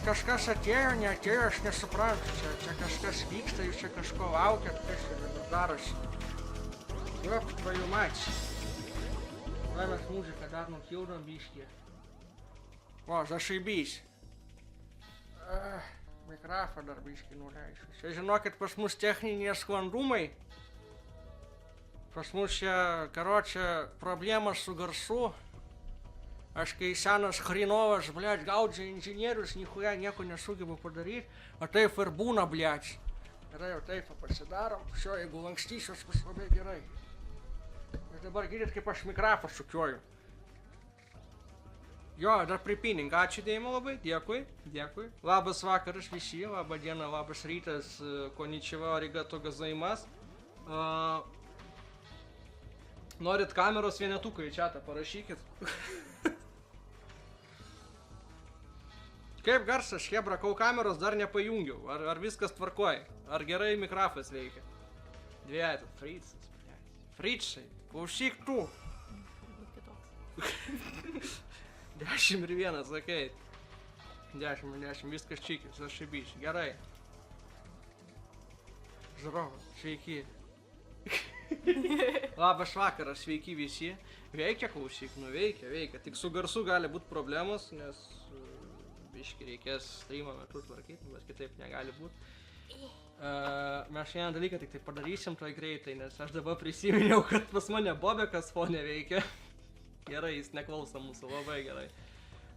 kažkas atėjo, neatėjo, aš nesuprantu. Čia kažkas vyksta, jūs čia kažko laukiat, kas čia dabar darosi. Jop, tvojų mačiai. Vai mes muziką dar nutildom biškį. O, zašaibys. Mikrofą dar biškį nuleisiu. Čia žinokit, pas mus techniniai sklandumai. Pas mus čia, karočią, problemas su garsu. Aš kai senas hrinovas, blėt, gaudžia inžinierius, nieko nesugebu padaryti, o taip ir būna, blėt. Gerai, jau taip pasidarom, šio, jeigu lankstysiuos, bus labai gerai. Ir dabar girdit, kaip aš mikrofą šukiuoju. Jo, dar pripinink, ačiū Deimo labai, dėkui. Labas vakaras visi, labą dieną, labas rytas, konnichiwa, arigato gozaimasu. Norit kameros vienetuką į chatą, parašykit. Kaip garsas, chebra, kol kameros dar nepajungiau, ar viskas tvarkoja, ar gerai mikrofas veikia. Dviejatas, Fritzai, klausyk tu. 10 ir 1, sakei. 10, viskas čikis, aš šaibysiu, gerai. Žiūrovai, sveiki. Labas vakaras, sveiki visi. Veikia klausyk, veikia. Tik su garsu gali būti problemos, nes biški reikės streamą metu tvarkyti, bet kitaip negali būti. Mes vieną dalyką tik tai padarysim toj greitai, nes aš dabar prisiminiau, kad pas mane Bobekas fone veikia. Gerai, jis neklauso mūsų, labai gerai.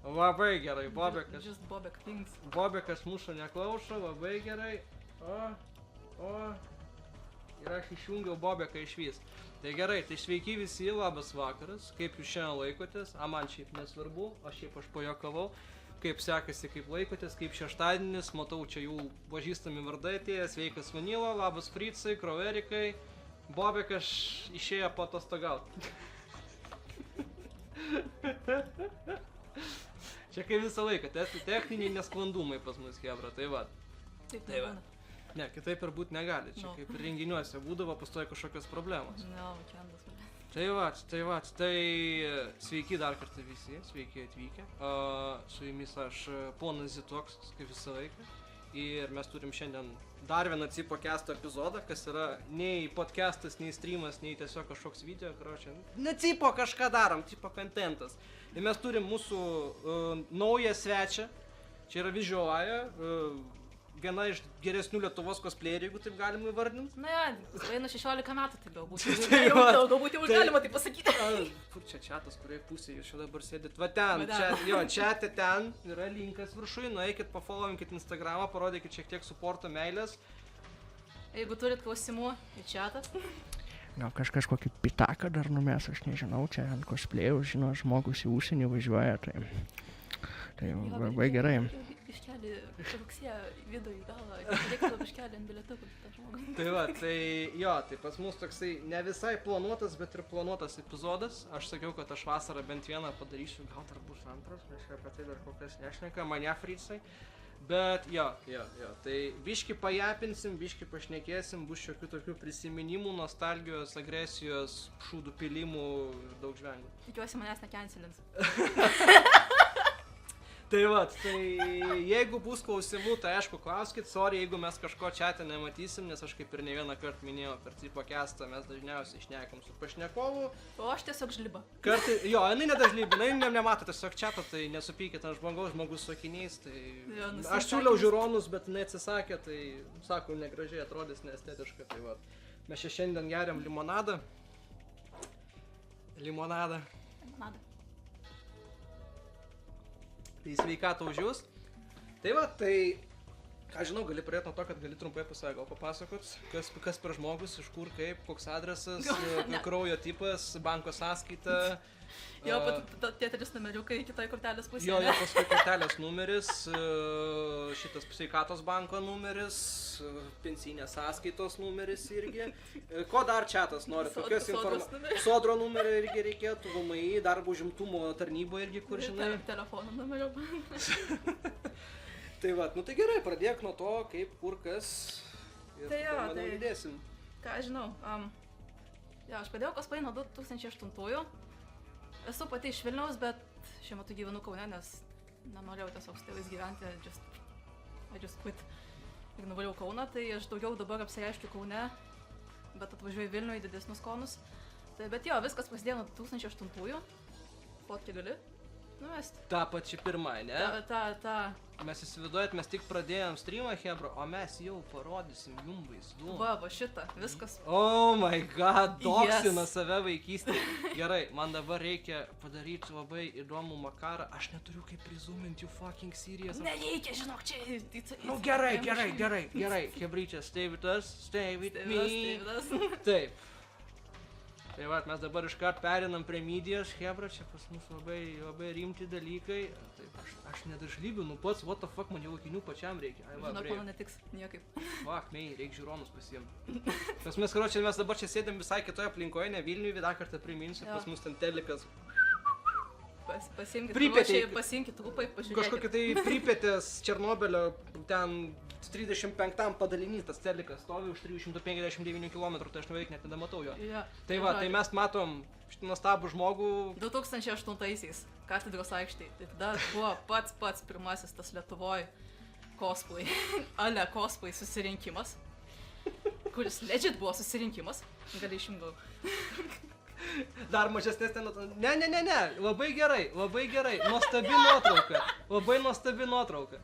Labai gerai, Bobekas. Just Bobek things. Bobekas mūsų neklauso, labai gerai. Ir aš išjungiau Bobeką išvis. Tai gerai, tai sveiki visi, labas vakaras. Kaip jūs šiandien laikotės? Man šiaip nesvarbu, aš pajuokavau. Kaip sekasi, kaip laikotės, kaip šeštadienis, matau čia jų pažįstami vardai atėję. Sveikas Vanila, labas Fritzai, Kroverikai. Bobekas išėjo paatostogauti. Čia kaip visą laiką, techniniai nesklandumai pas mus, chebra, tai va. Taip nebūna. Ne, kitaip ir būt negali, čia kaip ir renginiuose būdavo pastoja kažkokios problemos. No, čia andas problemos. Tai sveiki dar kartą visi, sveiki atvykę. Su jumis aš ponas Zitoks, kaip visą laiką. Ir mes turim šiandien dar vieną Cipo Kesto epizodą, kas yra nei podcastas, nei streamas, nei tiesiog kažkoks video, karočią. Ne Cipo kažką darom, Cipo contentas. Ir mes turim mūsų naują svečią, čia yra Visualaja, viena iš geresnių Lietuvos cosplayerių, jeigu taip galima įvardinti. Na, einu 16 metų, tai galbūt jau galima tai pasakyti. Kur čia chatas, kurioje pusėje jūs čia dabar sėdit? Va ten, chat'e ten yra linkas viršui, nueikit, pafollowinkit Instagramą, parodykit šiek tiek supporto meilės. Jeigu turit klausimų, į chatą. Gal kažkas kokį pitaką dar numės, aš nežinau, čia ant cosplay'ų, žino, žmogus į užsienį važiuoja, tai labai gerai. Biškelį rugsėjo vidų į galą, reiktų biškelį ant bilietukų tą žmogų. Tai pas mus toksai ne visai planuotas, bet ir planuotas epizodas. Aš sakiau, kad aš vasarą bent vieną padarysiu, gal dar bus antras, nes apie tai dar kol kas nešneka, mane Fritzai. Bet tai biški pajapinsim, biški pašnekėsim, bus šiokių tokių prisiminimų, nostalgijos, agresijos, šūdų pilimų ir daug žvengių. Tikiuosi manęs nekensilins. Tai jeigu bus klausimų, tai aišku klauskit, sorry, jeigu mes kažko chat'e nematysim, nes aš kaip ir ne vieną kartą minėjau per Cipo Kestą, mes dažniausiai šnekam su pašnekovu. O aš tiesiog žliba. Kartai, jinai nedažlyba, jinai nemato tiesiog chat'o, tai nesupykit ant žmogus su akiniais, tai aš siūliau žiūronus, bet jinai atsisakė, tai sako, negražiai atrodys, neestetiška, tai va. Mes čia šiandien geriam limonadą. Tai sveikatą už jūs. Tai va, ką žinau, gali pradėti nuo to, kad gali trumpai gal papasakot, kas per žmogus, iš kur, kaip, koks adresas, kraujo tipas, banko sąskaita. Jo, tie 3 numeriukai kitoj kortelės pusėje. Jo, paskui kortelės numeris, šitas sveikatos banko numeris, pensinės sąskaitos numeris irgi. Ko dar chatas nori? Sodro numerį irgi reikėtų, VMI, darbo užimtumo tarnybo irgi, kur žinai. Telefono numerio. Tai va, tai gerai, pradėk nuo to, kaip, kur, kas. Ir manau judėsim. Ką žinau, aš pradėjau cosplay nuo 2008. Esu pati iš Vilniaus, bet šiuo metu gyvenu Kaune, nes nenorėjau tiesiog su tėvais gyventi, I just quit. Ir nuvaliau Kauną, tai aš daugiau dabar apsireiškiu Kaune, bet atvažiuoju Vilnių į didesnius konus. Tai, bet jo, viskas prasidėjo nuo 2008-ųjų, fotkę gali numesti. Ta pačia pirma, ne? Ta. Mes įsivaizduojat, mes tik pradėjom streamą, hebra, o mes jau parodysim jum vaizdų. Va, šitą, viskas. Oh my god, doksina save vaikystė. Gerai, man dabar reikia padaryti labai įdomų makarą. Aš neturiu kaip prizoominti you fucking serious. Nereikia, žinok, čia... Nu gerai, hebryčia, stay with us, stay with me. Taip. Tai va, mes dabar iškart perinam prie medijos, hebra, čia pas mus labai rimti dalykai. Taip, aš nedažlybiu, nu pats, what the fuck, man jau akinių pačiam reikia. Žinok, mano netiks, niekaip. Fuck, mei, reikia žiūronus pasiimti. Pas mes, karočią, mes dabar čia sėdėm visai kitoje aplinkoje, ne Vilniuje, dar kartą priminsiu, pas mus ten telikas. Pasiimkit trūpai, pažiūrėkit. Kažkokia tai Pripetės Černobylio ten 35 padalinys tas telikas stovi už 359 km, tai aš beveik net nedamatau jo. Tai va, tai mes matom šitą nuostabų žmogų. 2008-aisiais Katedros aikštėje. Tai tada buvo pats pirmasis tas Lietuvoje cosplay, cosplay susirinkimas, kuris legit buvo susirinkimas. Gali išimgau. Dar mažesnės ten... Ne, labai gerai, nuostabi nuotrauka.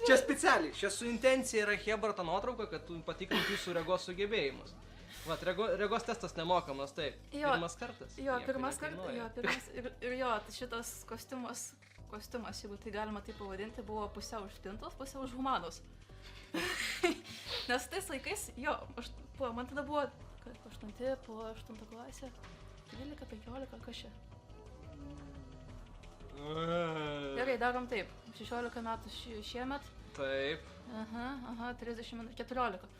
Čia specialiai, čia su intencija yra hebra ta nuotrauka, kad tu patikrinti jūsų regos sugebėjimus. Vat, regos testas nemokamas, taip. Pirmas kartas. Jo, pirmas kartas, ir jo, šitas kostiumas, jeigu tai galima taip pavadinti, buvo pusiau užtintos, pusiau už humanus. Nes tais laikais, jo, man tada buvo 8 klasė, 12-15, kas čia? Gerai, darom taip, 16 metų šiemet. Taip. 30 metų, 14.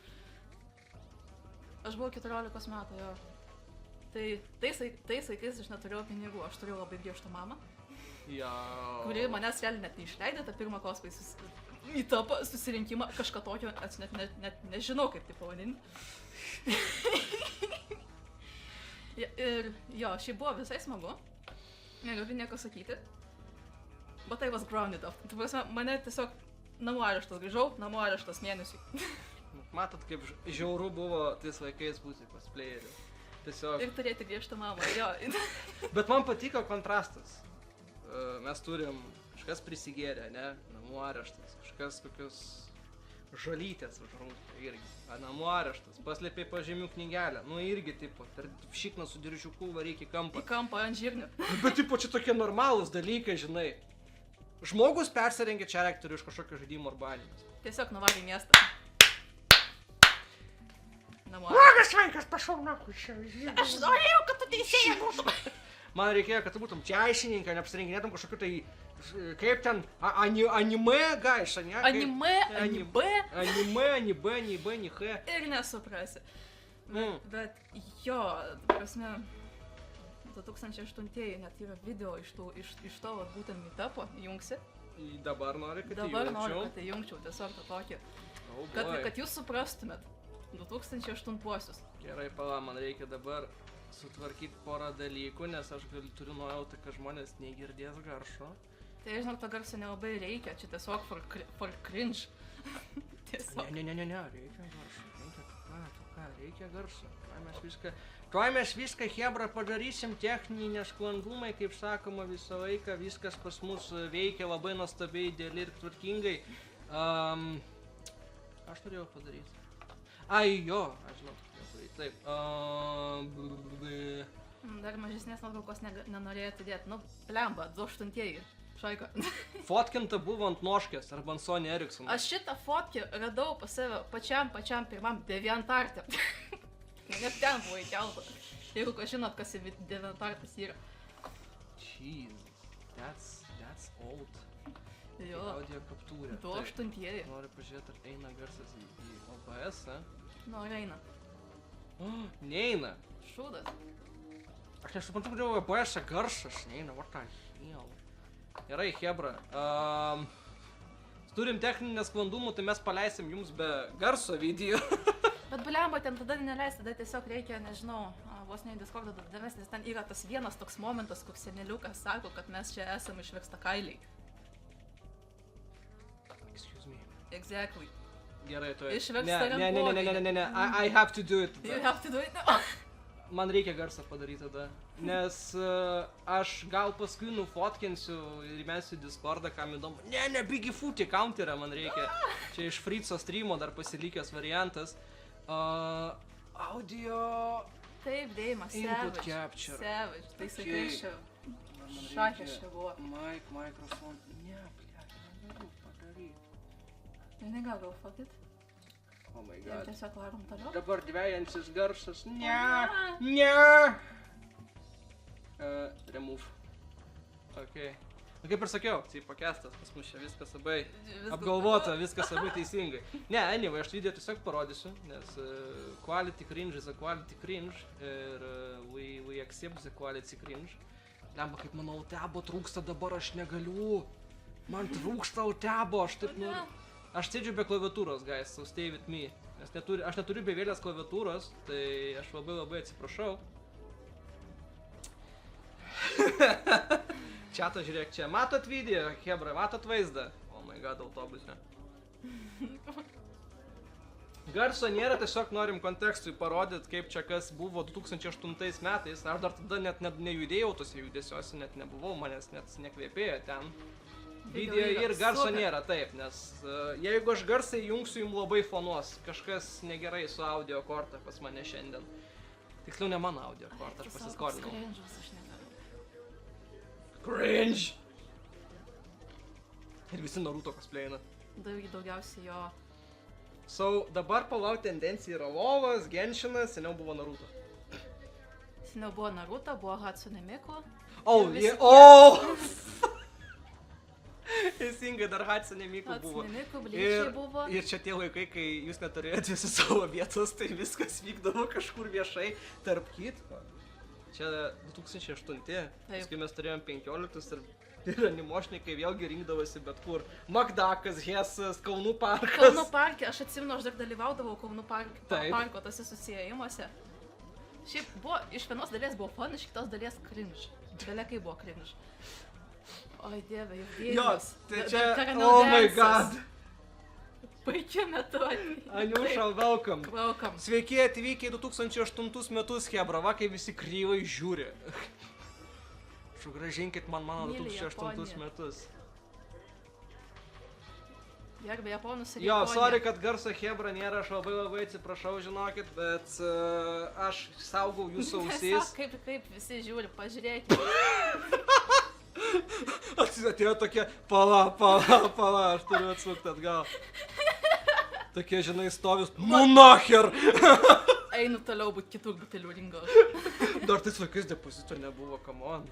Aš buvau 14 metų, jo. Tai tais laikais aš neturėjau pinigų, aš turėjau labai griežtą mamą. Kuri manęs realiai net neišleidė tą pirmą cosplay į tą susirinkimą, kažką tokio, net nežinau kaip tai pavadinti. Ir jo, šiaip buvo visai smagu, negaliu nieko sakyti, but I was grounded off. Tai prasme, mane tiesiog namų areštas, grįžau, namų areštas mėnesiui. Matot, kaip žiauru buvo tais laikais būti cosplayeriu. Tiesiog... Ir turėti griežtą mamą, jo. Bet man patiko kontrastas. Mes turim kažkas prisigėrė, ne, namų areštas, kažkas kokius žalytės užrungta irgi, namų areštas, paslėpė pažymių knygelę, nu irgi tipo, per šikną su dirižiuku varyk į kampą. Į kampą, ant žirnių. Bet tipo, čia tokie normalūs dalykai, žinai. Žmogus persirengė čia rektorių iš kažkokio žaidimo arba animės. Tiesiog nuvarė į miestą. Blogas vaikas, pašau naku čia. Aš norėjau, kad tu teisėja būtum. Man reikėjo, kad tu būtum teisininką, neapsirenginėtum kažkokiu tai, kaip ten, anime gaiša, ne? Anime. Ir nesuprasi. Bet jo, prasme, 2008-ieji net yra video iš to būtent meetupo, jungsi. Dabar nori, kad Dabar noriu, kad įjungčiau, tiesiog tą tokį. Kad jūs suprastumėt 2008-uosius. Gerai, pala, man reikia dabar sutvarkyti porą dalykų, nes aš turiu nuojautą, kad žmonės negirdės garso. Tai žinok, to garso nelabai reikia, čia tiesiog for cringe. Tiesiog. Ne, reikia garso. Reikia garso. Tuoj mes viską, hebra, padarysim, techniniai nesklandumai, kaip sakoma, visą laiką, viskas pas mus veikia labai nuostabiai, idealiai ir tvarkingai. Aš turėjau padaryti. Ai, jo, aš žinau, taip. Dar mažesnės nuotraukos nenorėjo atidėti. Nu, plemba, 2008-ieji. Šaika. Fotkinta buvo ant Noškės arba ant Sony Ericsson. Aš šitą fotkę radau pas save pačiam pirmam Deviantarte. Net ten buvo įkelta. Jeigu kas žinot, kas Deviantartas yra. Jesus, that's old. Jo. Audio kaptūrė. 2008-ieji. Noriu pažiūrėti, ar eina garsas į OBS, Nu, ar eina. Neina. Šūdas. Aš nesuprantu, kodėl OBS garsas neina, what the hell. Gerai, hebra. Turim techninį nesklandumų, tai mes paleisim jums be garso video. Bet blemba, ten tada neleis, tada tiesiog reikia, nežinau, vos ne į Discordą davės, nes ten yra tas vienas toks momentas, kur seneliukas sako, kad mes čia esame išversta kailiai. Excuse me. Exactly. Gerai, tu. Išversta Ne. I have to do it. You have to do it now. Man reikia garsą padaryti tada. Nes aš gal paskui nufotkinsiu ir įmesiu Discordą, kam įdomu. Ne, Biggie Foot counterą man reikia. Čia iš Fritzo streamo dar pasilikęs variantas. Audio... Taip, dėjimas, Input capture. Savage, tai sakai Okay. čia. Man Šakės čia buvo. Mikrofon. Ne, negaliu padaryti. Negal gal fuck it. Oh my Ir god. tiesiog varom toliau. Dabar dvejantis garsas. Ne. Remove. Ok. Kaip ir sakiau, tai pakestas, pas mus čia viskas labai apgalvota, viskas labai teisingai. Ne, anyway, aš video tiesiog parodysiu, nes quality cringe is a quality cringe ir we accept the quality cringe. Lemba, kaip mano autebo trūksta dabar, aš negaliu. Man trūksta autebo, aš taip noriu. Aš sėdžiu be klaviatūros, guys, so stay with me. Nes aš neturiu bevėlės klaviatūros, tai aš labai atsiprašau. Čiatas, žiūrėk čia. Matot video, hebra, matot vaizdą? Oh my god, autobuse. Garso nėra, tiesiog norim kontekstui parodyti, kaip čia kas buvo 2008 metais. Aš dar tada net nejudėjau tose judesiuose, net nebuvau, manęs net nekvėpėjo ten. Video ir garso nėra, taip, nes jeigu aš garsą įjungsiu, jums labai fonuos. Kažkas negerai su audio korta pas mane šiandien. Tiksliau ne mano audio korta, aš pasiskolinau. Cringe! Ir visi Naruto cosplayina. Daugiausiai jo. So, dabar palauk tendencija yra Lovas, Genshinas, seniau buvo Naruto. Seniau buvo Naruto, buvo Hatsune Miku. Teisingai, dar Hatsune Miku buvo. Hatsune Miku, Bleachai buvo. Ir čia tie laikai, kai jūs neturėjote visi savo vietos, tai viskas vykdavo kažkur viešai, tarp kitko. Čia 2008, kai mes turėjom 15 ir animošnikai vėlgi rinkdavosi bet kur. Makdakas, Hesas, Kaunų parkas. Kaunų parke, aš atsimenu, aš dar dalyvaudavau Kaunų parko tose susiėjimuose. Šiaip buvo, iš vienos dalies buvo fun, iš kitos dalies cringe. Belekai buvo cringe. Oi dieve, jau dėjimas. Jo, tai čia, oh my god. Puikiu metu. Aniuša, welcome. Welcome. Sveiki atvykę į 2008 metus, hebra, va, kai visi kryvai žiūri. Sugražinkit man mano 2008 metus. Gerbė Japonus ir Jo, Japonija. sorry, kad garso hebra nėra, aš labai atsiprašau, žinokit, bet aš saugau jūsų ausis. Kaip visi žiūri, pažiūrėkite. Atėjo tokie, pala, aš turiu atsukti atgal. Tokie, žinai, stovis, nu nacher! Einu toliau būti kitur butelių ringos. Dar tais laikais depozito nebuvo, come on.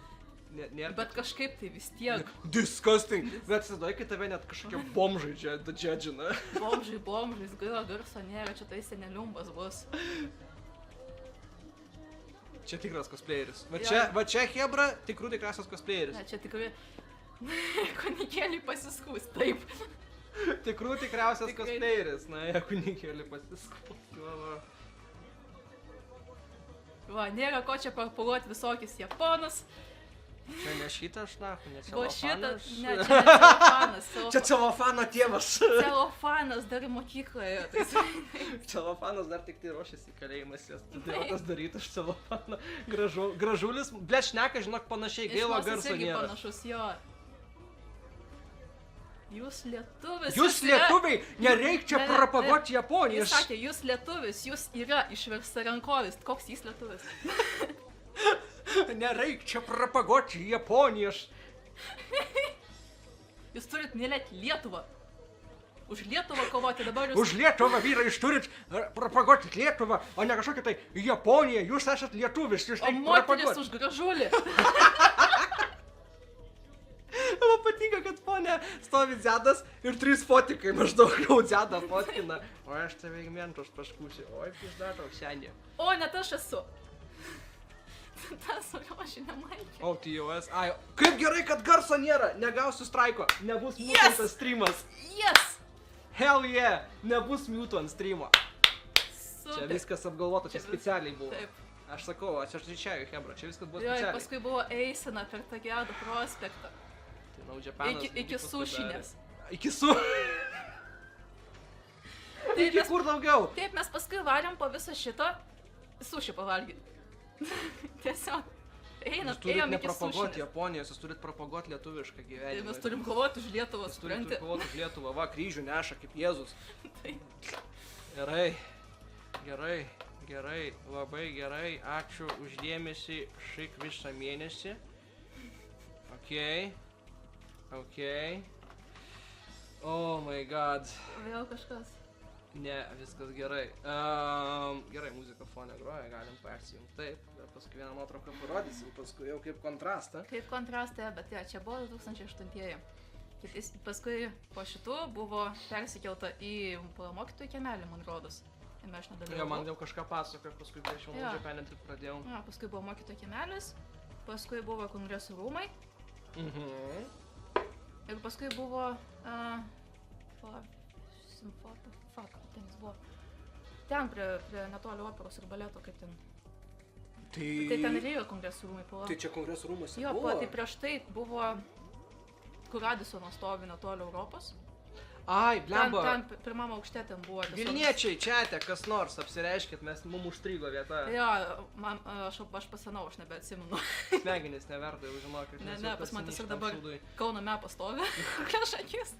Bet kažkaip tai vis tiek. Disgusting. Bet įsivaizduoji, kai tave net kažkokie bomžai džedžina. Bomžais, gaila garso nėra, čia tai seneliumbas bus. Čia tikras cosplayeris. Va čia hebra, tikriausias cosplayeris. Ne, čia tikrai kunikėliai pasiskūs, taip. Tikriausias cosplayeris, na, kunikėliai pasiskūs. Va, nėra ko čia parpuruoti visokius japonus. Čia ne šitas, ne Buvo celofanas. šitas, ne, čia ne celofanas. Čia celofano tėvas. Celofanas dar mokykloje. Celofanas dar tik tai ruošiasi kalėjimas, jas studijuotas daryti iš celofano. Gražulis, blėt šneka, žinok, panašiai, gaila garso nėra. Panašus, jo. Jūs lietuvis. Jūs lietuviai, nereik čia propaguoti Japonijos. Jis sakė, jūs lietuvis, jūs yra išversta rankovis. Koks jis lietuvis? Nereik čia propaguoti Japonijos. Jūs turit mylėti Lietuvą. Už Lietuvą kovoti dabar jūs... Už Lietuvą, vyrai, jūs turit propaguoti Lietuvą, o ne kažkokia tai Japonija. Jūs esat lietuvis, jūs o moteris už gražulį. Man patinka, kad ponė stovi Zedas ir 3 fotikai maždaug jau Zedą fotkina. O aš tave įmentus paskūsiu. Oi, pizdatau, senė. O, net aš esu. Tas aš nemaikė. O, TOS. Ai, kaip gerai, kad garso nėra. Negausiu straiko. Nebus mutantas streamas. Yes! Hell yeah! Nebus mutant streamo. Super. Čia viskas apgalvota, čia specialiai buvo. Taip. Aš sakau, aš trečiąjų hebra, čia viskas buvo Jo, ir specialiai. paskui buvo eisena per Tagedo prospektą. Tai Now Japanas Iki sušinės. Iki su... Iki mes- kur daugiau? Taip, mes paskui varėm po visą šitą sušį pavalgyti. Tiesiog. Jūs turit Ėjom iki nepropaguoti sušinės. Japonijos, jūs turit propaguoti lietuvišką Tai gyvenimą. mes turim kovoti už Lietuvą, Jūs turit supranti? kovoti už Lietuvą, va, kryžių neša kaip Jėzus. Taip. Gerai, labai gerai, ačiū už dėmesį šik visą mėnesį. Ok. Oh my god. Vėl kažkas. Ne, viskas gerai. Gerai, muzika fone groja, galim persijungti. Taip, bet paskui vieną nuotrauką parodysim, paskui jau kaip kontrastą. Kaip kontrastą, bet ja, čia buvo 2008-ieji. Paskui po šitų buvo persikelta į mokytojų kiemelį, man rodos. Ir aš Jo, nedalyvavau. man jau kažką pasakoja, paskui prieš jau Jo. Now Japan tik pradėjau. Ja, paskui buvo mokytojų kiemelis, paskui buvo kongresų rūmai ir paskui buvo... ten jis buvo. Ten prie netoli operos ir baleto, kaip ten. Tai ten ir ėjo kongresų rūmai pala. Tai čia kongresų rūmuose Jo, buvo? tai prieš tai buvo, kur Radisono stovi netoli Europos. Ai, blemba. Ten pirmam aukšte ten buvo. tiesiog- Vilniečiai, čiate, kas nors, apsireiškit, mum užstrigo vieta. Jo, aš pasenau, aš nebeatsimenu. Smegenys neverta, jau žinokit. Ne, nes ne, jau pas man pasinyš tiesiog tam dabar šūdui. Kauno mepas stovi. Prieš akis.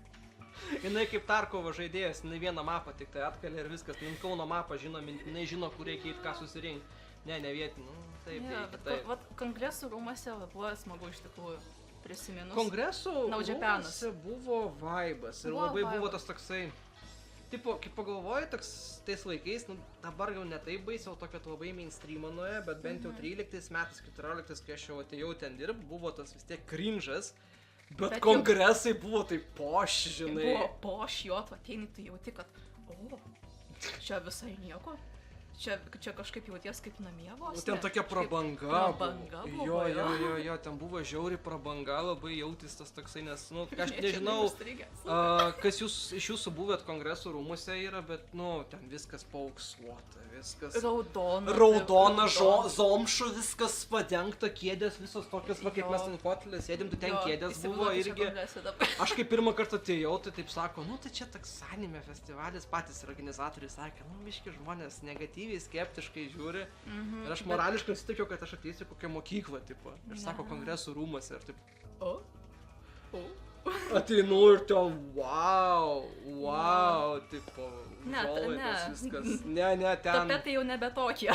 Jinai kaip Tarkovo žaidėjas, jinai vieną mapą tik tai atkalė ir viskas. Jinai Kauno mapą žino, jinai žino, kur reikia eit, ką susirinkti. Ne vietinį. Taip, Jo, taip, bet taip. vat kongresų rūmuose buvo smagu iš tikrųjų prisiminus. Kongresų Now Japanas. rūmuose buvo vaibas ir Buvo labai buvo vaibas. tas toksai, tipo, kai pagalvoju, toks tais laikais, nu, dabar jau ne taip baisiau, tokio labai mainstreamo nuėjo, bet bent jau 13 metais, 14, kai aš jau atėjau ten dirb, buvo tas vis tiek cringe'as, bet Bet kongresai buvo taip poš, žinai. Buvo poš jo, tu ateini, tu jauti, kad, čia visai nieko. Čia kažkaip jauties kaip namie vos. O ten ne? tokia Kažkaip prabanga. Prabanga Jo, buvo. jo, ten buvo žiauri prabanga, labai jautis tas toksai, nes, nu, aš Čia nežinau, užstrigęs. kas jūs iš jūsų buvėt kongresų rūmuose yra, bet, nu, ten viskas paauksuota, viskas... Raudona zomšu, viskas padengta, kėdės visos tokios, va, kaip Jo. mes ten fotelės sėdim, tu ten Jo, kėdės buvo įsivaizduok, čia irgi. kongresai dabar. Aš kai pirmą kartą atėjau, tai taip sako, nu tai čia toks anime festivalis, patys organizatoriai sakė, nu biški žmonės negatyviai, skeptiškai žiūri. Ir aš morališkai nusiteikiau, kad aš ateisiu į kokią mokyklą, tipo. Ir sako, kongresų rūmuose ir taip. Ateinu ir ten, wow, tipo, Ne, užuolaidos, ne. viskas. Ne, ten. Tapetai jau nebe tokie.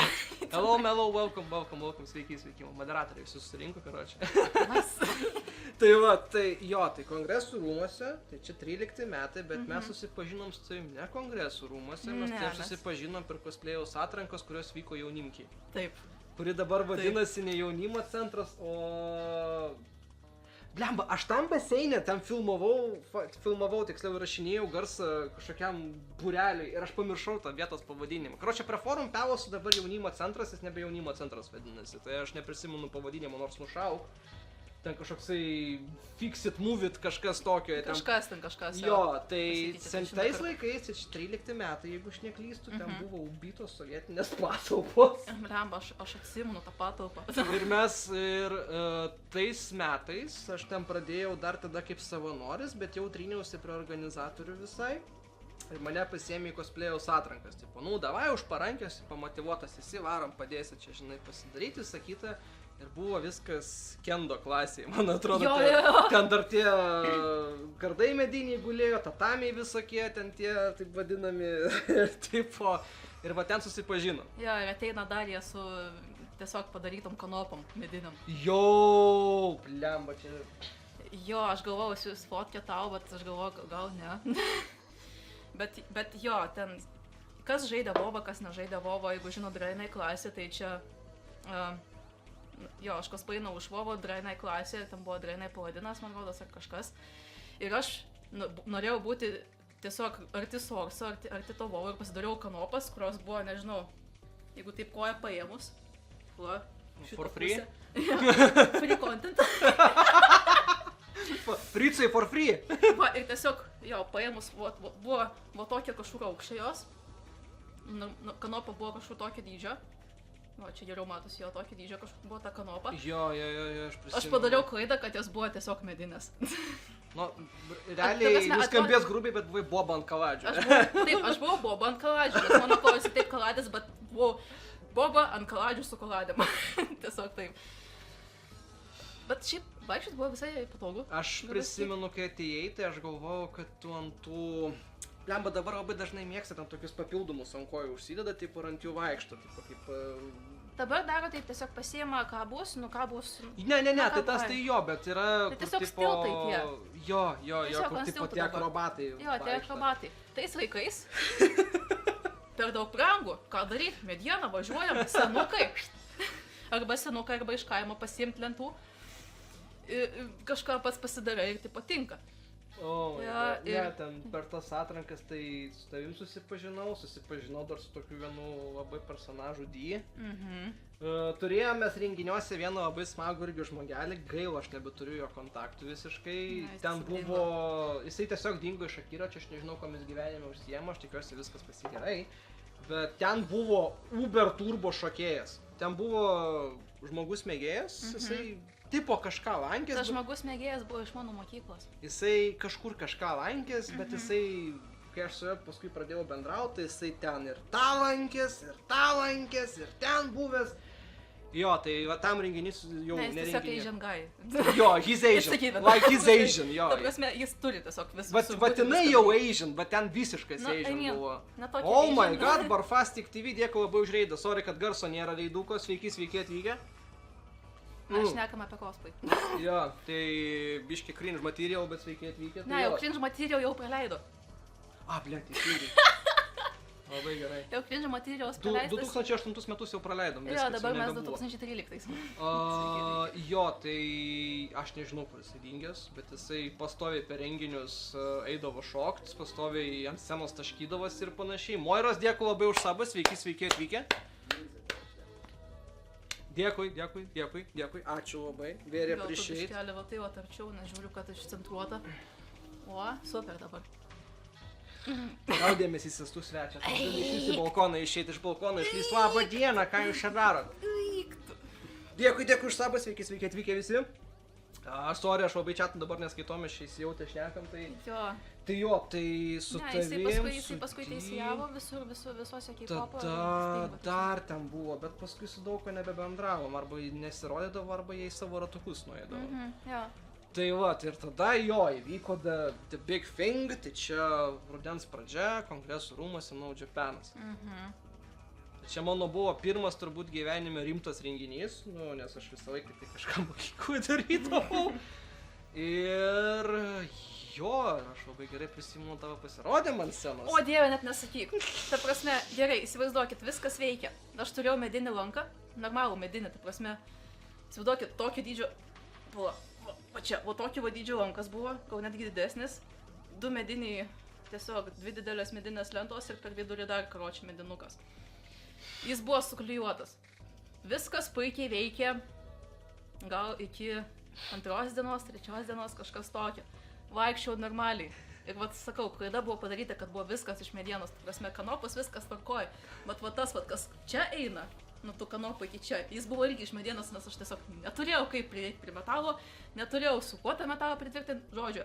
Hello, welcome, sveiki, moderatoriai visi susirinko, karočią. Nice. Tai va, tai kongresų rūmuose, tai čia 13 metai, bet mes susipažinom su tavim ne kongresų rūmuose, mes Ne, tai mes- susipažinom per cosplayaus atrankos, kurios vyko jaunimkiai. Taip. Kuri dabar vadinasi ne jaunimo centras, o... Blemba, aš tam baseinė, ten filmavau, tiksliau įrašinėjau garsą kažkokiam būreliui ir aš pamiršau tą vietos pavadinimą. Karočią, prie forum pevosi dabar jaunimo centras, jis nebe jaunimo centras vadinasi, tai aš neprisimenu pavadinimo, nors nušauk. Ten kažkoksai fixit, movit, kažkas tokio. Kažkas. Jo, tai Pasikeitė tais 100 laikais, 13 metai, jeigu aš neklystu, ten buvo ubytos sovietinės patalpos. Blemba, aš atsimenu tą patalpą. Ir tais metais aš ten pradėjau dar tada kaip savanoris, bet jau tryniausi prie organizatorių visai. Ir mane pasiėmė į cosplayaus atrankas. Tipo, nu, davai už parankės, pamotivuotas esi, varom, padėsi čia, žinai, pasidaryti, sakyta. Ir buvo viskas kendo klasiai, man atrodo, ten dar tie kardai mediniai gulėjo, tatamiai visokie, ten tie, taip vadinami, tipo, ir va ten susipažino. Jo, ir ateina dar jie su tiesiog padarytom kanopom mediniam. Jo, blemba, čia... Jo, aš galvojau, jūs fotkė tau, bet aš galvojau, gal ne. bet jo, ten, kas žaidė Vovą, kas nežaidė Vovą, jeigu žino Drainai klasė, tai čia... Jo, aš cosplaynau už Vovo Drainai klasė, ten buvo Drainai pavadinas, man rodos, ar kažkas. Ir aš norėjau būti tiesiog arti Sorso, arti to Vovo ir pasidariau kanopas, kurios buvo, nežinau, jeigu taip koja paėmus. Va, For free? Free content. Fricai for free. Va, ir tiesiog, jo, paėmus, buvo tokia kažkur aukščiai jos. Kanopa buvo kažkur tokio dydžio. O, čia geriau matosi jo tokio dydžio, kažkur buvo ta kanopa. Jo, aš prisimenu. Aš padariau klaidą, kad jos buvo tiesiog medinės. Nu, realiai jūs skambės grubiai, bet buvai boba ant kaladžių. Aš buvau boba ant kaladžių, nes mano kojos taip kaladės, bet buvau boba ant kaladžių su kaladėm. Tiesiog taip. Bet šiaip vaikščiot buvo visai patogu. Aš prisimenu, kai atėjai, tai aš galvojau, kad tu ant tų... Lemba dabar labai dažnai mėgsta ten tokius papildomus ant kojų užsideda, taip ir ant jų vaikšto, taip kaip... Dabar daro taip, tiesiog pasiima kabus, Ne, tai tas tai jo, bet yra... Tai tiesiog stiltai tie. Jo, kur tipo tie akrobatai. Jo, tie akrobatai. Tais vaikais per daug brangų, ką daryti, medieną važiuojam, senukai. Arba senukai, arba iš kaimo pasiimti lentų. Kažką pats pasidarai ir tai patinka. Ten per tas atrankas tai su tavim susipažinau dar su tokiu vienu labai personažu D. Turėjome renginiuose vieną labai smagų irgi žmogelį, gaila, aš nebeturiu jo kontaktų visiškai. Ten buvo, jisai tiesiog dingo iš akiračio, aš nežinau, komis gyvenime užsiema, aš tikiuosi viskas pasigerai. Bet ten buvo Uber turbo šokėjas. Ten buvo žmogus mėgėjas, jisai tipo kažką lankės. Tas žmogus mėgėjas buvo iš mano mokyklos. Jisai kažkur kažką lankės, bet jisai, kai aš su juo paskui pradėjau bendrauti, jisai ten ir tą lankės, ir ten buvęs. Jo, tai va tam renginys jau nerenginė. Jis tiesiog Asian guy. Jo, he's Asian, like he's Asian, jo. Ta prasme, jis turi tiesiog visų. Bet jinai jau Asian, bet ten visiškai Asian buvo. Oh my god, Barfastic TV, dėkui labai už reidą, sorry, kad garso nėra reiduko, sveiki atvykę. Aš nekam apie cosplay. Jo, tai biški cringe material, bet sveiki atvykę. Ne, jau cringe material jau praleido. Blėt, teisingai. Labai gerai. Jau cringe materialas praleistas. 2008 metus jau praleidom. Jo, dabar mes 2013. Jo, tai aš nežinau, kur jisai dingęs, bet jisai pastoviai per renginius eidavo šokt, pastoviai ant scenos taškydavas ir panašiai. Moiros, dėkui labai už sabą, sveiki atvykę. Dėkui, ačiū labai, very appreciate. Gal tu biškelį va tai arčiau, nes žiūriu, kad išcentruota. O, super dabar. Gal dėmesys estų svečias, aš galiu išlįsti į balkoną, išeiti iš balkono, išlįsti, labą dieną, ką jūs čia darot? Dėkui už sabą, sveiki atvykę visi. Sorry, aš labai čiatam dabar neskaitome, šiais jautė šnekam, tai... Jo. Tai su tavim... Jisai paskui teisėjavo visose K-popo. Tada dar ten buvo, bet paskui su daug ko nebebendravom, arba nesirodydavo, arba jie į savo ratukus nuėdavo. Tai va, ir tada jo, įvyko the big thing, tai čia rudens pradžia, Kongresų rūmuose Now Japanas. Čia mano buvo pirmas turbūt gyvenime rimtas renginys, nes aš visą laiką tai kažką mokyklui darydavau. Ir jo, aš labai gerai prisimenu tavo pasirodymą ant scenos. O dieve, net nesakyk. Ta prasme, gerai, įsivaizduokit, viskas veikia. Aš turėjau medinį lanką, normalų medinį, ta prasme, įsivaizduokit, tokio dydžio buvo. Va čia, tokio dydžio lankas buvo, gal netgi didesnis. 2 mediniai, tiesiog 2 didelės medinės lentos ir per vidurį dar karočią medinukas. Jis buvo suklijuotas. Viskas puikiai veikė, gal iki 2 dienos, 3 dienos kažkas tokio. Vaikščiau normaliai. Ir vat sakau, klaida buvo padaryta, kad buvo viskas iš medienos, ta prasme, kanopos viskas tvarkoj. Bet va tas, kas čia eina, nuo tų kanopų iki čia, jis buvo irgi iš medienos, nes aš tiesiog neturėjau kaip prieiti prie metalo, neturėjau su kuo tą metalą pritvirtinti. Žodžiu,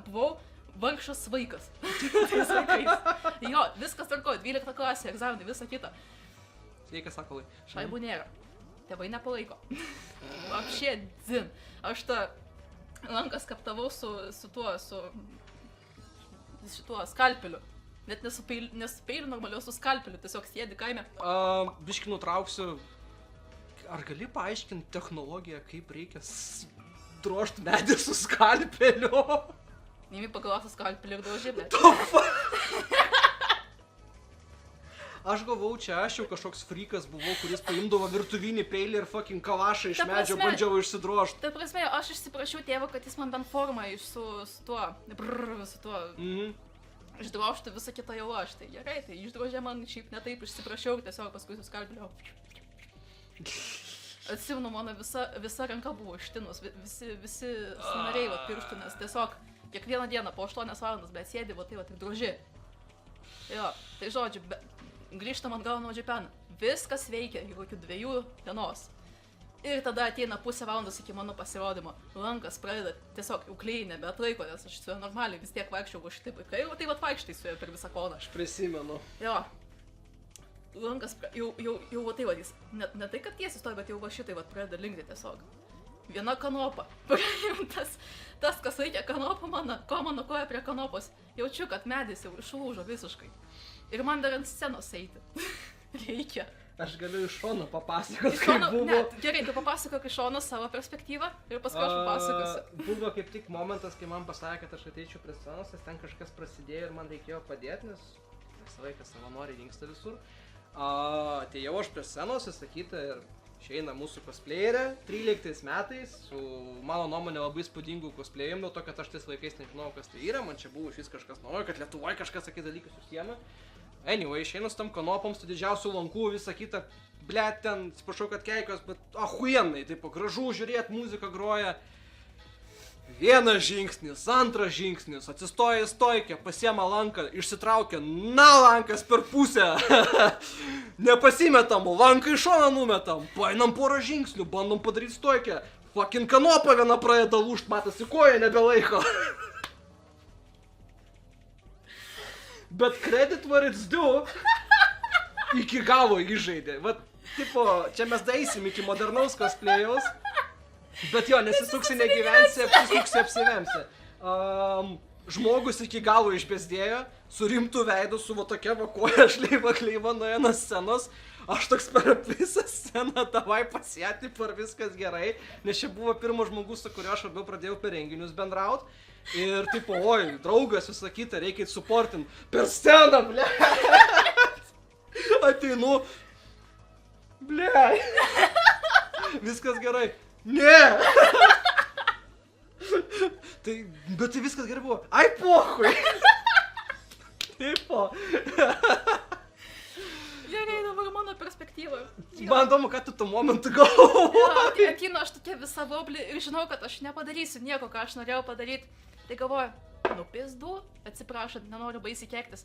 buvau vargšas vaikas. Tais vaikais. Jo, viskas tvarkoj, 12 klasė, egzaminai, visa kita. Sveikas, sakolai. Šaibų nėra. Tėvai nepalaiko. Apšė dzin. Aš tą lankas kaptavau su šituo skalpeliu. Net nesupeiliu normaliau, su skalpeliu, tiesiog sėdi kaime. Biški nutrauksiu. Ar gali paaiškinti technologiją, kaip reikia drožti medį su skalpeliu? Nimi pagalvosiu skalpelį ir droži, bet... Aš galvau, čia aš jau kažkoks frikas buvau, kuris paimdavo virtuvinį peilį ir fucking kalašą iš medžio bandžiau išsidrožti. Ta prasme, aš išsiprašiau tėvą, kad jis man bent formą su tuo išdrožtų visą kitą jau aš. Tai gerai, tai išdrožė man šiaip ne taip, išsiprašiau, tiesiog paskui su skalpeliu. Atsimenu, mano visa ranka buvo ištinus, visi snariai pirštų, nes tiesiog kiekvieną dieną po 8 valandas, bet sėdi, tai ir droži. Jo, tai žodžiu, grįžtam atgal nuo Japan. Viskas veikia iki kokių 2 dienos. Ir tada ateina pusę valandos iki mano pasirodymo. Lankas pradeda tiesiog jau klijai nebeatlaiko, nes aš su juo normaliai vis tiek vaikščiau, o šitaip vaikai, o tai vat vaikštai su juo per visą Kauną. Aš prisimenu. Jo. Lankas jau va tai vadys. Ne tai, kad tiesiai stoja, bet jau va šitai vat pradeda linkti tiesiog. Viena kanopa. tas, kas laikė kanopą mano koja prie kanopos. Jaučiu, kad medis jau išlūžo visiškai. Ir man dar ant scenos eiti. Reikia. Aš galiu iš šono papasakoti, Iš šono, kaip buvo. ne, gerai, tu papasakok iš šono savo perspektyvą ir paskui aš papasakosiu. Buvo kaip tik momentas, kai man pasakė, kad aš ateičiau prie scenos, nes ten kažkas prasidėjo ir man reikėjo padėti, nes visą laiką savanoriai dingsta visur. Atėjau aš prie scenos, įsakyta ir išeina mūsų cosplayerė 13 metais su mano nuomonė labai spūdingų cosplayim, dėl to, kad aš tais laikais nežinau, kas tai yra, man čia buvo iš vis kažkas naujo, kad Lietuvoje kažkas sakė dalykus užsiema. Anyway, išeinu su tam kanopom, su didžiausių lankų, visą kitą, blėt ten, atsiprašau, kad keikios, bet ahuienai, taip, gražu žiūrėt, muzika groja. Vienas žingsnis, antras žingsnis, atsistoja į stoikę, pasiema lanką, išsitraukia, lankas per pusę. Nepasimetam, lanką į šoną numetam, painam porą žingsnių, bandom padaryti stoikę. Fucking kanopa viena pradeda lūžt, matosi koja nebelaiko. Bet credit where it's due, iki galo įžaidė. Vat, tipo, čia mes daisim iki modernaus cosplayaus, bet jo, nesisuksi negyvensi, apsisuksi apsivemsi. Žmogus iki galo išbezdėjo, su rimtu veidu, su va tokia va koja šleiva nuėjo nuo scenos. Aš toks per visą sceną, davai pasieti, per viskas gerai, nes čia buvo pirmas žmogus, su kuriuo aš labiau pradėjau per renginius bendraut. Ir tipo, oi, draugas, visą kitą, reikia supportint. Per sceną, ble. Ateinu. Ble. Viskas gerai. Ne. Bet tai viskas gerai buvo. Ai, pohui. Tipo. Gerai, dabar mano perspektyva. Man įdomu, ką tu tuo momentu galvoji. Ateinu aš tokia visa voblį ir žinau, kad aš nepadarysiu nieko, ką aš norėjau padaryti. Tai galvoju, pizdu, atsiprašant, nenoriu baisiai keiktis.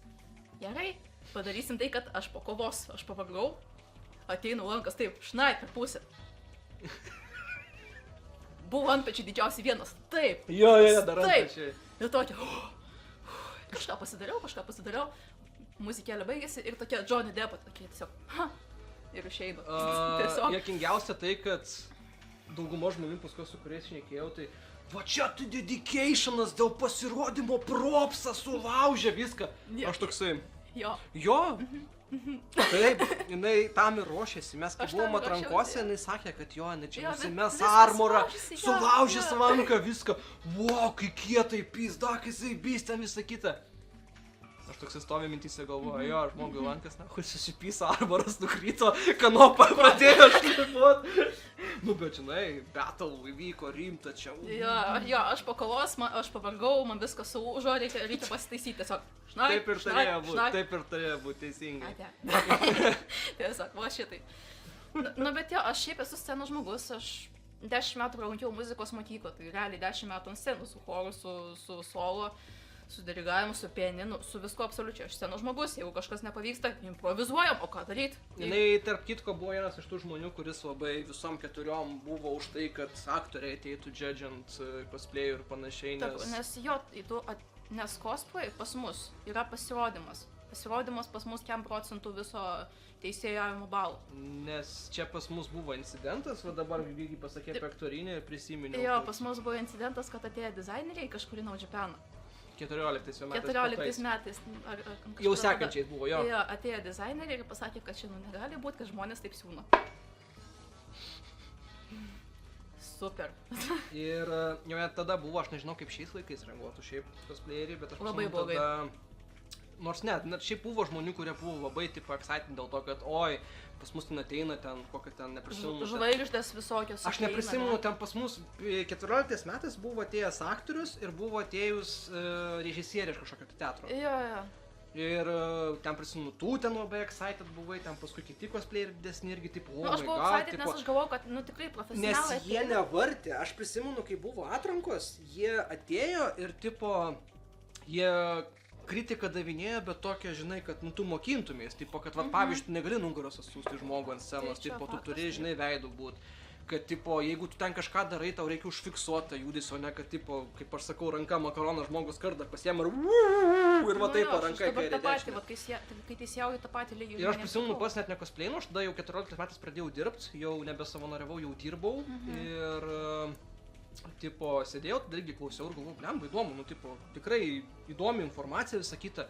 Gerai, padarysim tai, kad aš po kovos, aš pavargau. Ateinu lankas, taip, šnai per pusę. Buvo antpečiai didžiausiai vienas, taip. Jo, dar antpečiai. Ir tokia, kažką pasidariau. Muzikėlė baigėsi ir tokia Johnny Depp, tokia tiesiog, ir išeinu. Juokingiausia tai, kad dauguma žmonių paskui, su kuriais šnekėjau, tai va čia tai dedicationas dėl pasirodymo propsą sulaužė viską. Aš toksai. Jo? Taip, jinai tam ir ruošėsi. Mes kai buvom atrankose, jinai sakė, kad jo, jinai čia nusimes armorą, sulaužės ranką, viską. Wow, kai kietai pizda, kai jisai bys ten visą kitą. Aš toks stovi mintyse galvoju, jo, žmogui lankas, susipysa, armoras nukrito, kanopą pradėjo šlifuot. Nu, bet žinai, battle įvyko rimta čia. Jo, aš po kovos, aš pavargau, man viskas sulūžo, reikia pasitaisyti tiesiog. Taip ir turėjo būti teisingai. Tiesiog, va šitai. Nu, bet jo, aš šiaip esu scenos žmogus, aš 10 metų pralankiau muzikos mokyklą, tai realiai 10 metų ant scenos, su choru, su solo. Su dirigavimu, su pianinu, su visko absoliučiai. Aš scenos žmogus, jeigu kažkas nepavyksta, improvizuojam, o ką daryti? Jinai, tarp kitko, buvo vienas iš tų žmonių, kuris labai visom 4 buvo už tai, kad aktoriai ateitų judgiant cosplayų ir panašiai, nes cosplay pas mus yra pasirodymas. Pasirodymas pas mus 100% viso teisėjavimo balų. Nes čia pas mus buvo incidentas, va dabar lygiai pasakė apie aktorinį ir prisiminiau. Jo, pas mus buvo incidentas, kad atėjo dizaineriai kažkur į Japaną. 14 metais. Jau sekančiais buvo, jo. Jo, atėjo dizaineriai ir pasakė, kad šiandien negali būti, kad žmonės taip siūno. Super. Ir jau tada buvo, aš nežinau kaip šiais laikais renguotų šiaip cosplayeriai, bet aš labai blogai. Nors net šiaip buvo žmonių, kurie buvo labai tipo excited dėl to, kad oi, pas mus ten ateina ten kokią ten neprisimenu. Žvaigždės visokios. Aš neprisimenu, ten pas mus 14 metais buvo atėjęs aktorius ir buvo atėjus režisierė iš kažkokio teatro. Jo. Ir ten prisimenu, tu ten labai excited buvai, ten paskui kiti cosplayeriai didesni irgi taip, o aš buvau excited, nes aš galvojau, kad tikrai profesionalai. Nes jie nevartė, aš prisimenu, kai buvo atrankos, jie atėjo ir tipo, jie kritiką davinėja, bet tokia, žinai, kad, tu mokintumės, tipo, kad, pavyzdžiui, tu negali nugaros atsiųsti žmogų ant scenos, Tai čia tipo, tu faktas, turi, žinai, veidų būt. Kad, tipo, jeigu tu ten kažką darai, tau reikia užfiksuoti tą judesį, o ne, kad, tipo, kaip aš sakau, ranka makaroną žmogus kartą pasiema ir va taip, ranka į kairę dešinę. Kai teisėjauju tą patį lygį. Ir aš prisimenu, pas net nekospleinu, aš tada jau 14 metais pradėjau dirbti, jau nebesavanoriavau, jau dirbau ir, tipo, sėdėjau, tada irgi klausiau ir galvojau, blemba, įdomu, tipo, tikrai įdomi informacija, visa kita.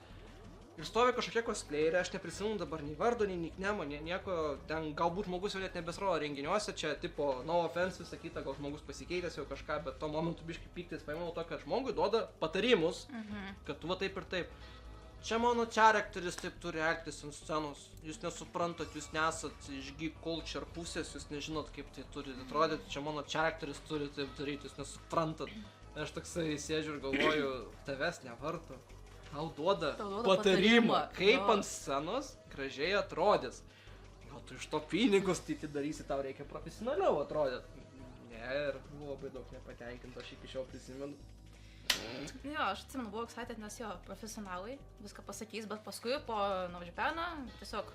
Ir stovi kažkokie cosplayeriai, aš neprisimenu dabar nei vardo, nei nicknamo, nei nieko, ten galbūt žmogus jau net nebesirodo renginiuose, čia, tipo, no offense, visa kita, gal žmogus pasikeitęs jau kažką, bet tuo momentu biškai pyktis paėmiau to, kad žmogui duoda patarimus, kad tu va taip ir taip. Čia mano charakteris taip turi elgtis ant scenos, jūs nesuprantat, jūs nesat iš geek culture pusės, jūs nežinot, kaip tai turi atrodyti, čia mano charakteris turi taip daryti, jūs nesuprantat. Aš toksai sėdžiu ir galvoju, tavęs nevarto, tau duoda patarimą, kaip ant scenos gražiai atrodys. Gal tu iš to pinigus tai darysi, tau reikia profesionaliau atrodyti. Ne, ir buvo labai daug nepatenkinto, aš iki šiol prisimenu. Jo, aš atsimenu, buvau excited, nes jo, profesionalai viską pasakys, bet paskui po Naudžiapeną tiesiog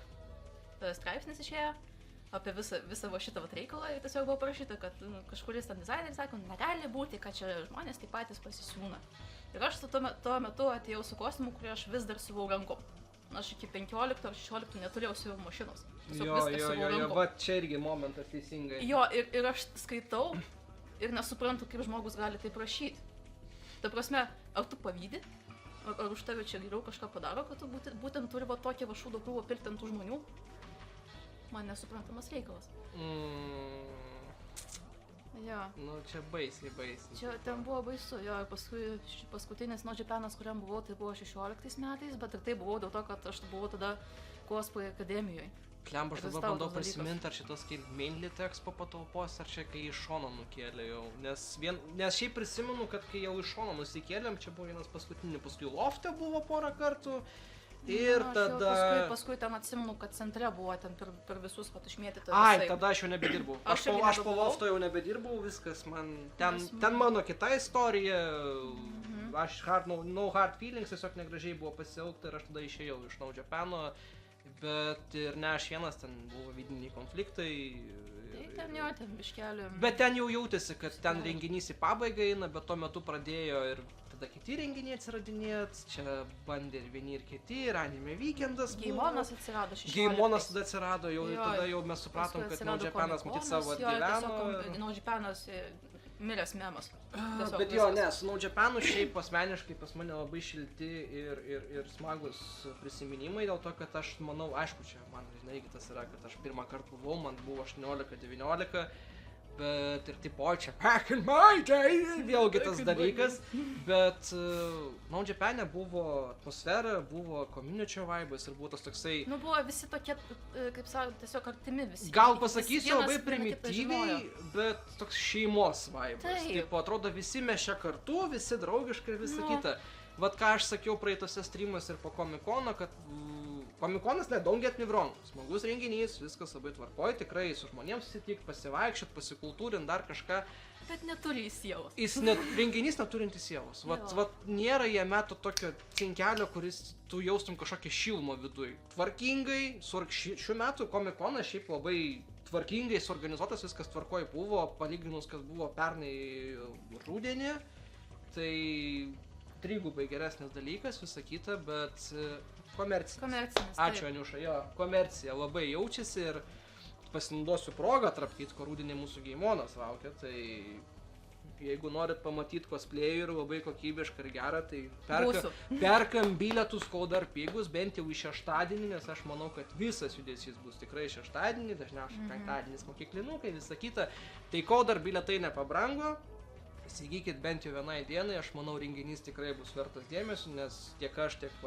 straipsnis išėjo apie visą va šitą reikalą ir tiesiog buvo parašyta, kad kažkuris ten dizaineris sako, negali būti, kad čia žmonės taip patys pasisiūna. Ir aš tuo metu atėjau su kostiumu, kurį aš vis dar siuvau rankom. Aš iki 15 ar 16 neturėjau siuvimo mašinos. Jo, va čia irgi momentas teisingai. Jo, ir aš skaitau ir nesuprantu, kaip žmogus gali taip rašyti. Ta prasme, ar tu pavydi, ar už tave čia geriau kažką padaro, kad tu būtent turi va tokią va šūdo krūvą pilti ant tų žmonių? Man nesuprantamas reikalas. Jo. Nu, čia baisiai. Čia ten buvo baisu, jo, ir paskui paskutinis Naudžiapenas, kuriam buvau, tai buvo 16 metais, bet ir tai buvau dėl to, kad aš buvau tada cosplay akademijoje. Klemba, aš dabar bandau prisiminti, ar šitas kaip mainly Expo patalpos, ar čia kai iš šono nukėlė jau. Nes šiaip prisimenu, kad kai jau iš šono nusikėlėm, čia buvo vienas paskutinių, paskui lofte buvo porą kartų. Ir tada... Paskui ten atsimenu, kad centre buvo ten per visus pat išmėtyta. Ai, tada aš jau nebedirbau. Aš po lofto jau nebedirbau, viskas man... Ten mano kita istorija. Aš no hard feelings, tiesiog negražiai buvo pasielgta ir aš tada išėjau iš Naudžiapeno. Bet ir ne aš vienas, ten buvo vidiniai konfliktai. Tai ten jo, ten biškelį. Bet ten jau jautėsi, kad ten renginys į pabaigą eina, bet tuo metu pradėjo ir tada kiti renginiai atsiradinėt, čia bandė ir vieni ir kiti, ir anime weekendas buvo. Geimonas atsirado 16. Geimonas tada atsirado, jau tada jau mes supratom, kad Naudžiapenas matyt savo atgyveno. Naudžiapenas miręs memas. Bet jo, ne, su Naudžiapenu šiaip asmeniškai pas mane labai šilti ir smagus prisiminimai, dėl to, kad aš manau, aišku, čia man, žinai, tas yra, kad aš pirmą kartą buvau, man buvo 18-19, bet ir tipo, čia back in my day, vėlgi tas dalykas, bet Naudžiapene buvo atmosfera, buvo community vibas ir buvo tas toksai... Nu, buvo visi tokie, kaip sakau, tiesiog artimi visi. Gal pasakysiu labai primityviai, bet toks šeimos vibas. Taip, atrodo, visi mes čia kartu, visi draugiškai ir visa kita. Vat ką aš sakiau praeitose streamuose ir po Komikono, kad Komikonas, ne, don't get me wrong, smagus renginys, viskas labai tvarkoj, tikrai su žmonėms susitikt, pasivaikščiot, pasikultūrint, dar kažką. Bet neturi sielos. Renginys neturintis sielos. Vat nėra jame to tokio cinkelio, kuris tu jaustum kažkokią šilumą viduj. Tvarkingai, šiuo metu Komikonas šiaip labai tvarkingai suorganizuotas, viskas tvarkoj buvo, palyginus, kas buvo pernai rudenį, tai trigubai geresnis dalykas, visa kita, bet komercinis. Ačiū, Aniuša, jo, komercija labai jaučiasi ir pasinaudosiu progą, tarp kitko, rudenį mūsų Geimonas laukia, tai jeigu norit pamatyti cosplayų ir labai kokybišką ir gerą, tai perkam bilietus, kol dar pigus, bent jau į šeštadienį, nes aš manau, kad visas judesys bus tikrai šeštadienį, dažniausiai penktadienis mokyklinukai, visa kita, tai kol dar bilietai nepabrango, įsigykit bent jau vienai dienai, aš manau, renginys tikrai bus vertas dėmesio, nes tiek aš, tiek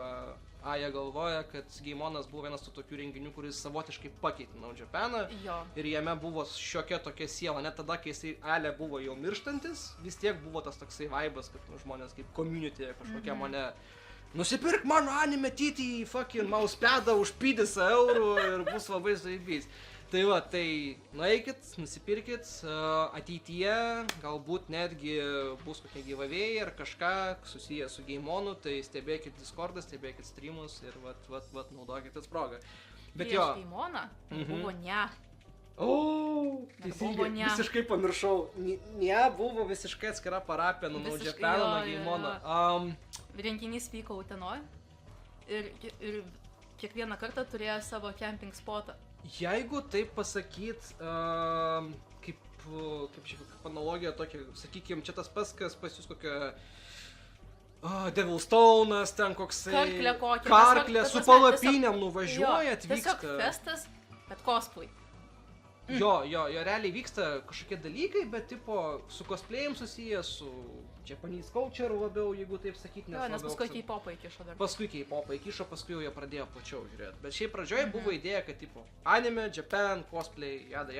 Aja galvoja, kad Geimonas buvo vienas tų tokių renginių, kuris savotiškai pakeitė Naudžiapeną ir jame buvo šiokia tokia siela, net tada, kai jisai Ale buvo jau mirštantis, vis tiek buvo tas toksai vaibas, kad žmonės kaip community kažkokia mane nusipirk mano anime titį į fucking mousepadą už 50 eurų ir bus labai zaibys. Tai va, tai nueikit, nusipirkit, ateityje galbūt netgi bus kokie giveaway ar kažką susiję su Gameonu, tai stebėkit Discordą, stebėkit streamus ir vat naudokit tas progą. Bet jo. Prieš Gameoną buvo ne. O, teisingai, visiškai pamiršau. Ne, buvo visiškai atskira parapija nuo Džepeno, nuo Gameono. Renginys vyko Utenoj ir kiekvieną kartą turėjo savo camping spotą. Jeigu taip pasakyt, kaip analogija tokia, sakykime, čia tas pas, kas pas jūs kokia Devil's Stone'as, ten koksai... Karklė kokia. Karklė, su palapinėm nuvažiuoja, atvyksta. Tiesiog festas, bet cosplay. Jo, realiai vyksta kažkokie dalykai, bet tipo su cosplay'im susiję, su Japanese culture labiau, jeigu taip sakyt, nes paskui K-popą įkišo dar. Paskui K-popą įkišo, paskui jau jie pradėjo plačiau žiūrėti. Bet šiaip pradžioje buvo idėja, kad tipo anime, Japan, cosplay, jada.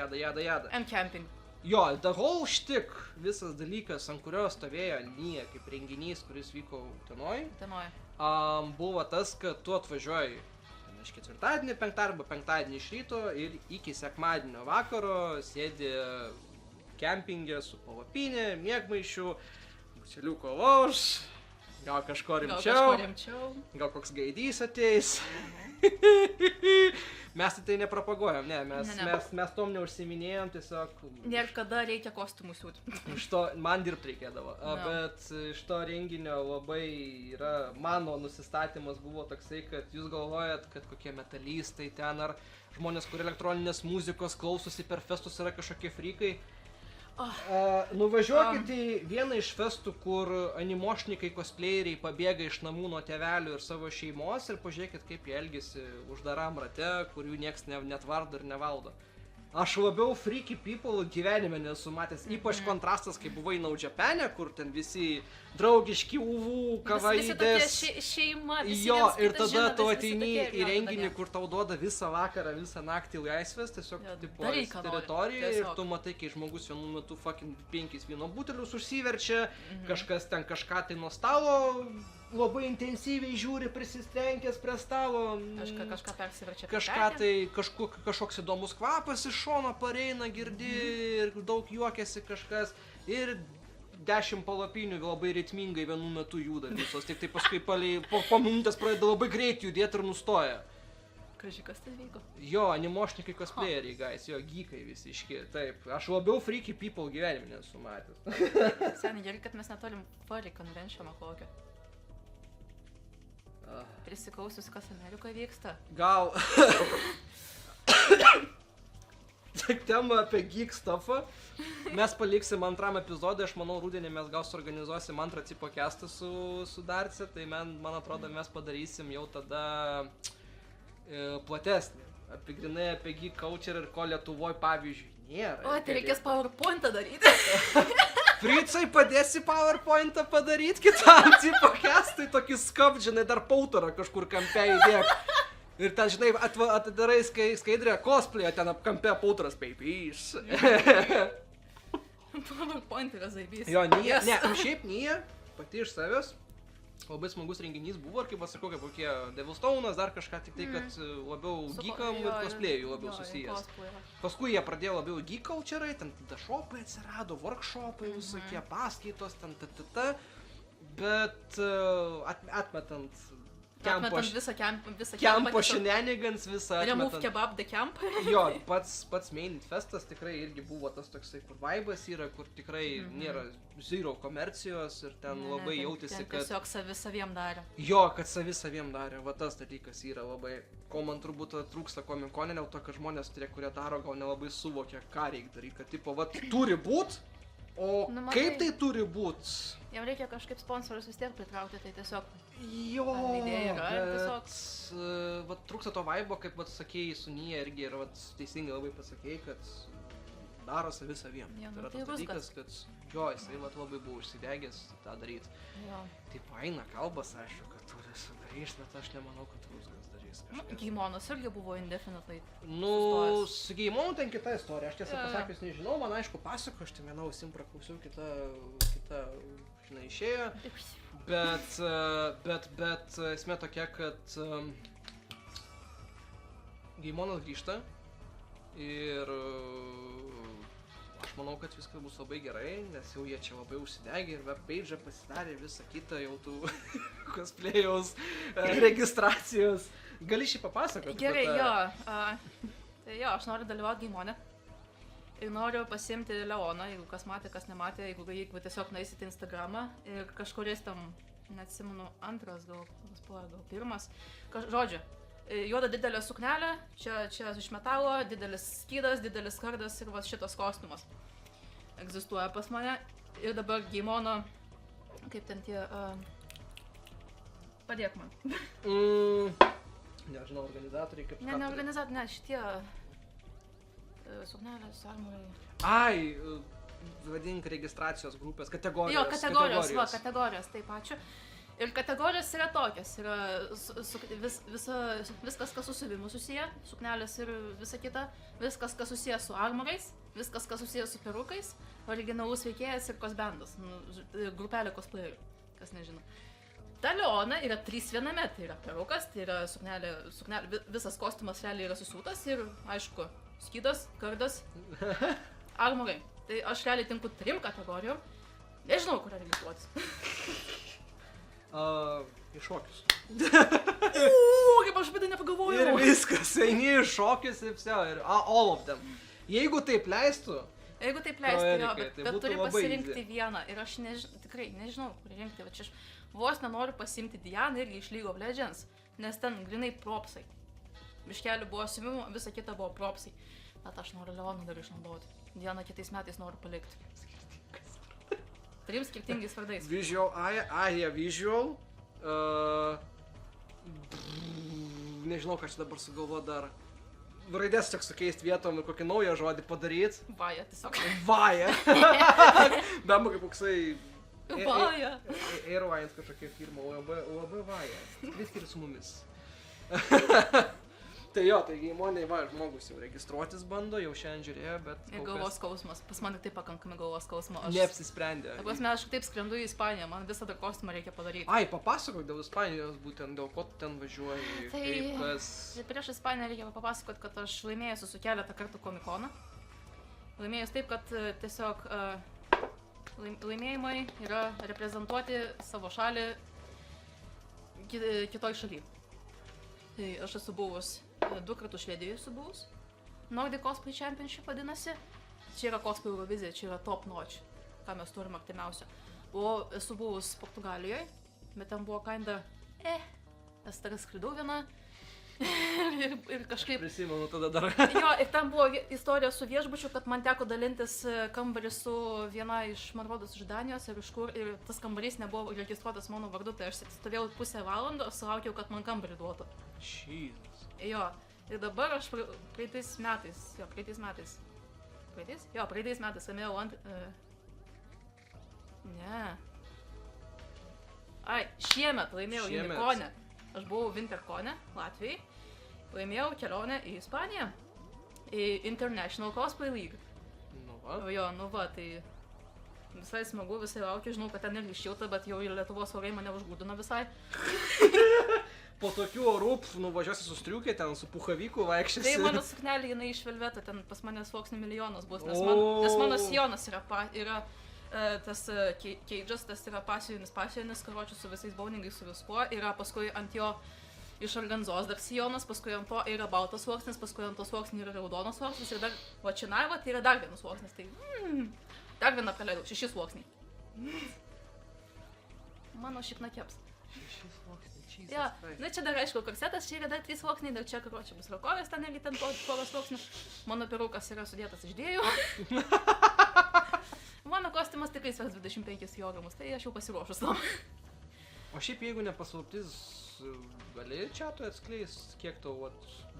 And camping. Jo, the whole shtick, visas dalykas, ant kurio stovėjo NIE kaip renginys, kuris vyko Utenoj, buvo tas, kad tu atvažiuoji iš ketvirtadienį, penktadienį iš ryto ir iki sekmadienio vakaro sėdi kempingė su palapinė, miegmaišiu, bučeliuko loš, gal kažko rimčiau, gal koks gaidys ateis. Mes tai nepropaguojam, ne, mes tom neužsiminėjom, tiesiog... Ir kada reikia kostiumų siūt. Iš to man dirbti reikėdavo, bet iš to renginio labai yra, mano nusistatymas buvo toksai, kad jūs galvojat, kad kokie metalistai ten ar žmonės, kurie elektroninės muzikos klausosi per festus yra kažkokie frikai. Nuvažiuokit į vieną iš festų, kur animošnikai, cosplayeriai pabėga iš namų nuo tėvelių ir savo šeimos ir pažiūrėkit, kaip jie elgiasi uždaram rate, kur jų nieks netvardo ir nevaldo. Aš labiau freaky people gyvenime nesu matęs, ypač kontrastas, kai buvai Džepene, kur ten visi draugiški kavaidės. Visi tokie šeima, visi jo, ir tada tu ateini į renginį, kur tau duoda visą vakarą, visą naktį laisvės, tiesiog tipo teritoriją ir tu matai, kai žmogus vienu metu fucking 5 vyno butelius užsiverčia, kažkas ten kažką tai nuo stalo labai intensyviai žiūri, prisistrenkęs prie stalo. Kažką persiverčia. Kažkoks įdomus kvapas iš šono pareina, girdi ir daug juokiasi kažkas. Ir 10 palapinių labai ritmingai vienu metu juda visos. Tik tai paskui po minutės pradeda labai greit judėti ir nustoja. Kas tai vyko? Jo, animošnikai cosplayeriai, guys, jo, geekai visi iški. Taip, aš labiau freaky people gyvenime nesu matęs. Seniai, gerai, kad mes netolim furry conventiono kokio. Prisiklausius, kas Amerikoje vyksta. Gal. Tema apie geek stuffą. Mes paliksim antram epizodui, aš manau, rudenį mes gal suorganizuosim antrą tipo castą su Darce, tai man atrodo, mes padarysim jau tada platesnį. Grynai apie geek culture ir ko Lietuvoj pavyzdžiui nėra. O, tai reikės PowerPointą daryti. Fricai, padėsi PowerPointą padaryti kitam tipo castui, tokį skapdžinai dar pautarą kažkur kampe įdėk. Ir ten, žinai, atidarai skaidrę cosplay'ą, ten apkampe pautaras peipys. PowerPoint yra zaibys. Jo, šiaip NIE, pati iš savęs. Labai smagus renginys buvo ir kaip pasakau, kaip kokie Devil's Stone'as, dar kažką, tik tai, kad labiau geekam ir cosplay'ui labiau susijęs. Paskui jie pradėjo labiau geek culture'ai, ten shopai atsirado, workshopai visokie, paskaitos, ten bet atmetant Kempo shenanigans visą atmetant. Remove kebab the camp. Jo, pats main festas tikrai irgi buvo tas toksai, kur vaibas yra, kur tikrai nėra zero komercijos ir ten labai jautėsi, kad... Tiesiog saviem darė. Jo, kad saviem darė, va tas dalykas yra labai... Ko man turbūt trūksta Comic-Con'e, dėl to, kad žmonės, kurie daro, gal nelabai suvokia, ką reikia daryti, kad tipo, va, turi būt, o kaip tai turi būt? Jam reikia kažkaip sponsorius vis tiek pritraukti, tai tiesiog... Jo, bet vat trūksta to vaibo, kaip vat sakėjai su NIE irgi ir vat teisingai labai pasakėjai, kad daro saviem. Tai yra tas dalykas, kad jo, jisai vat labai buvo užsidegęs tą daryti. Taip eina kalbas, aišku, kad turi sudarys, bet aš nemanau, kad Rusgas darys kažkas. Geimonas irgi buvo indefinitely. Su Geimonu ten kita istorija, aš tiesą pasakius nežinau, man aišku pasako, aš ten vieną ausim praklausiau, kita, žinai, išėjo. Bet esmė tokia, kad Geimonas grįžta Ir aš manau, kad viskas bus labai gerai, nes jau jie čia labai užsidegė ir webpage pasidarė visą kitą jau tų cosplayaus registracijos. Gali šį papasakoti? Gerai, tai jo, aš noriu dalyvauti Geimone. Ir noriu pasiimti Leoną, jeigu kas matė, kas nematė, jeigu tiesiog nueisite Instagramą ir kažkuris tam, neatsimenu, antras, gal pirmas. Žodžiu, juoda didelė suknelė, čia iš metalo, didelis skydas, didelis kardas ir va šitas kostiumas egzistuoja pas mane. Ir dabar Geimono, kaip ten tie, padėk man. Nežinau, organizatoriai kaip... Ne organizatoriai, ne, šitie suknelės, armorai. Ai, vadink registracijos grupės, kategorijos. Jo, kategorijos, taip, ačiū. Ir kategorijos yra tokios, yra viskas, kas su savimi susiję, suknelės ir visa kita, viskas, kas susiję su armorais, viskas, kas susiję su perukais, originalus veikėjas ir cosbandas, grupelė cosplayerių, kas nežino. Ta Leona yra 3 viename, tai yra perukas, tai yra suknelė, visas kostiumas realiai yra susiūtas ir, aišku, skydas, kardas, armorai. Tai aš realiai tinku 3 kategorijom, nežinau, kurią registruotis. Į šokius. Kaip aš vidai nepagalvojau. Ir viskas, eini į šokius ir vse, ir all of them. Jeigu taip leistų, jo, bet turi pasirinkti vieną. Ir aš tikrai nežinau, kur rinkti. Va čia aš vos nenoriu pasiimti Dianą irgi iš League of Legends, nes ten grinai propsai. Biškelių buvo siuvimų, visa kita buvo propsai. Bet aš noriu Leoną dar išnaudoti. Dianą kitais metais noriu palikti. 3 skirtingais vardais. Visual, visual. Nežinau, ką čia dabar sugalvo dar. Raidės tik sukeisti vietom ir kokį naują žodį padaryti. Vaja, tiesiog. Vaja. Bemba kaip koksai... Vaja. Airlines kažkokia firma, UAB Vaja. Viskai ir su mumis. Tai jo, tai Geimonėj va, žmogus jau registruotis bando, jau šiandien žiūrėjo, bet... Ir galvos skausmas, pas man taip pakankamai galvos skausmo. Neapsisprendė. Aš taip skrendu į Ispaniją, man visą dar kostiumą reikia padaryti. Ai, papasakok dėl Ispanijos būtent, dėl ko tu ten važiuoji, kaip kas... Tai prieš Ispaniją reikia papasakot, kad aš laimėjusi su keletą kartų komikoną. Laimėjus taip, kad tiesiog laimėjimai yra reprezentuoti savo šalį kitoj šaly. Tai aš esu buvus 2 kartus Švedijoje esu buvus. Nordic Cosplay Championship vadinasi. Čia yra cosplay Eurovizija, čia yra top notch, ką mes turim artimiausia. Esu buvus Portugalijoje, bet ten buvo kinda, nes tada skridau viena ir kažkaip... Prisimenu tada dar. Jo, ir ten buvo istorija su viešbučiu, kad man teko dalintis kambarį su viena iš, man rodos, iš Danijos ir iš kur, ir tas kambarys nebuvo registruotas mano vardu, tai aš stovėjau pusę valandos, laukiau, kad man kambarį duotų. Jesus. Jo, ir dabar aš praeitais metais laimėjau šiemet laimėjau Unicone. Aš buvau Wintercone, Latvijai. Laimėjau kelionę į Ispaniją, į International Cosplay League. Nu va. Jo, tai visai smagu, visai laukiu, žinau, kad ten irgi šilta, bet jau ir Lietuvos orai mane užgrūdino visai. Po tokių orų nuvažiuosi su striukė, ten su puchavyku vaikščiasi. Tai mano suknelė, jinai iš velveto, ten pas mane sluoksnių milijonas bus, nes mano sijonas yra tas keidžas, tas yra pasijonis, karočių su visais bauningais, su viskuo, yra paskui ant jo iš organzos dar sijonas, paskui ant to yra baltas sluoksnis, paskui ant to sluoksnį yra raudonas sluoksnis ir dar vačinaiva, tai yra dar vienas sluoksnis, tai dar vieną praleidau, 6 sluoksniai. Mano šikna keps. 6 sluoksniai. Jo, čia dar aišku korsetas, čia yra dar 3 sluoksniai, dar čia karočių bus rakovės, ten irgi ten poros sluoksnių. Mano perukas yra sudėtas iš 2. Mano kostiumas tikrai svers 25 kilogramus, tai aš jau pasiruošus tam. O šiaip jeigu nepaslaptis, gali čia tu atskleis, kiek tau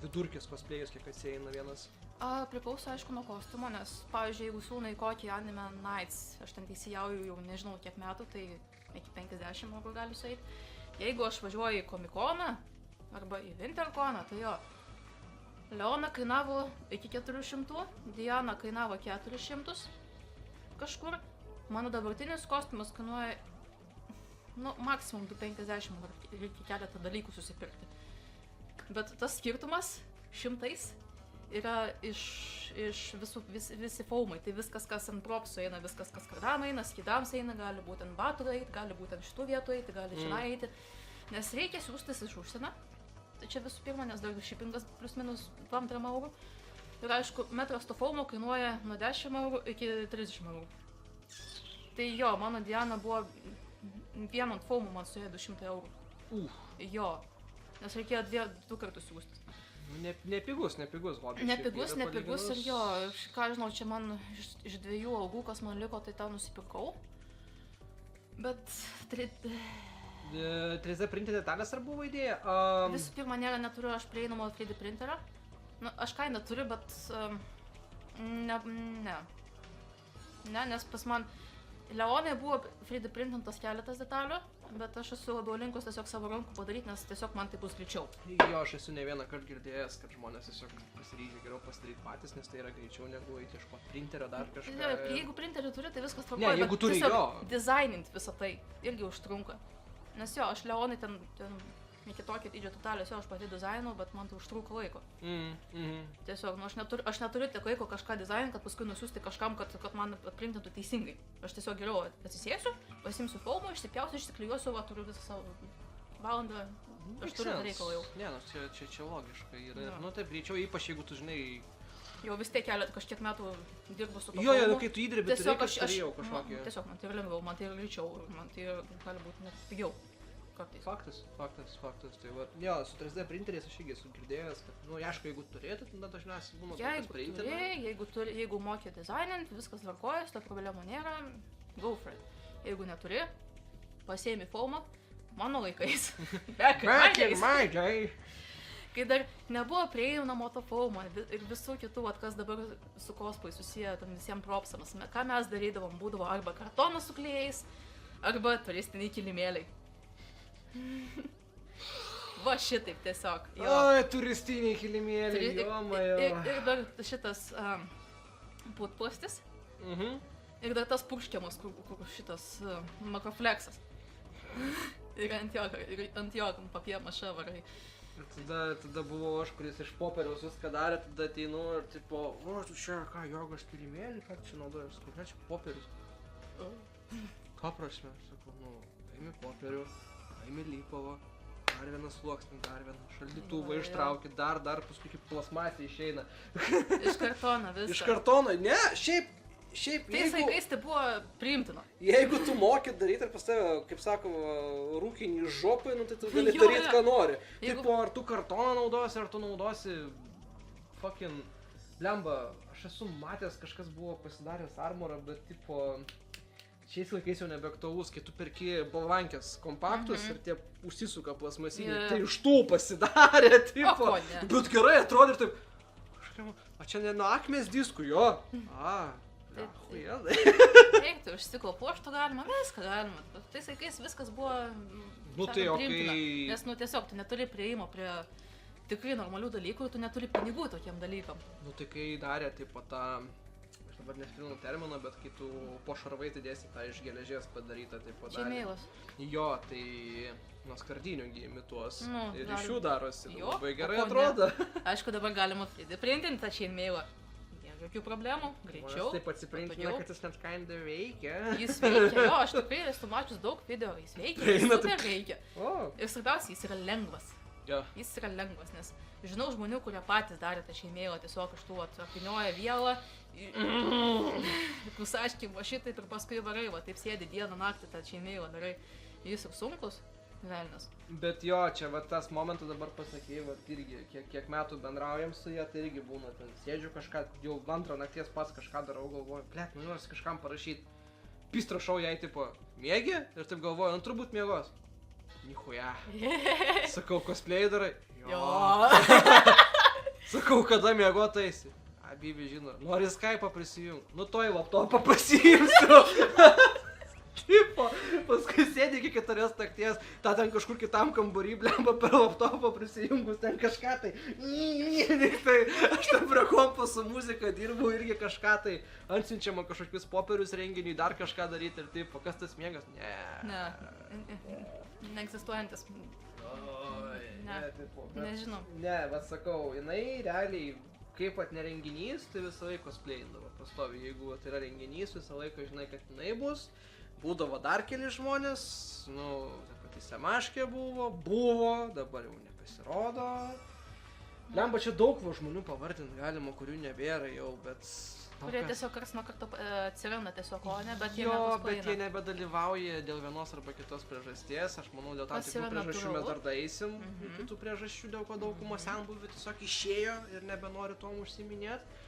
vidurkis cosplayus, kiek atsieina vienas? Priklauso aišku nuo kostiumo, nes pavyzdžiui, jeigu siūna į kokį Anime Nights, aš ten teisėjauju jau nežinau kiek metų, tai iki 50 eurų galiu sueiti. Jeigu aš važiuoju į komikoną arba į Winterconą, tai jo, Leona kainavo iki 400, Diana kainavo 400 kažkur. Mano dabartinis kostiumas kainuoja, maksimum 250, reikia keletą dalykų susipirkti. Bet tas skirtumas šimtais yra visi filmai, tai viskas, kas ant propsų eina, viskas, kas kardam eina, skydams eina, gali būti ant batų eiti, gali būti ant šitų vietų eiti, gali čia eiti, nes reikia siūstis iš užsienio, tai čia visų pirma, nes dar šipingas plus minus 2-3 eurų, ir aišku, metras to filmo kainuoja nuo 10 eurų iki 30 eurų. Tai jo, mano Diana buvo, vieną ant filmų man suėjo 200 eurų. Jo, nes reikėjo 2 kartus siūstis. Nepigus hobis. Nepigus ir jo, ką žinau, čia man iš 2 algų, kas man liko, tai tą nusipirkau. Bet 3D printer detalės ar buvo idėja? Visų pirma, neturiu aš prieinamo 3D printerio. Nu, aš kainą turiu, bet ne, nes pas man Leonai buvo 3D printintas keletas detalių, bet aš esu labiau linkus tiesiog savo rankų padaryti, nes tiesiog man tai bus greičiau. Jo, aš esu ne vieną kartą girdėjęs, kad žmonės tiesiog pasiryžę geriau pasidaryti patys, nes tai yra greičiau negu eiti ieškoti printerio dar kažką. Jeigu printerį turi, tai viskas tvarkoja, ne, jeigu turi, jo. Dizaininti visą tai irgi užtrunka. Nes jo, aš Leonai ten iki tokio dydžio detalės, jo, aš pati dizainau, bet man tai užtruko laiko. Tiesiog, nu, aš neturiu tiek laiko kažką dizaininti, kad paskui nusiųsti kažkam, kad man atprintintų teisingai. Aš tiesiog geriau atsisėsiu, pasimsiu filmą, išsipjausiu, išsiklijuosiu, va, turiu visą savo valandą, aš turiu reikalą jau. Ne, nu, čia logiška yra. Ja. Nu, taip, greičiau, ypač jeigu tu žinai... Jau vis tiek kažkiek metų dirbu su to filmu. Jo, kai tu įdirbi, tai reikia turėjau kažkokį. Tiesiog, man tai yra lengviau, man tai yra greičiau, man tai gali būti net pigiau. Faktas. Tai va, jo, su 3D printeriais aš irgi esu girdėjęs, kad, nu, aišku, jeigu turėtų, tada dažniausiai būna tokias printerį. Jeigu moki dizaininti, viskas tvarkoja, to problemų nėra, go for it. Jeigu neturi, pasiėmi filmą, mano laikais. Back in my day. Kai dar nebuvo prieinamo to filmo ir visų kitų, kas dabar su cosplay susiję tam visiems propsams, ką mes darydavom, būdavo arba kartonas su klijais, arba turistiniai kilimėliai. Va šitaip tiesiog. Oi, turistiniai kilimėliai, jomajo. Ir dar šitas putplastis. Ir dar tas purškiamas, kur šitas makrofleksas. Ir ant jo papiemaša varai. Tada buvo aš, kuris iš popieriaus viską darė, tada ateinu ir tipo, o, tu čia ką, jogos kilimėlį, ką čia naudoji? Sakau, ne, čia popierius. Ką prasme? Sakau, nu, paimi popierių. Paimi lypavo, dar vieną sluoksnį, dar vieną šaldytuvą ištrauki, dar paskui kaip plasmasė išeina. Iš kartono viską. Iš kartono, ne, šiaip, tais laikais tai buvo priimtina. Jeigu tu moki daryti ir pas tave, kaip sakoma, rūkinį žopai, nu tai tu gali daryti, ką nori. Tipo, ar tu kartoną naudosi, ar tu naudosi fucking lemba. Aš esu matęs, kažkas buvo pasidaręs armorą, bet tipo... Šiais laikais jau nebeaktualus, kai tu perki bolvankės kompaktus ir tie užsisuka plasmasiniai, tai iš tų pasidarė, tipo. Bet gerai atrodė ir taip, o čia ne nuo akmės diskų, jo. Huielai. Reiktų, užsikopuoštų galima, viską galima. Tais laikais viskas buvo priimtina. Nes, nu, tiesiog, tu neturi prieimo prie tikrai normalių dalykų ir tu neturi pinigų tokiem dalykam. Nu, tai kai darė, tipo, tą... Dabar nespilinu terminą, bet kai tu po šarvai dėsi tą iš geležies padarytą, tai padarė. Chainmailas. Jo, tai nuo skardinių imituos ir iš jų darosi, labai gerai ne. atrodo. Aišku, dabar galima printinti tą chainmailą. Jokių problemų, greičiau. Aš taip atsiprintina, kad jis net kinda veikia. Jis veikia, jo, aš tikrai esu mačius daug video, jis veikia, jis super veikia. Ir svarbiausia, jis yra lengvas. Jis yra lengvas, nes žinau žmonių, kurie patys darė tą chainmailą, tiesiog iš tų apinioja vielą. Kusaškimo šitaip ir paskui varai, va, taip sėdi dieną naktį tą chainmailą darai. Jis ir sunkus, velnias. Bet jo, čia va tas momentas dabar pasakėjai, va, irgi, kiek metų bendraujam su jie, tai irgi būna, ten sėdžiu kažką, jau antrą nakties pats kažką darau, galvoju, blet, nu nors kažkam parašyti. Pistrašau jai, tipo, mėgi? Ir taip galvoju, nu turbūt mėgos. Nichuja. Sakau, cosplay darai? Jo. Sakau, kada mėgotaisi? Bibi žino, nori Skype'ą prisijungti, nu toj laptopą pasiimsiu. Tipo, paskui sėdi iki 4 nakties, tą ten kažkur kitam kambarį, blemba per laptopą prisijungus ten kažką tai. Aš ten prie kompo su muzika dirbu irgi kažką tai, antsiunčiama kažkokius popierius renginiui, dar kažką daryti ir taip, kas tas miegas? Ne, neegzistuojantis. Ne, tipo, nežinau. Ne, bet sakau, jinai realiai kaip pat nerenginys, tai visą laiką cosplayindavo pastovi. Jeigu tai yra renginys, visą laiką žinai, kad jinai bus. Būdavo dar keli žmonės, ta pati Semaškė buvo, dabar jau nepasirodo. Lemba, čia daug žmonių pavardinti galima, kurių nebėra jau, bet... Kurie tiesiog karts nuo karto atsiranda tiesiog, o ne, bet jie bet jie nebedalyvauja dėl vienos arba kitos priežasties. Aš manau, dėl tam tikrų priežasčių mes dar daeisim. Kitų priežasčių, dėl ko dauguma senbuvių tiesiog išėjo ir nebenori tom užsiminėti.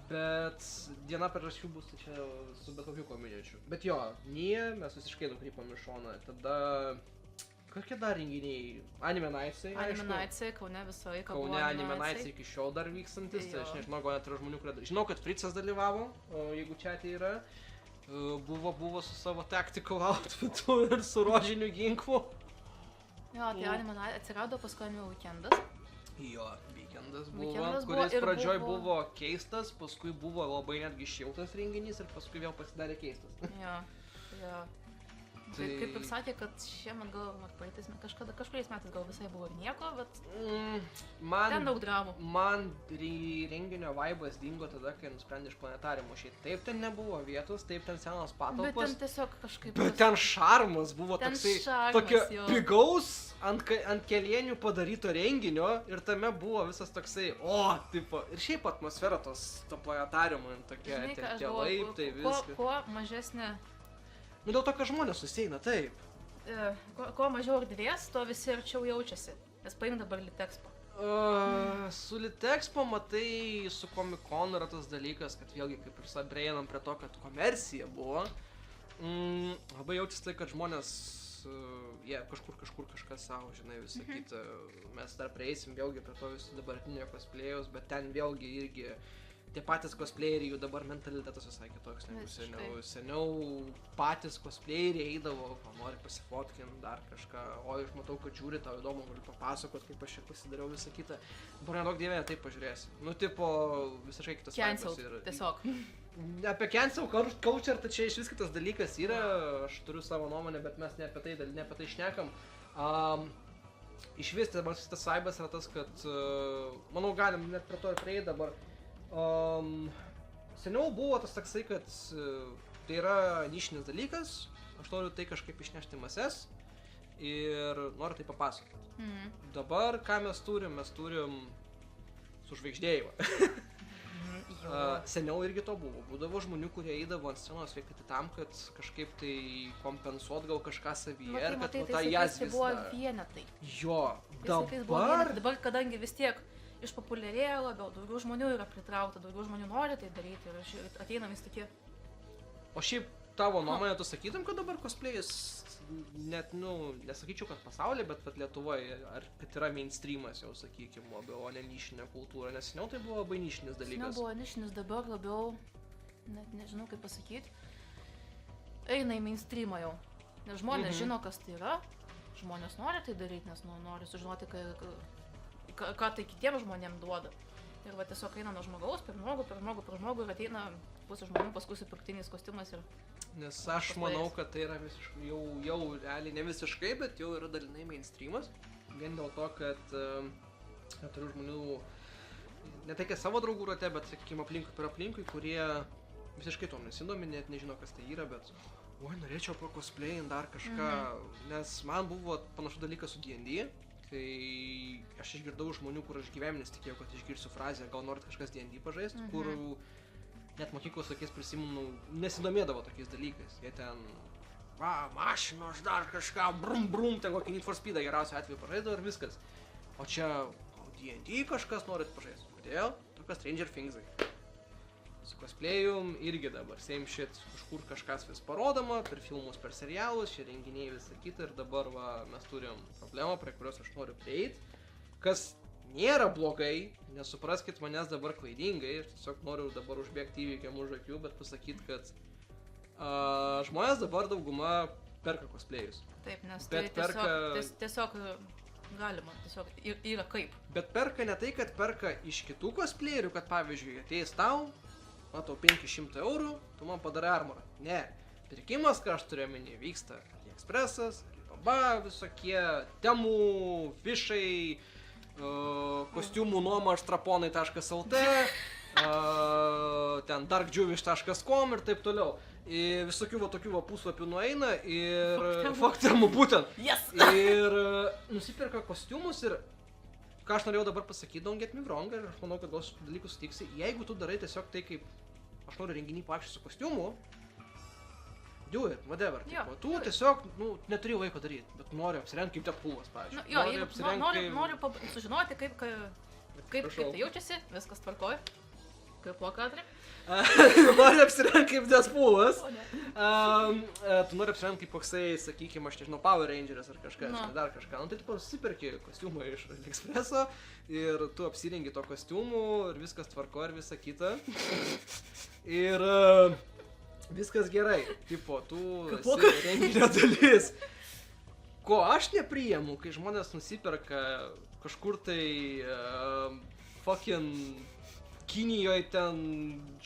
Bet viena priežasčių bus tai čia su bet kokiu kominiučiu. Bet jo, mes visiškai nukrypom į šoną. Tada... Kokie dar renginiai? Anime Nightsai, aišku. Anime Nightsai, Kaune visą laiką buvo Kaune Anime Nightsai iki šiol dar vykstantis, tai aš nežinau, gal net yra žmonių, kurie... Žinau, kad Fritzas dalyvavo, jeigu čia tai yra. Buvo su savo tactical outfitu ir su rožiniu ginklu. Jo, tai Anime Nightsai atsirado paskui Anime Weekendas. Jo, Weekendas buvo, kuris pradžioj buvo keistas, paskui buvo labai netgi šiltas renginys ir paskui vėl pasidarė keistas. Jo. Tai... Kaip ir sakė, kad šiemet gal, ar praeitais kažkuriais metais gal visai buvo nieko, bet ten daug dramų. Man renginio vaibas dingo tada, kai nusprendė iš planetariumo išeiti. Taip ten nebuvo vietos, taip ten senos patalpos. Bet ten tiesiog kažkaip... Bet ten šarmas buvo toksai, tokio pigaus ant kelienių padaryto renginio ir tame buvo visas toksai, tipo, ir šiaip atmosfera to planetariumo, tokie laiptai, viskas. Kuo mažesnė... Dėl to, kad žmonės susieina, taip. Kuo mažiau erdvės, tuo visi arčiau jaučiasi. Nes paim dabar Litexpo. Su Litexpo, matai, su Comic-Con yra tas dalykas, kad vėlgi kaip ir prieinam prie to, kad komercija buvo. Labai jaučiasi tai, kad žmonės, kažkur kažkas savo, žinai, visą kitą. Mes dar prieisim vėlgi prie to visų dabartinio cosplay'aus, bet ten vėlgi irgi tie patys cosplayeriai, jų dabar mentalitetas visai kitoks negu seniau. Seniau patys cosplayeriai eidavo, nori pasifotkinti dar kažką, o aš matau, kad žiūri, tau įdomu, galiu papasakot, kaip aš čia pasidariau visą kitą. Dabar nedaug dievė, taip pažiūrėsi. Tipo, visiškai kitas vaipas yra. Tiesiog. Apie cancel culture, tai čia iš vis kitas dalykas yra, aš turiu savo nuomonę, bet mes ne apie tai šnekam. Iš vis, tas vaibas yra tas, kad, manau, galim net prie to ir prieiti dabar. Seniau buvo tas toksai, kad tai yra nišinis dalykas, aš noriu tai kažkaip išnešti mases ir noriu tai papasakoti. Dabar ką mes turim sužvaigždėjimą. Seniau irgi to būdavo žmonių, kurie eidavo ant scenos veikti tam, kad kažkaip tai kompensuot gal kažką savyje ir kad tą jas vis buvo vienetai. Jo, dabar kadangi vis tiek išpopuliarėjo labiau, daugiau žmonių yra pritraukta, daugiau žmonių nori tai daryti ir ateina vis tokie. O šiaip tavo nuomonė, tu sakytum, kad dabar cosplay'is net, nesakyčiau, kad pasaulyje, bet Lietuvoje, ar kad yra mainstreamas jau, sakykim, labiau, o ne nišinė kultūra, nes seniau tai buvo labai nišinis dalykas. Seniau buvo nišinis, dabar labiau, net nežinau kaip pasakyti, eina į mainstreamą jau, nes žmonės žino, kas tai yra, žmonės nori tai daryti, nes nori sužinoti, ką tai kitiems žmonėms duoda. Ir va tiesiog eina nuo žmogaus, per žmogų ir ateina pusė žmonių paskui su pirktiniais kostiumais ir... Nes aš manau, kad tai yra visiškai, jau realiai ne visiškai, bet jau yra dalinai mainstreamas. Vien dėl to, kad turiu žmonių, ne tai, kad savo draugų rate, bet, sakykime, aplinkui, kurie visiškai to nesidomi, net nežino, kas tai yra, bet... norėčiau pakosplayint dar kažką, nes man buvo panašus dalykas su D&D. Kai aš išgirdau žmonių, kur aš gyvenime nesitikėjau, kad išgirsiu frazę, gal norit kažkas D&D pažaist, kur net mokyklos tokiais prisimenu, nesidomėdavo tokiais dalykais. Jie ten, mašinos dar kažką, brum, ten kokį Need for Speedą geriausiu atveju pažaisdavo ir viskas. O čia D&D kažkas norit pažaist. Kodėl? Tokios Stranger Thingsai. Su cosplay'um irgi dabar same shit, kažkur kažkas vis parodoma, per filmus, per serialus, šie renginiai visą kitą ir dabar mes turim problemą, prie kurios aš noriu prieiti, kas nėra blogai, nesupraskit manęs dabar klaidingai, aš tiesiog noriu dabar užbėgti įvykiam už akių, bet pasakyti, kad žmonės dabar dauguma perka cosplay'us. Taip, nes tai tiesiog galima, tiesiog yra kaip. Bet perka ne tai, kad perka iš kitų cosplayerių, kad pavyzdžiui ateis tau, matau 500 eurų, tu man padarai armorą. Ne. Pirkimas, ką aš turiu omeny, vyksta AliExpress'as, Alibaba, visokie Temu, Fishai, kostiumų nuoma aštraponai.lt, ten darkjewish.com ir taip toliau. Ir visokių va tokių va puslapių nueina ir faktemų būtent. Yes! Ir nusipirka kostiumus ir ką aš norėjau dabar pasakyti, don't get me wrong, ir aš manau, kad gal šitų dalykų sutiksi, jeigu tu darai tiesiog tai, kaip aš noriu renginį pavyzdžiui su kostiumu, do it, whatever. Jo, tu tiesiog, neturi laiko daryti, bet noriu apsirengti kaip Deadpoolas, pavyzdžiui. Noriu sužinoti, kaip tai jaučiasi, viskas tvarkoj. Kaip po kadrį. Noriu apsirengti kaip Deadpoolas. Tu nori apsirengti kaip koksai, sakykime, aš nežinau, Power Rangeris ar kažkas, dar kažką. Tai tu pasiperki kostiumą iš AliExpresso ir tu apsirengi to kostiumų ir viskas tvarko ir visa kita. Ir viskas gerai. Tipo, tu esi renginio dalis. Ko aš nepriimu, kai žmonės nusiperka kažkur tai fucking Kinijoje ten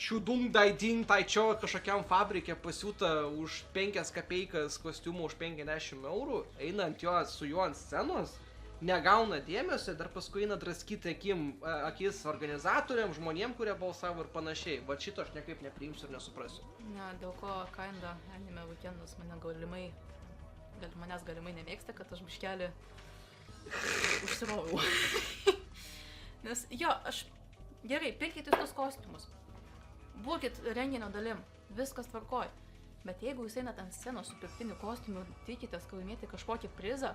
Čiudung Daidin Taičio kažkokiam fabrike pasiūta už 5 kapeikas kostiumų už 50 eurų, eina su juo ant scenos, negauna dėmesio, dar paskui eina draskyti akis organizatoriam, žmonėm, kurie balsavo ir panašiai. Va šito aš niekaip nepriimsiu ir nesuprasiu. Ne, dėl ko kinda anime weekendas manęs galimai nemėgsta, kad aš biškelį užsiroviau. Nes gerai, pirkite tos kostiumus, būkit renginio dalim, viskas tvarkoj, bet jeigu jūs einat ant scenos su pirktiniu kostiumu, tikitės laimėti kažkokį prizą,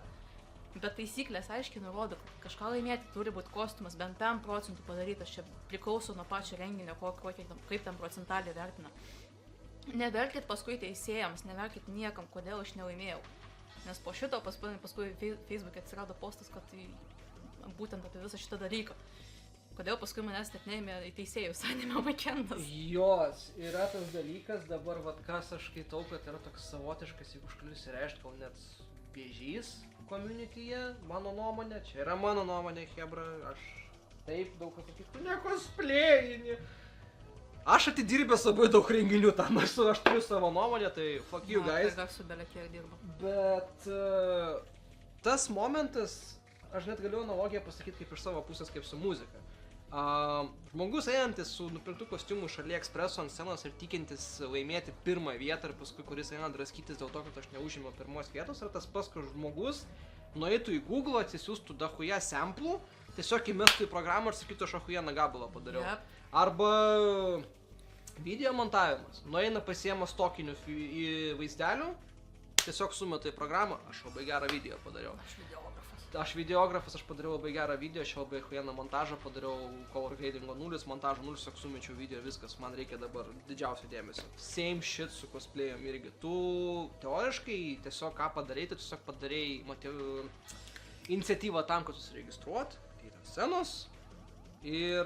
bet taisyklės aiškiai nurodo, kad kažką laimėti turi būti kostiumas bent 5% padarytas, čia priklauso nuo pačio renginio, kaip ten procentaliai vertina. Neverkit paskui teisėjams, neverkit niekam, kodėl aš nelaimėjau, nes po šito paskui Facebook'e atsirado postas, kad būtent apie visą šitą dalyką. Kodėl paskui manęs net neėmė į teisėjus anime weekendas? Jos, yra tas dalykas, dabar kas aš skaitau, kad yra toks savotiškas, jeigu aš galiu išsireikšti, gal net vėžys communityje, mano nuomonė, čia yra mano nuomonė, hebra, aš taip daug kas sakytų, nekosplayini. Aš atidirbęs labai daug renginių tam, aš turiu savo nuomonę, tai fuck you guys. Tai dar su belekiek dirba. Bet tas momentas, aš net galiu analogiją pasakyti kaip iš savo pusės, kaip su muzika. Žmogus einantis su nupirktų kostiumų iš AliExpresso ant scenos ir tikintis laimėti pirmą vietą ir paskui kuris eina draskytis dėl to, kad aš neužėmiau pirmos vietos, ar tas pats, kad žmogus nueitų į Google, atsisiųstų dachuja samplų, tiesiog įmestų į programą ir sakytų, aš achujeną gabalą padariau. Yep. Arba video montavimas. Nueina pasiema stokinių vaizdelių, tiesiog sumeta į programą, aš labai gerą video padariau. Aš videografas, aš padariau labai gerą video, aš labai huieną montažą padariau, color gradingo 0, montažo 0, tiesiog sumečiau video, viskas, man reikia dabar didžiausio dėmesio. Same shit su cosplay'om irgi. Tu teoriškai tiesiog ką padarei, tu tiesiog padarei iniciatyvą tam, kad susiregistruot, tai ant scenos ir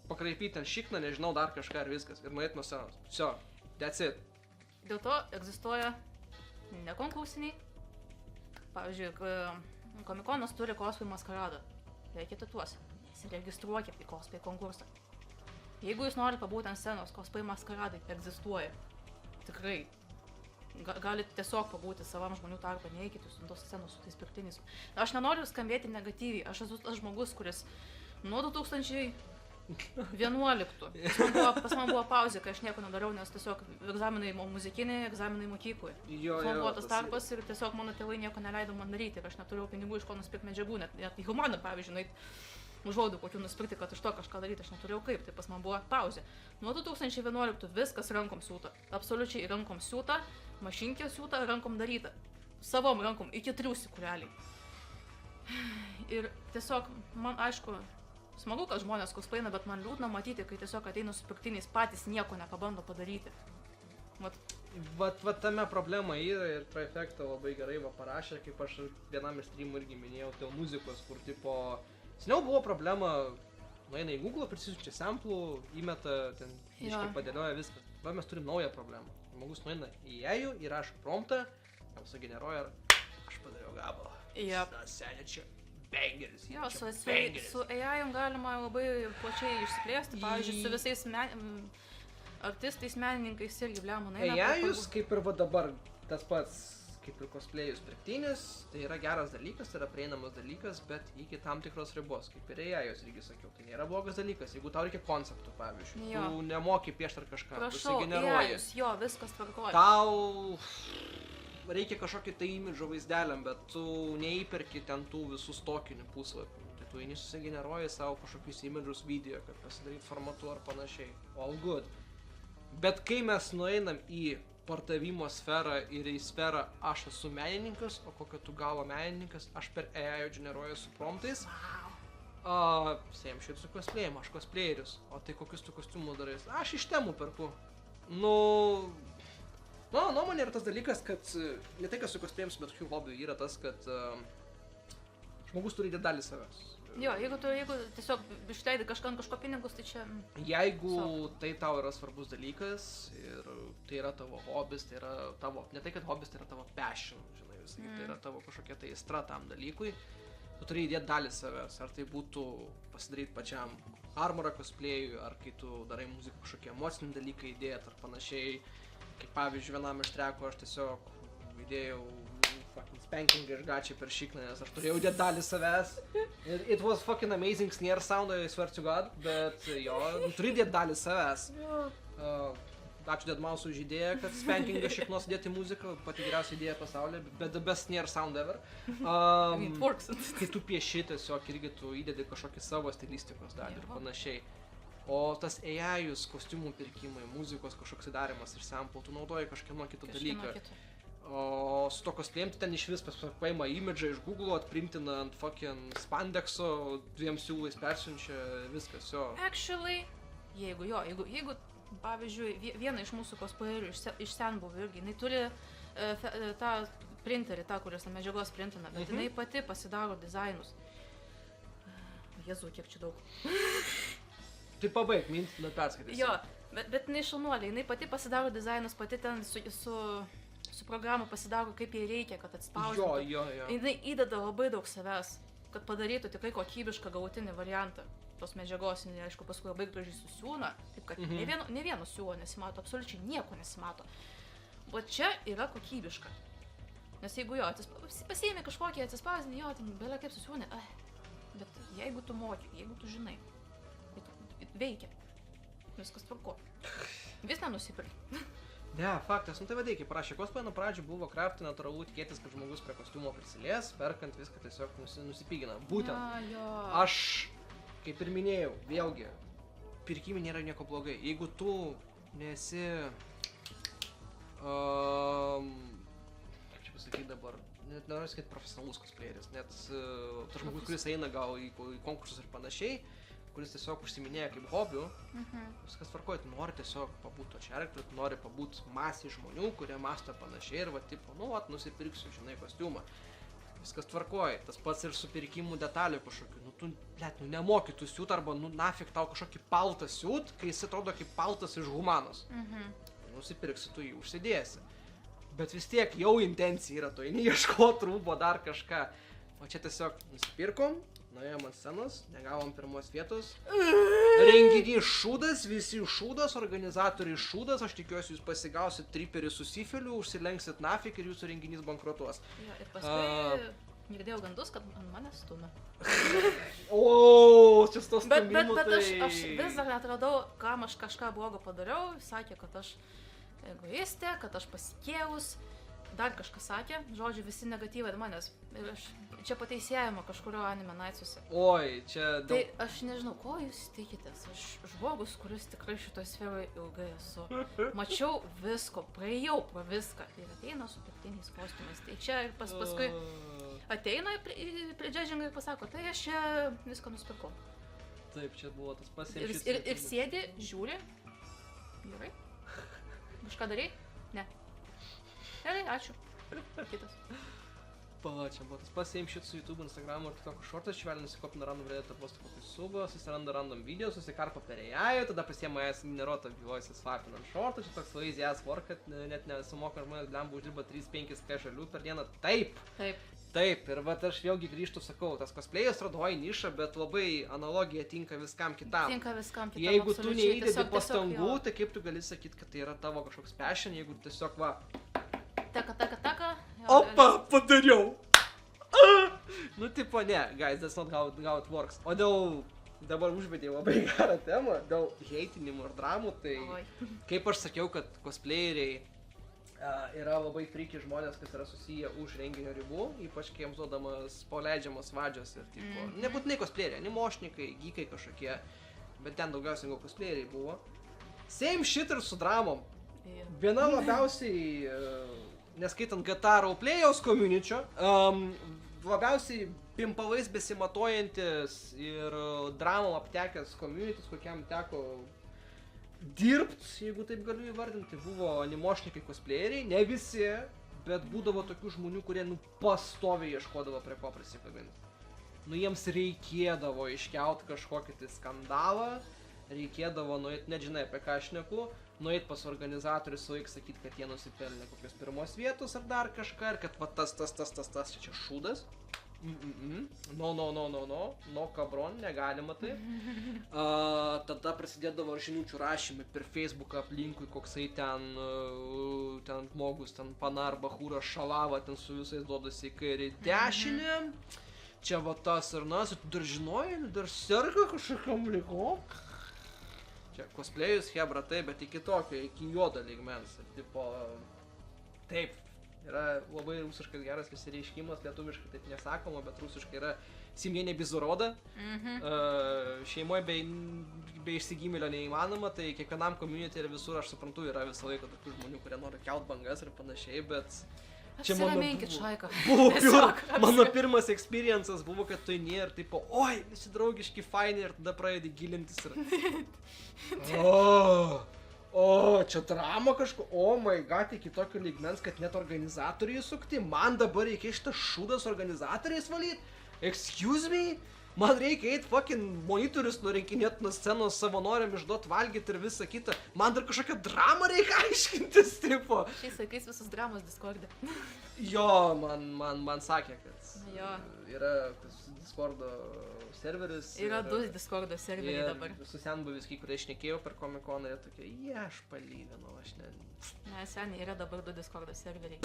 pakreipyti ant šikną, nežinau, dar kažką ir viskas, ir nueit nuo scenos. Все, that's it. Dėl to egzistuoja nekonkursiniai. Pavyzdžiui, Komikonas turi cosplay maskaradą. Reikėtų tuos. Nesiregistruokit į cosplay konkursą. Jeigu jūs norite pabūti ant scenos, cosplay maskaradai egzistuoja. Tikrai. Galite tiesiog pabūti savam žmonių tarpą, neikit jūs ant tos scenos su tais pirktiniais. Aš nenoriu skambėti negatyviai. Aš esu tas žmogus, kuris nuo 2011 pas man buvo pauzė, kai aš nieko nedariau, nes tiesiog egzaminai muzikiniai, egzaminai mokykloje. Man buvo tas tarpas ir tiesiog mano tėvai nieko neleido man daryti ir aš neturėjau pinigų iš ko nusipirkti medžiagų, net į humaną, pavyzdžiui, užuodų kokių nusipirkti, kad iš to kažką daryti, aš neturėjau kaip, tai pas man buvo pauzė. Nuo 2011 viskas rankom siūta, absoliučiai rankom siūta, mašinkė siūta, rankom daryta, savom rankom, iki 3 sikureliai. Ir tiesiog man aišku, smagu, kad žmonės cosplayina, bet man liūdna matyti, kai tiesiog ateina su pirktiniais patys nieko nepabando padaryti. Vat tame problema yra ir Trifecta labai gerai parašė, kaip aš vienam iš streamų irgi minėjau dėl muzikos, kur tipo... Seniau buvo problema, nueina į Google, prisisiunčia samplų, įmeta, ten iškai padėlioja viską. Va mes turim naują problemą. Žmogus nueina į AI, įrašo promptą, jam sugeneruoja ir aš padariau gabalą. Senečia. Bangeris. Jo, su AI galima labai plačiai išsiplėsti, pavyzdžiui, su visais artistais, menininkais irgi bliamu. AI-us kaip ir va dabar tas pats kaip ir cosplayus pirktinis, tai yra geras dalykas, tai yra prieinamas dalykas, bet iki tam tikros ribos, kaip ir jos irgi sakiau, tai nėra blogas dalykas, jeigu tau reikia konceptų, pavyzdžiui, tu nemoki piešti ar kažką, tu sugeneruoji. Jo, viskas tvarkoja. Tau reikia kažkokį tai imidžo vaizdeliam, bet tu neįperki ten tų visų stokinių puslapių, tai tu eini susigeneruoji savo kažkokius imidžus video, kad pasidaryt formatu ar panašiai, all good. Bet kai mes nueinam į pardavimo sferą ir į sferą aš esu menininkas, o kokio tu galo menininkas, aš per AI generuoju su promptais. Same shit su cosplayim, aš cosplayerius, o tai kokius tu kostiumus darai? Aš iš temų perku. Mano nuomonė yra tas dalykas, kad ne tai, kas su cosplayim, bet kokiu hobiu yra tas, kad žmogus turi įdėti dalį savęs. Jo, jeigu tiesiog išleidai kažko pinigus, tai čia... Jeigu tai tau yra svarbus dalykas ir tai yra tavo hobis, tai yra tavo... Ne tai, kad hobis, tai yra tavo passion, žinai, visai, tai yra tavo kažkokia tai aistra tam dalykui, tu turi įdėti dalį savęs, ar tai būtų pasidaryti pačiam armorą cosplayui, ar kai tu darai muziką kažkokie emociniai dalykai įdėti, ar panašiai. Kaip pavyzdžiui, vienam iš treko aš tiesiog įdėjau fucking spanking iš gačiai per šikną, nes aš turėjau dėti dalį savęs. It was fucking amazing snare sound, I swear to God, bet jo, turi dėti dalį savęs. Ačiū Deadmau5 už idėją, kad spanking iš šiknos dėti muziką, pati geriausia idėja pasaulyje, bet the best snare sound ever. It works. Kai tu pieši tiesiog irgi tu įdedi kažkokį savo stilistikos dalį ir panašiai. O tas AI-us, kostiumų pirkimai, muzikos kažkoks įdarimas iš sample, tu naudoji kažkieno kito dalyką. O su to cosplayim tu ten iš vis paima imidžą iš Google, atprintina ant fucking spandexo, 2 siūlais persiunčia, viskas, jo. Actually, jeigu pavyzdžiui, viena iš mūsų cosplayerių iš senbuvių irgi, jinai turi tą printerį, kuris ant medžiagos printina, bet jinai pati pasidaro dizainus. Jezu, kiek čia daug. Tai pabaig, mintį perskaitysi. Jo, bet jinai šaunuolė, jinai pati pasidaro dizainus, pati ten su programu pasidaro, kaip jai reikia, kad atspausdintų. Jo. Jinai įdeda labai daug savęs, kad padarytų tikrai kokybišką galutinį variantą tos medžiagos, jinai, aišku, paskui labai gražiai susiūna, taip kad ne vieno siūlo nesimato, absoliučiai nieko nesimato. O čia yra kokybiška. Nes jeigu pasiėmė kažkokį atsispausdinį, ten belia kaip susiūnė, bet jeigu tu moki, jeigu tu žinai, veikia, viskas tvarko. Vis nenusipirki. Ne, faktas, tai vadai, kaip prašė cosplay, nuo pradžių buvo craftai, natūralu tikėtis, kad žmogus prie kostiumo prisilies, perkant viską tiesiog nusipigina. Būtent, aš, kaip ir minėjau, vėlgi, pirkimai nėra nieko blogai. Jeigu tu nesi, kaip čia pasakyti dabar, net nenoriu sakyti profesionalus cosplayeris, net tas žmogus, kuris eina gal į konkursus ir panašiai, kuris tiesiog užsiminėja kaip hobių, viskas tvarkoja, tu nori tiesiog pabūt to čerkliu, tu nori pabūt masiai žmonių, kurie mąsto panašiai ir nusipirksiu, žinai, kostiumą. Viskas tvarkoja, tas pats ir su pirkimų detalių kažkokiu, tu nemoki tu siūt arba nafik tau kažkokį paltą siūt, kai jis atrodo kaip paltas iš humanos. Nusipirksi, tu jį užsidėsi. Bet vis tiek jau intencija yra, tu eini ieškot rūbo dar kažką. O čia tiesiog nusipirkom, nuėjom ant scenos, negavom pirmos vietos. Renginys šūdas, visi šūdas, organizatoriai šūdas, aš tikiuosi jūs pasigausit triperį su sifiliu, užsilenksit nafik ir jūsų renginys bankrutuos. Jo, ir paskui girdėjau gandus, kad ant manęs stumia. Čia tos stumimų, bet aš vis dar atradau, kam aš kažką blogo padariau, sakė, kad aš egoistė, kad aš pasikėlus. Dar kažkas sakė, žodžiu, visi negatyvai manęs. Ir aš čia pateisėjimo kažkurio anime naiciuose. Oi, čia... Tai aš nežinau, ko jūs tikitės. Aš žmogus, kuris tikrai šitoje sferoje ilgai esu. Mačiau visko, praėjau pro viską. Ir ateina su pirktiniais kostiumais. Tai čia ir paskui ateina prie džedžingo ir pasako, tai aš čia viską nusipirkau. Taip, čia buvo tas pasiekšis. Ir sėdi, žiūri. Gerai. Kažką darai? Ne. Gerai, ačiū. Kitas. Čia buvo tas pasiimšit su YouTube, Instagram ir TikTok šortas, švelniai nusikopina random Reddit'ą postą kokį subą, susiranda random video, susikarpa per AI, tada pasiema jas generuotą gyvojusi swapina ant šortą, čia toks lazy ass work, kad net nesumoka žmonės blemba uždirba 3-5 žalių per dieną. Taip, ir vat aš vėlgi grįžtu, sakau, tas cosplayas radoji nišą, bet labai analogija tinka viskam kitam. Jeigu tu neįdedi pastangų, tai kaip tu gali sakyti, kad tai yra tavo kažkoks passion, jeigu tiesiog Taka, Opa, padariau. Nu, tipo, ne, guys, that's not how it works. O dabar užvedėjau labai gerą temą, dėl heitinimų ir dramų, tai kaip aš sakiau, kad cosplayeriai yra labai friki žmonės, kas yra susiję už renginio ribų, ypač kai jiems duodamas poleidžiamas vadžios ir tipo, nebūtinai cosplayeriai, animošnikai, geekai kažkokie, bet ten daugiausiai gal cosplayeriai buvo. Same shit ir su dramom. Viena labiausiai, neskaitant GTA roleplayaus community, labiausiai pimpalais besimatuojantis ir dramom aptekęs communities, kokiam teko dirbt, jeigu taip galiu įvardinti, buvo animošnikai cosplayeriai, ne visi, bet būdavo tokių žmonių, kurie pastoviai ieškodavo prie ko prisikabinti. Jiems reikėdavo iškelt kažkokį tai skandalą, reikėdavo nueit, net žinai apie ką aš šneku, nueit pas organizatorius su laik sakyti, kad jie nusipelnė kokios pirmos vietos ar dar kažką, ir kad va tas, čia šūdas. No, kabron, negalima taip. Tada prasidėdavo žinučių rašymai per Facebooką aplinkui, koksai ten žmogus, ten panar, bachūras, šalava, ten su visais duodasi į kairį dešinę. Čia va tas ir nas, tu dar žinojai, dar serga kažkokiam ligom. Čia cosplayus, hebra, taip, bet iki tokio, iki juodo lygmens. Tipo, taip. Yra labai rusiškas geras išsireiškimas, lietuviškai taip nesakoma, bet rusiškai yra Simjenė Bizoroda. Šeimoje be išsigimėlio neįmanoma, tai kiekvienam community ir visur, aš suprantu, yra visą laiką tokių žmonių, kurie nori kelt bangas ir panašiai, bet čia mano pirmas experiences buvo, kad tu eini ir tipo, oi, visi draugiški, faini, ir tada pradedi gilintis ir... O, čia drama kažko, oh my god, iki tokio lygmens, kad net organizatoriai sukti, man dabar reikia šitą šūdas organizatoriais valyti, excuse me, man reikia eit fucking monitorius nurinkinėti nuo scenos savanoriam išduot valgyti ir visą kitą, man dar kažkokią dramą reikia aiškintis, tipo. Šiais laikais visus dramos Discord'e. Jo, man sakė, kad yra Discord'o serveris. Yra du Discord'o serveriai dabar. Su senbuvis, kai kurie šnekėjau per Comic-Coną, jie tokie, aš palyginau, aš ne... Ne, seniai, yra dabar du Discord'o serveriai.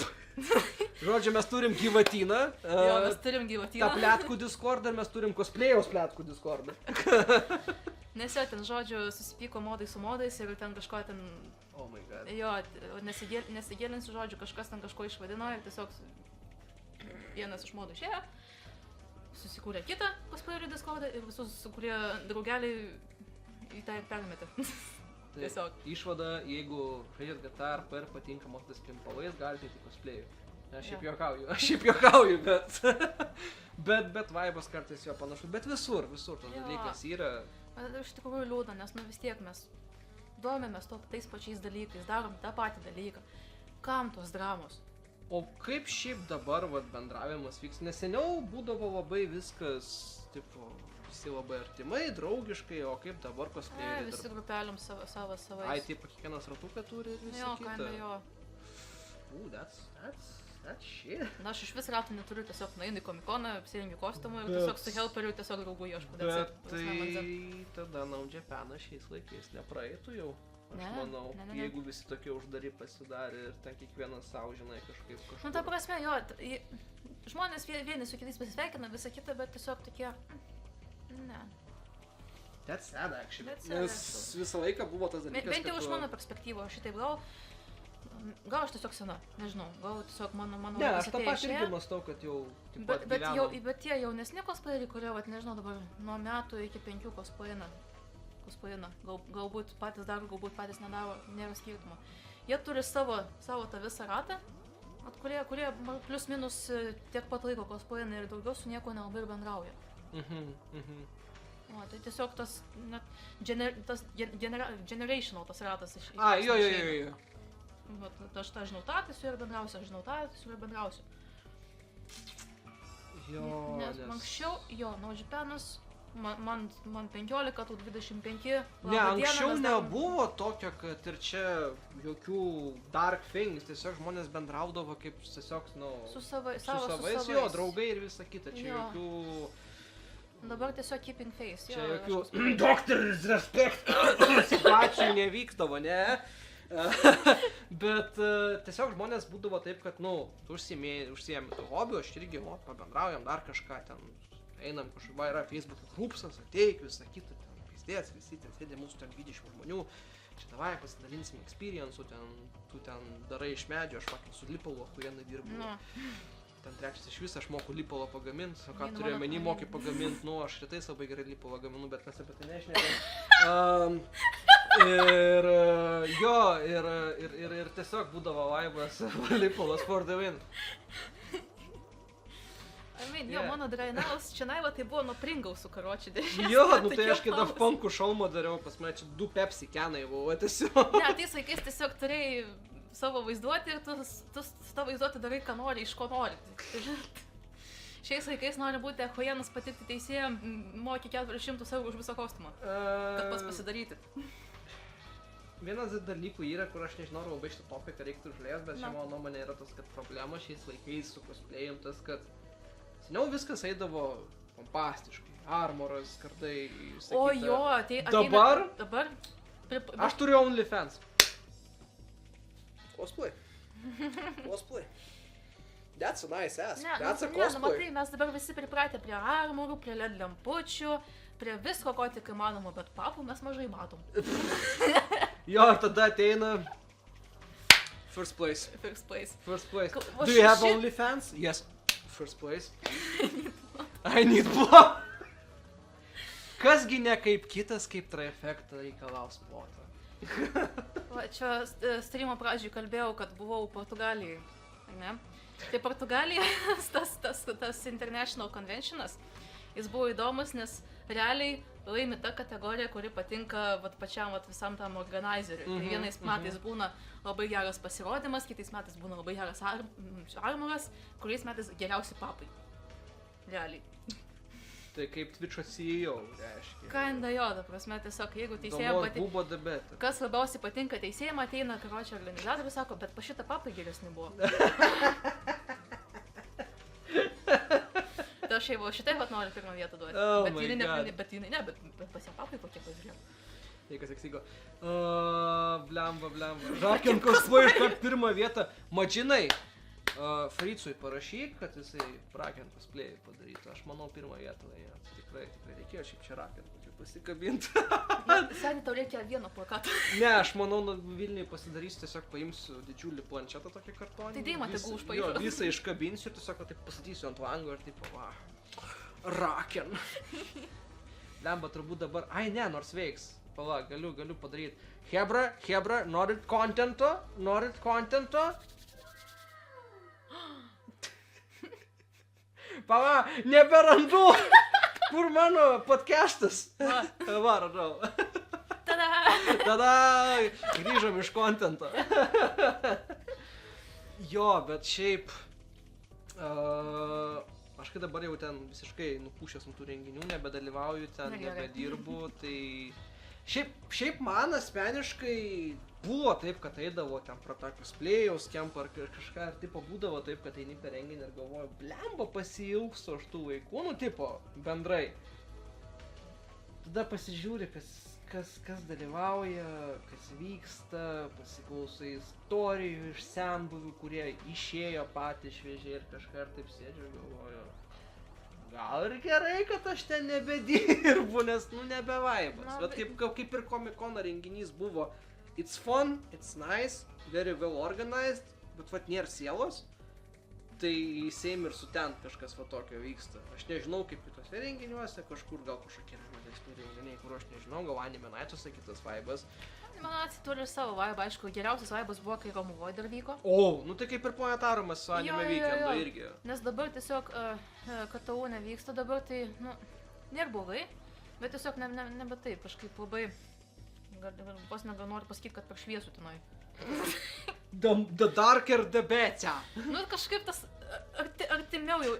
Žodžiu, mes turim gyvatyną. Jo, mes turim gyvatyną. Ta pletkų Discord'ą ir mes turim cosplayaus pletkų Discord'ą. Nes jo, ten, žodžiu, susipyko modai su modais ir ten kažko ten... Oh my god. Jo, nesigėlinsiu, žodžiu, kažkas ten kažko išvadino ir tiesiog vienas iš modų išėjo. Susikūrė kitą cosplayerių Discord'ą ir visus sukūrė draugeliai į tą ir permetė. Tiesiog. Išvada, jeigu žaidžiat GTA RP ir patinka mokytis pimpalais, galite į cosplayų. Aš šiaip juokauju, bet vaibas kartais jo panašu, bet visur tas dalykas yra. Iš tikrųjų liūdna, nes vis tiek mes domimės tais pačiais dalykais, darom tą patį dalyką. Kam tos dramos? O kaip šiaip dabar bendravimas vyks? Nes seniau būdavo labai viskas, tipo, visi labai artimai, draugiškai, o kaip dabar cosplayeriai? Visi grupeliam savais. Ai, taip, kiekvienas ratuką turi ir visi kita. Jo. That's shit. Na, aš iš vis ratų neturiu, tiesiog nueinu į Comic-Coną, apsirengiu kostiumą ir tiesiog su helperiu tiesiog draugų ieškau. Bet tai tada Japanas šiais laikais nepraeitų jau. Aš manau, jeigu visi tokie uždari pasidarė ir ten kiekvienas savo, žinai, kažkaip. Nu, ta prasme, jo, žmonės vieni su kitais pasisveikina, visą kitą, bet tiesiog tokie, ne. That's sad, actually. Nes visą laiką buvo tas dalykas, bent jau iš mano perspektyvo, aš šitaip gal aš tiesiog sena, nežinau, gal tiesiog mano ne, aš tą patį irgi mąstau, kad jau taip pat gyveno. Bet tie jaunesni cosplayeriai, kurie, nežinau, dabar nuo metų iki 5 cosplayina, galbūt patys daro, galbūt patys nedaro, nėra skirtumo. Jie turi savo tą visą ratą, kurie plius minus tiek pat laiko cosplayina ir daugiau su nieko nelabai ir bendrauja. O, tai tiesiog tas generational tas ratas iš... Jo. Aš tą žinau tą, tai su juo ir bendrausiu, aš žinau tą, tai su juo ir bendrausiu. Nes anksčiau, Japanas, man 15, tu 25. Ne, anksčiau nebuvo tokio, kad ir čia jokių dark things, tiesiog žmonės bendraudavo kaip tiesiog, su savais, jo, draugai ir visa kita, čia jokių... Dabar tiesiog keeping face, čia jokių doctor's respect situacijų nevykdavo, ne? Bet tiesiog žmonės būdavo taip, kad, nu, tu užsiemi to hobio, aš irgi, pabendraujam dar kažką ten, einam kažkaip, yra Facebook grupsas, ateik, visą kitą, ten, pizdės, visi ten sėdė mūsų ten 20 žmonių, čia davai pasidalinsim experience'u, tu ten darai iš medžio, aš vakar su Lipalo, kurienai dirbu. No. Ten trečias iš vis, aš moku Lipalo pagaminti, o ką turiu omeny moki pagaminti, nu, aš rytais labai gerai Lipalo gaminu, bet mes apie tai nešnekam. Ir tiesiog būdavo vaibas Lipalas for the win. Jo, mano Drainaus Čenaiva tai buvo nuo Pringausų karočių dėžės. Jo, nu tai aš kai Daft Punkų šalmo dariau, pas mane čia 2 Pepsi kenai buvo, tiesiog. Ne, tais laikais tiesiog turėjai savo vaizduoti ir tu su to vaizduoti darai, ką nori, iš ko nori. Šiais laikais nori būti echojenas patikti teisėjam, moki 400 eurų už visą kostiumą, kad pats pasidaryti. Vienas dalykų yra, kur aš nežinau, labai šitą topiką reiktų užlės, bet čia mano nuomonė yra tas, kad problema šiais laikais su cosplay'im tas, kad seniau viskas eidavo pompastiškai, armoras, kardai, sakyta. O jo, tai dabar aš turiu OnlyFans. Cosplay. That's a nice ass. That's a cosplay. Matai, mes dabar visi pripratę prie armorų, prie LED lempučių, prie visko, ko tik įmanoma, bet papų mes mažai matom. Jo, ir tada ateina first place. Do you have OnlyFans? Yes. First place. I need plot. Kasgi ne kaip kitas, kaip trifecta reikalaus plotą. Va, čia streamo pradžioj kalbėjau, kad buvau Portugalijai, ne? Tai Portugalijos tas International Conventionas, jis buvo įdomus, nes realiai laimi ta kategorija, kuri patinka pačiam visam tam organizeriui. Tai vienais metais būna labai geras pasirodymas, kitais metais būna labai geras armoras, kuriais metais geriausi papai. Realiai. Tai kaip Twitch'o CEO, reiškia. Kinda jo, ta prasme, tiesiog, jeigu teisėjam patinka, kas labiausiai patinka teisėjam, ateina karočią organizatorius, sako, bet pa šitą papai geresni buvo. Tai aš jau šitai noriu pirmą vietą duoti. Bet jinai ne, bet pas ją papai kokie pažiūrėjau. Jeikas eksigo. Blemba. Raken cosplay iškart pirmą vietą. Mačinai. Fricui parašyk, kad jisai Raken cosplay padarytų. Aš manau pirmą vietą laimėtų. Tikrai reikėjo šiaip čia Raken pasikabinti. Seniai, tau reikia vieno plakatą. Ne, aš manau, Vilniui pasidarysiu, tiesiog paimsiu didžiulį planšetą tokį kartonį. Tai Deima tegul užpaišo. Jo, visą iškabinsiu ir tiesiog taip pasakysiu ant lango ir taip, va, Raken. Lemba turbūt dabar, ai ne, nors veiks. Pala, galiu padaryti. Hebra, norit contento? Pala, neberandu! Kur mano podcastas? Va, radau. Tada! Grįžom iš contento. Jo, bet šiaip... Aš kai dabar jau ten visiškai nupūšęs ant tų renginių, nebedalyvauju ten, nebedirbu, tai... Šiaip man asmeniškai buvo taip, kad eidavo ten pro tą cosplay'aus kempą ar kažką ir tipo būdavo taip, kad eini per renginį ir galvoju, blemba pasiilgstu aš tų vaikų, nu tipo, bendrai. Tada pasižiūri, kas dalyvauja, kas vyksta, pasiklausai istorijų iš senbuvių, kurie išėjo patys šviežiai ir kažką ir taip sėdžiu ir galvoju. Gal ir gerai, kad aš ten nebedirbu, nes, nebevaibas. Bet kaip ir Comic-Con renginys buvo, it's fun, it's nice, very well organized, bet nėra sielos, tai seim ir su ten kažkas tokio vyksta. Aš nežinau, kaip kitose renginiuose, kažkur gal kažkokie mažesni renginiai, kur aš nežinau, gal Anime Night'uose kitas vaibas. Man turi savo vaibą, aišku, geriausias vaibas buvo, kai Romuvoje dar vyko. O, tai kaip ir Planetarumas su Anime Weekendo irgi. Nes dabar tiesiog KTU nevyksta dabar, tai, nėra blogai, bet tiesiog nebe taip, kažkaip labai, vos nebenoriu pasakyti, kad per šviesų tenai. The darker the better. Kažkaip tas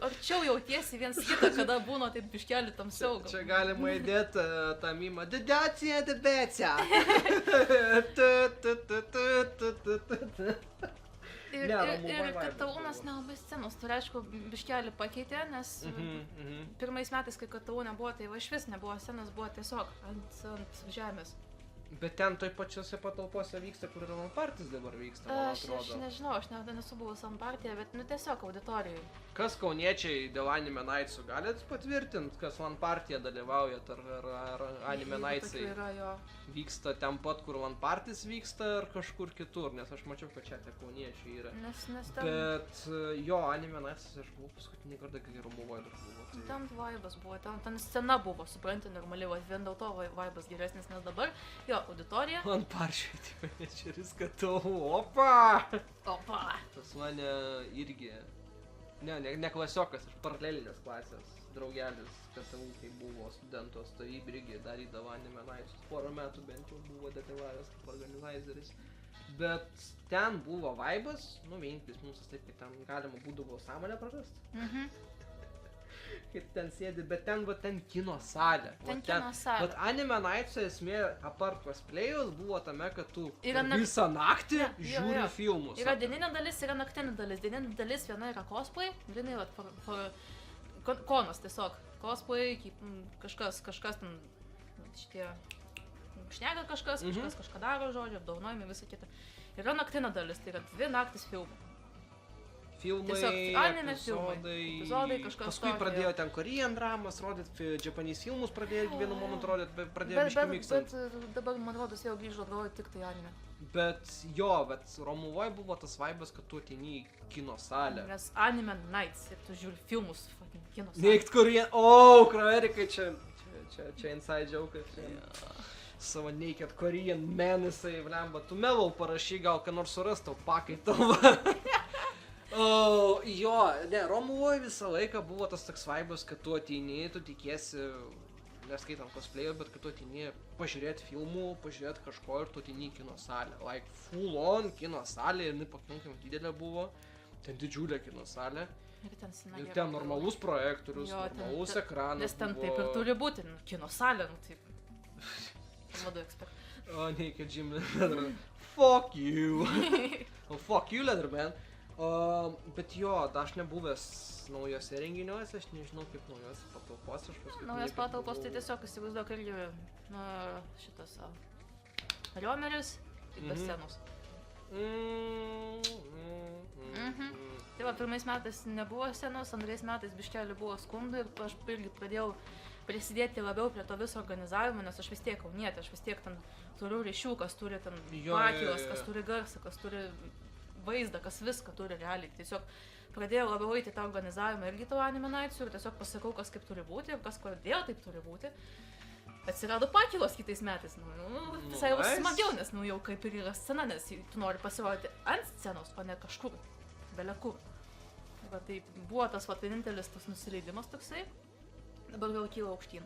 arčiau jautiesi viens kitą, kada būna taip biškelį tamsiau. Čia galima įdėti tą mimą. The darker the better. Ir KTU-nas nelabai scenos, tai aišku, biškelį pakeitė, nes pirmais metais, kai KTU nebuvo, tai iš vis nebuvo scenos, buvo tiesiog ant žemės. Bet ten toj pačiose patalpose vyksta, kur ir One Parties dabar vyksta, man Aš atrodo. nežinau, aš nesu buvus One Partyje, bet tiesiog auditorijai. Kas kauniečiai dėl Anime Nights'ų galit patvirtinti, kas One Partyje dalyvaujat, ar Anime Nights'ai vyksta ten pat, kur One Parties vyksta, ar kažkur kitur, nes aš mačiau, kad čia tie kauniečiai yra. Nes ten... Bet jo, Anime Nights'as aš buvau paskutinį kartą, kai Romuvoje dar buvo. Tai... Ten vaibas buvo, ten scena buvo, supranti, normaliai, vien dėl to vaibas geresnis, nes dabar, jo, auditorija. Man paršiai, tai čia viską tau, opa! Opa! Tas mane irgi, ne klasiokas, aš paralelinės klasės draugelis, kad kai buvo studentų atstovybė irgi darydavo Anime Nights'us, porą metų bent jau buvo dalyvavęs kaip organizeris. Bet ten buvo vaibas, vienintelis mums taip, kad ten galima būdavo sąmonę prarasti. Kaip ten sėdi, bet ten kino salė. Ten kino salė. Bet Anime Nights'o esmė, apart cosplay'us, buvo tame, kad tu visą naktį žiūri filmus. Yra dieninė dalis, yra naktinė dalis. Dieninė dalis viena yra cosplay, viena yra konas tiesiog. Cosplay, kažkas ten, šitie, šneka kažkas kažką daro, žodžiu, apdovanojami, visą kitą. Yra naktinė dalis, tai yra 2 naktis filmų. Filmai, epizodai, kažkas paskui pradėjo ten Korean dramas rodyti, Japanese filmus pradėjo vienu momentu rodyti, pradėjo biškį miksant. Bet dabar, man rodos, jau grįžo atgal tik tai anime. Bet Romuvoje buvo tas vaibas, kad tu ateini į kino salę. Nes Anime Nights, ir tu žiūri filmus kino salę. Neikt Korean, Kroerikai, čia inside joke, čia. Savo naked Korean man, jisai, vlemba, tu melau parašy, gal ką nors surastau pakaitalą. Romuvoje visą laiką buvo tas toks vaibas, kad tu ateini, tu tikiesi, neskaitant cosplay'o, bet kad tu ateini pažiūrėti filmų, pažiūrėti kažko ir tu ateini į kino salę. Like full on kino salė, ir pakankamai didelė buvo, ten didžiulė kino salė. Ir ten normalus projektorius, normalus ekranas. Nes ten taip ir turi būti, kino salė, taip. Vadu ekspert. Naked Jim Leatherman. Fuck you. Fuck you, Leatherman. Bet jo, aš nebuvęs naujose renginiuose, aš nežinau kaip naujose patalpose. Naujas patalpos, tai tiesiog įsivaizduok irgi šitas Riomeris ir be scenos. Tai va, pirmais metais nebuvo scenos, antrais metais biškelį buvo skundų ir aš irgi pradėjau prisidėti labiau prie to viso organizavimo, nes aš vis tiek kaunietė, aš vis tiek ten turiu ryšių, kas turi ten pakylas, kas turi garsą, kas turi vaizdą, kas viską turi realiai. Tiesiog pradėjau labiau eiti tą organizavimą irgi tavo Anime Nights'ų ir tiesiog pasakau, kas kaip turi būti ir kas kodėl taip turi būti. Atsirado pakylos kitais metais, visai jau smagiau, nes jau kaip ir yra scena, nes tu nori pasirodyti ant scenos, o ne kažkur, bele kur. Tai buvo tas vienintelis tas nusileidimas toksai, dabar vėl kyla aukštyn.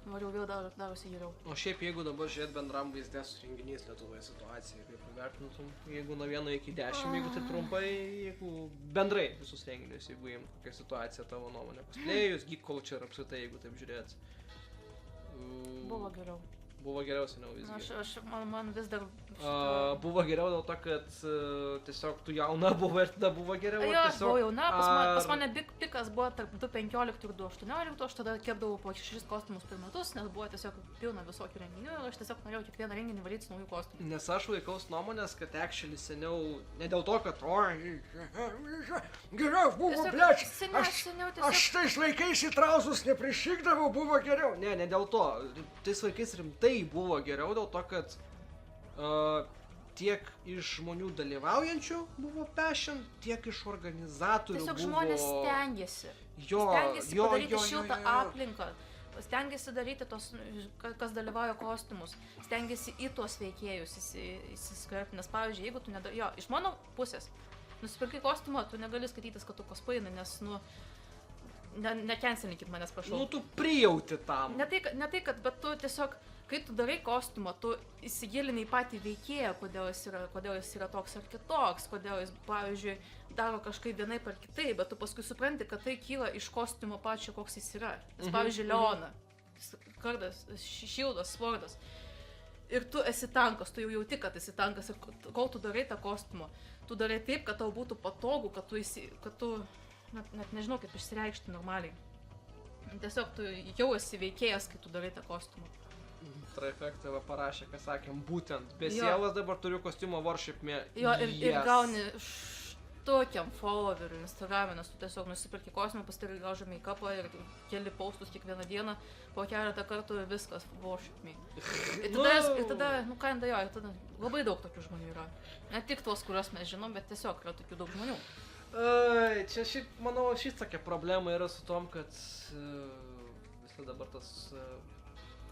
Noriu vėl darosi geriau. O šiaip, jeigu dabar žiūrėt bendram vaizde su renginys Lietuvoje situaciją, kaip įvertintum, jeigu nuo 1 iki 10, jeigu tai trumpai, jeigu bendrai visus renginius, jeigu jiem kokia situacija tavo nuomonė, cosplayus, geek culture apskritai, jeigu taip žiūrėt. Buvo geriau. Buvo geriau seniau visgi. Man vis dar... Buvo geriau dėl to, kad tiesiog tu jauna buvo ir tada buvo geriau. Jo, aš buvau jauna, pas mane pikas buvo tarp 2.15 ir 2.18, aš tada kepdavau po 6 kostiumus per metus, nes buvo tiesiog pilna visokių renginių ir aš tiesiog norėjau kiekvieną renginį varyti su naujų kostiumų. Nes aš laikaus nuomonės, kad actually seniau, ne dėl to, kad geriau buvo, blėč, aš tais laikais į trausus neprišykdavau, buvo geriau. Ne dėl to, tais laikais rimtai buvo geriau dėl to, kad tiek iš žmonių dalyvaujančių buvo passion, tiek iš organizatorių tiesiog buvo... žmonės stengiasi. Stengiasi padaryti šiltą aplinką. Stengiasi daryti tos, kas dalyvauja kostiumus. Stengiasi į tuos veikėjus įsiskverbti. Nes pavyzdžiui, jeigu tu iš mano pusės nusipirkai kostiumą, tu negali skaitytis, kad tu cosplaini, nes, nekenselinkit manęs, prašau. Tu prijauti tam. Ne tai, kad, bet tu tiesiog, kai tu darai kostiumą, tu įsigilini į patį veikėją, kodėl jis yra toks ar kitoks, kodėl jis, pavyzdžiui, daro kažkaip vienaip ar kitaip, bet tu paskui supranti, kad tai kyla iš kostiumo pačio, koks jis yra. Nes, pavyzdžiui, Leona, kardas, šildas, svordas. Ir tu esi tankas, tu jau jauti, kad esi tankas ir kol tu darai tą kostiumą, tu darai taip, kad tau būtų patogu, kad tu net nežinau, kaip išsireikšti normaliai. Tiesiog tu jau esi veikėjas, kai tu darai tą kostiumą. Trifecta va parašė, ką sakėm, būtent. Be Jo. sielos dabar turiu kostiumo worship me. Jo, ir gauni tokiam followeriu Instagram'e, nes tu tiesiog nusipirki kostiumą, pasidari gražų make-upą ir keli postus kiekvieną dieną, po keletą kartų ir viskas, worship me. Ir tada, nu kinda jo, ir tada labai daug tokių žmonių yra. Ne tik tuos, kuriuos mes žinom, bet tiesiog yra tokių daug žmonių. Čia šiaip, manau, šis tokia problema yra su tom, kad visą dabar tas,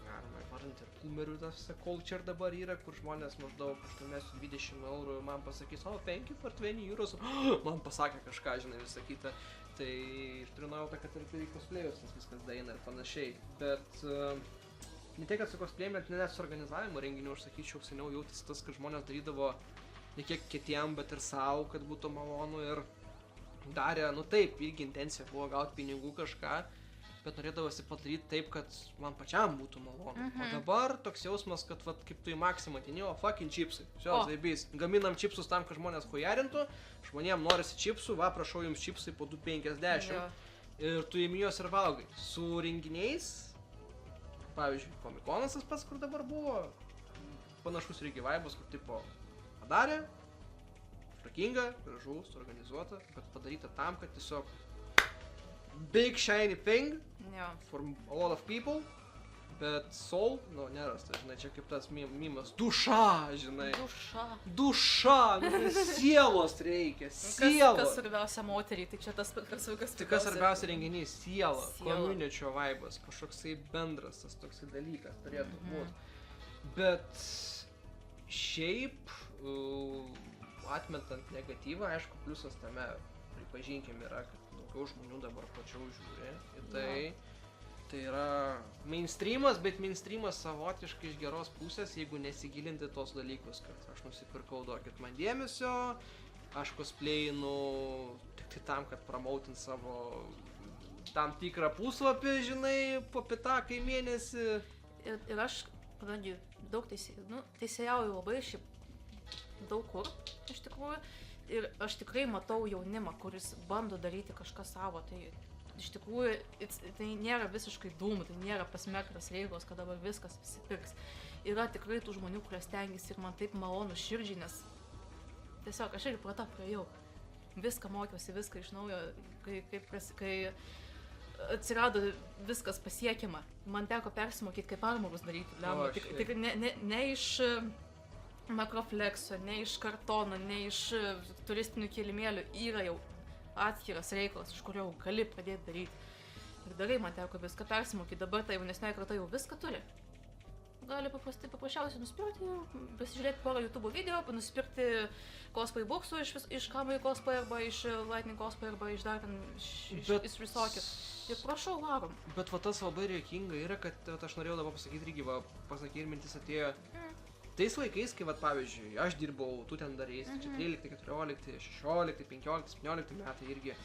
galima įvardinti, ir boomerių tas culture dabar yra, kur žmonės maždaug, aš numesiu 20 eurų, man pasakys, thank you for 20 euros, man pasakė kažką, žinai, visą kitą. Tai aš turiu nuojautą, kad ir per cosplayus viskas daeina ir panašiai. Bet ne tai, kad su cosplay'im, bet net su organizavimu renginių, aš sakyčiau, seniau jautis tas, kad žmonės darydavo ne kiek kitiem, bet ir savo, kad būtų malonu ir darė, nu taip, irgi intencija buvo gauti pinigų kažką, bet norėdavosi padaryti taip, kad man pačiam būtų malonu. O dabar toks jausmas, kad vat, kaip tu į Maksimą atinėjo, fucking chipsai. Šios zaibys. Gaminam chipsus tam, kad žmonės hujarintų, žmonėm norisi chipsų, va, prašau jums chipsai po 2,50. Ir tu įmi juos ir valgai. Su renginiais, pavyzdžiui, Komikonas tas pats, kur dabar buvo, panašus irgi vaibas, kur tipo padarė, tvarkinga, gražu, suorganizuota, bet padaryta tam, kad tiesiog big shiny thing for a lot of people, bet soul, nu, nerasta, žinai, čia kaip tas mimas, duša, žinai. Duša, nu, sielos reikia, sielos. Kas svarbiausia moteriai, tai čia tas pats svarbiausia. Tai kas svarbiausia renginys, siela, community vaibas, kažkoksai bendras tas toksai dalykas turėtų būti. Bet šiaip, atmetant negatyvą, aišku, pliusas tame, pripažinkim, yra, kad daugiau žmonių dabar plačiau žiūri į tai. Tai yra mainstreamas, bet mainstreamas savotiškai iš geros pusės, jeigu nesigilinti tos dalykus, kad aš nusipirkau, duokit man dėmesio, aš cosplayinu tik tai tam, kad promoutint savo tam tikrą puslapį, žinai, po pitakai mėnesį. Ir aš, kadangi daug teisėjauju labai šiaip daug kur, iš tikrųjų, ir aš tikrai matau jaunimą, kuris bando daryti kažką savo, tai iš tikrųjų tai nėra visiškai dūmų, tai nėra pasmerktas reikalas, kad dabar viskas visi pirks. Yra tikrai tų žmonių, kurie stengiasi ir man taip malonu širdžiai, nes tiesiog aš irgi pro tą praėjau. Viską mokiausi, viską iš naujo, kai atsirado viskas pasiekiama. Man teko persimokyti, kaip armorus daryti. Tik ne iš makroflekso, ne iš kartono, ne iš turistinių kilimėlių, yra jau atskiras reikalas, iš kurio gali pradėti daryti. Ir darai, man teko viską persimokyti, dabar ta jaunesnioji karta jau viską turi. Gali paprasčiausiai nusipirkti, pasižiūrėti porą YouTube video, nusipirkti cosplay boxų iš Kamai cosplay arba iš Lightning cosplay arba iš dar ten iš visokio. Ir prašau, varom. Bet va tas labai rėkinga yra, kad aš norėjau dabar pasakyti irgi, pasakyti ir mintis atėjo. Tais laikais, kai, vat, pavyzdžiui, aš dirbau, tu ten darys, čia 13, 14, 16, 15, 17 metai irgi.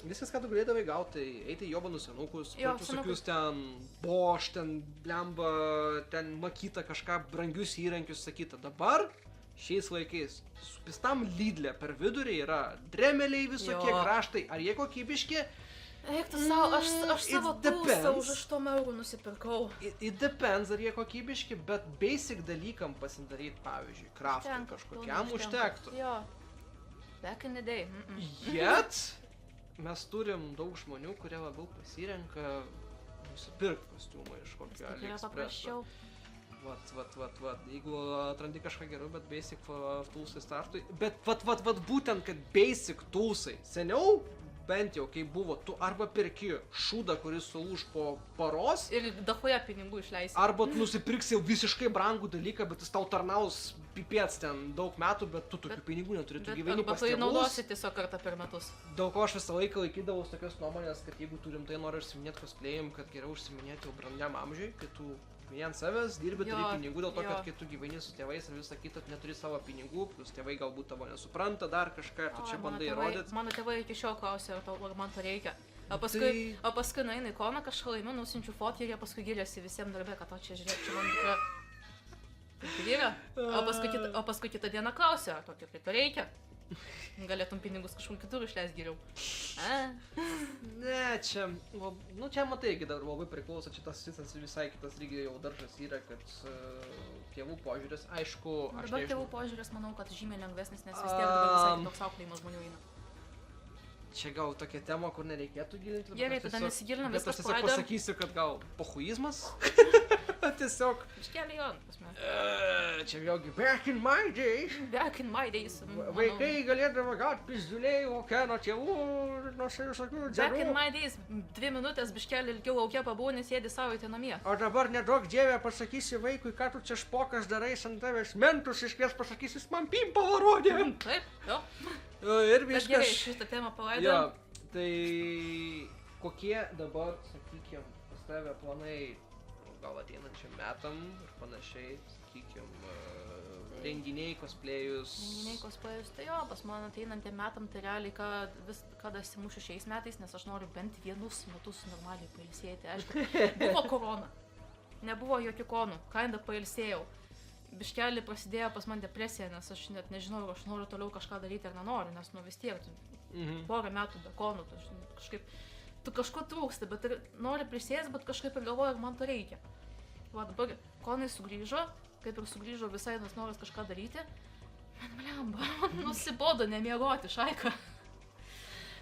Viskas, ką tu galėdavai gauti, tai eiti į jobanus senukus, visokius ten Bosch, ten blemba, ten makyta kažką, brangius įrankius, sakyta. Dabar, šiais laikais, su pistam Lidle per vidurį yra dremeliai visokie, kraštai, ar jie kokybiški? Eik tu savo, aš savo tūsą už 8 eurų nusipirkau. It depends, ar jie kokybiški, bet basic dalykam pasidaryti, pavyzdžiui, kraftui kažkokiam užtektų. Jo, back in the day. Yet, mes turim daug žmonių, kurie labiau pasirenka nusipirkti kostiumą iš kokio AliExpresso. Vat, jeigu atrandi kažką gerų, bet basic toolsai startui. Bet vat, būtent, kad basic toolsai. Seniau, bent jau, kai buvo, tu arba perki šūdą, kuris sulūž po paros. Ir dahoje pinigų išleisi. Arba tu nusipirksi jau visiškai brangų dalyką, bet jis tau tarnaus pipėts ten daug metų, bet tu tokių pinigų neturi, tu gyveni pas tėvus. Arba tu jį naudosi tiesiog kartą per metus. Dėl ko aš visą laiką laikydavau tokios nuomonės, kad jeigu tu rimtai nori užsiminėti cosplay'im, kad geriau užsiminėti jau brandiam amžiui, kai tu gyveni ant savęs, dirbi, turi pinigų, dėl to, kad kai tu gyveni su tėvais ir visą kitą, tu neturi savo pinigų, plus tėvai galbūt tavo nesupranta dar kažką, tu čia bandai įrodyti. Mano tėvai iki šiol klausia, ar man to reikia. O paskui nueina į koną, kažką laimiu, nusinčiu fotį ir jie paskui giriasi visiems darbė, kad to čia žiūrėk, čia man tikra. Taip ir yra. O paskui kitą dieną klausia, ar tokio tai to reikia. Galėtum pinigus kažkur kitur išleis geriau. Ne, čia, čia matai, dar labai priklauso, čia tas visai kitas lygiai jau daržas yra, kad tėvų požiūris, aišku, aš dabar tėvų požiūris, manau, kad žymiai lengvesnis, nes vis tiek dabar visai toks auklėjimas žmonių eina. Čia gal tokia tema, kur nereikėtų gilinti. Gerai, tada nesigilinam, viskas paėdam. Bet aš tiesiog pasakysiu, kad gal pochuizmas. Tiesiog. Iškelį jo, pasme. Čia vėlgi, back in my days. Back in my days. Vaikai galėdavo gauti pizduliai, laukia nuo tėvų, nuo visokių dzerų. Back in my days, 2 minutės biškelį ilgiau laukia pabūni, sėdi savaitę namie. O dabar nedaug dievė pasakysi vaikui, ką tu čia špokas darai ant tavęs, mentus iškvies pasakysi, jis man pimpą varodė. Taip, jo. Ir viskas. Bet gerai, šitą temą palaidom. Jo, tai kokie dabar, sakykime, pas tave planai gal ateinančiam metam ir panašiai, sakykime, renginiai, cosplayus. Renginiai, cosplayus, tai jo, pas man ateinantiem metam tai realiai, kad atsimušiu šiais metais, nes aš noriu bent 1 metus normaliai pailsėti. Aišku, buvo korona, nebuvo jokių konų, kinda pailsėjau. Biškelį prasidėjo pas man depresija, nes aš net nežinau, aš noriu toliau kažką daryti ar nenoriu, nes vis tiek, porą metų be konų, tu kažko trūksti, bet nori prisėsti, bet kažkaip ir galvoju, man to reikia. Va, dabar konai sugrįžo, kaip ir sugrįžo visai, nes noras kažką daryti, man blemba, nusibodo nemiegoti, šaika.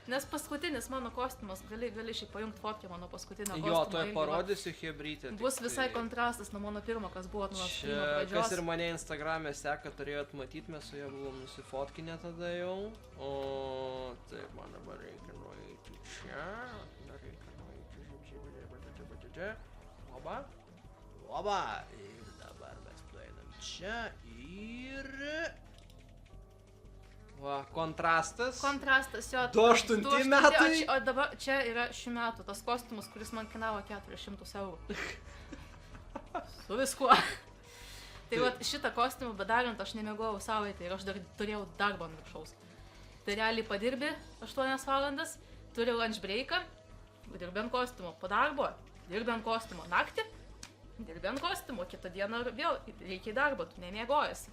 Nes paskutinis mano kostiumas, gali šiaip pajungti fotkę mano paskutinio kostiumo. Jo, to parodysiu hebrytę. Bus visai kontrastas nuo mano pirmo, kas buvo nuo streamo pradžios. Kas ir mane Instagram'e seka, turėjot matyti, mes su ja buvom nusifotkinę tada jau. O taip, man dabar reikia nueiti čia. Loba. Ir dabar mes nueinam čia ir... Va, kontrastas. Kontrastas, jo. 2008 metai. O dabar čia yra šių metų tas kostiumas, kuris man kainavo 400 eurų. Su viskuo. Tai va, šitą kostiumą bedarant aš nemiegojau savaitę ir aš dar turėjau darbą ant viršaus. Tai realiai padirbi 8 valandas, turi lunch breaką, dirbi ant kostiumo, po darbo, dirbi ant kostiumo naktį, dirbi ant kostiumo, kitą dieną vėl reikia į darbą, tu nemiegojasi.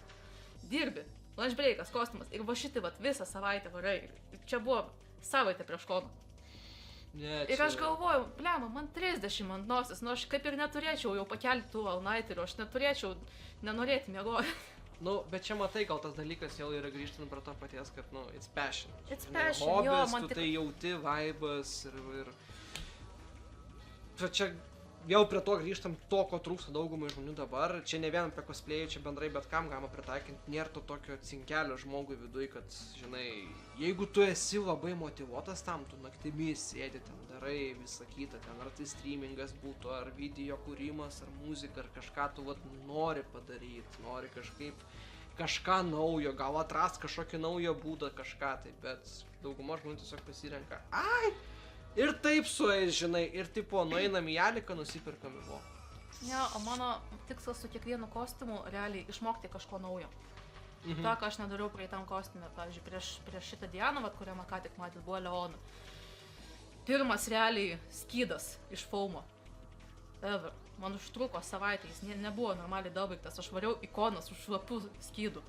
Dirbi. Lunch breakas, kostiumas. Ir va šitį visą savaitę varai. Čia buvo savaitę prieš koną. Ir aš galvoju, blema, man 30 ant nosies, nu aš kaip ir neturėčiau jau pakelti tų all-nighterių, aš neturėčiau nenorėti miegoti. Bet čia matai, gal tas dalykas jau yra grįžtant prie to paties, kad, it's passion. It's passion, hobis, jo, man tu tai jauti, vaibas ir... Čia jau prie to grįžtam, to, ko trūksta daugumai žmonių dabar. Čia ne vien apie cosplayų, čia bendrai bet kam galima pritaikinti. Nėra to tokio cinkelio žmogui viduj, kad, žinai, jeigu tu esi labai motyvuotas tam, tu naktimis sėdi ten, darai visą kitą, ten ar tai streamingas būtų, ar video kūrimas, ar muzika, ar kažką tu nori padaryti, nori kažką naujo, gal atrast kažkokį naują būdą, kažką tai, bet dauguma žmonių tiesiog pasirenka. Ir taip sueis, žinai, ir tipo, nueinam į Aliką, nusipirkam į Vo. Ne, o mano tikslas su kiekvienu kostiumu realiai išmokti kažko naujo. Ta, ką aš nedariau praeitam kostiume, pavyzdžiui, prieš šitą Dianą, kurią man ką tik matėt, buvo Leona. Pirmas realiai skydas iš filmo. Ever. Man užtruko savaitę, jis nebuvo normaliai dabaigtas, aš variau ikonas už šlapių skydų.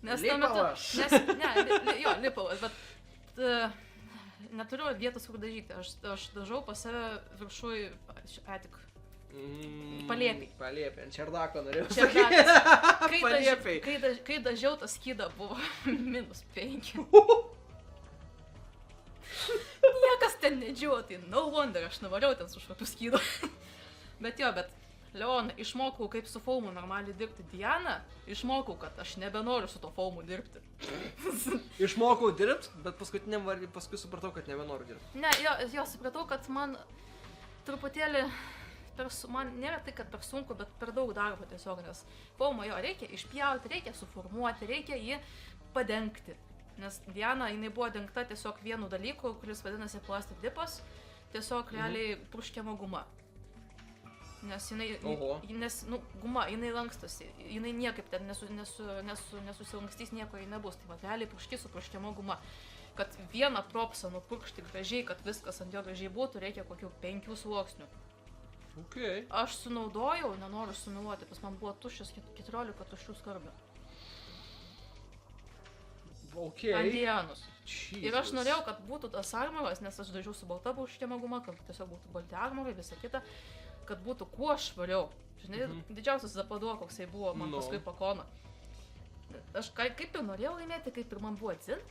Lipalas. Lipalas, bet... Neturiu vietos, kur dažyti. Aš dažau pas save viršui, tik palėpiai. Palėpiai, ant čerdako norėjau sakyti. Palėpiai. Kai dažiau tą skydą buvo -5. Niekas ten nedžiuvo, tai no wonder, aš nuvariau ten su šlapiu skydu. Bet Leona, išmokau kaip su filmu normaliai dirbti. Diana, išmokau, kad aš nebenoriu su to filmu dirbti. Išmokau dirbti, bet paskui supratau, kad nebenoriu dirbti. Ne, jo, supratau, kad man truputėlį, man nėra tai, kad per sunku, bet per daug darbo tiesiog, nes filmą jo reikia išpjauti, reikia suformuoti, reikia jį padengti. Nes Diana, jinai buvo dengta tiesiog vienu dalyku, kuris vadinasi plastic dipas, tiesiog realiai purškiama guma. Nes guma, jinai lankstosi, jinai niekaip ten nesusilankstys, nieko jai nebus, tai realiai purški su purškiama guma. Kad vieną propsą nupurkšti gražiai, kad viskas ant jo gražiai būtų, reikia kokių 5 sluoksnių. Okay. Aš sunaudojau, nenoriu sumiluoti, pas man buvo tuščias 14 tuščių skarbių. Okay. Andijanus. Ir aš Jesus. norėjau, kad būtų tas armoras, nes aš dažiau su balta burštė maguma, kad tiesiog būtų balti armorai, visa kita, kad būtų kuo švariau. Žinai, didžiausias zapaduo, koksai buvo man paskui pakona. Aš kaip ir norėjau laimėti, kaip ir man buvo dzin.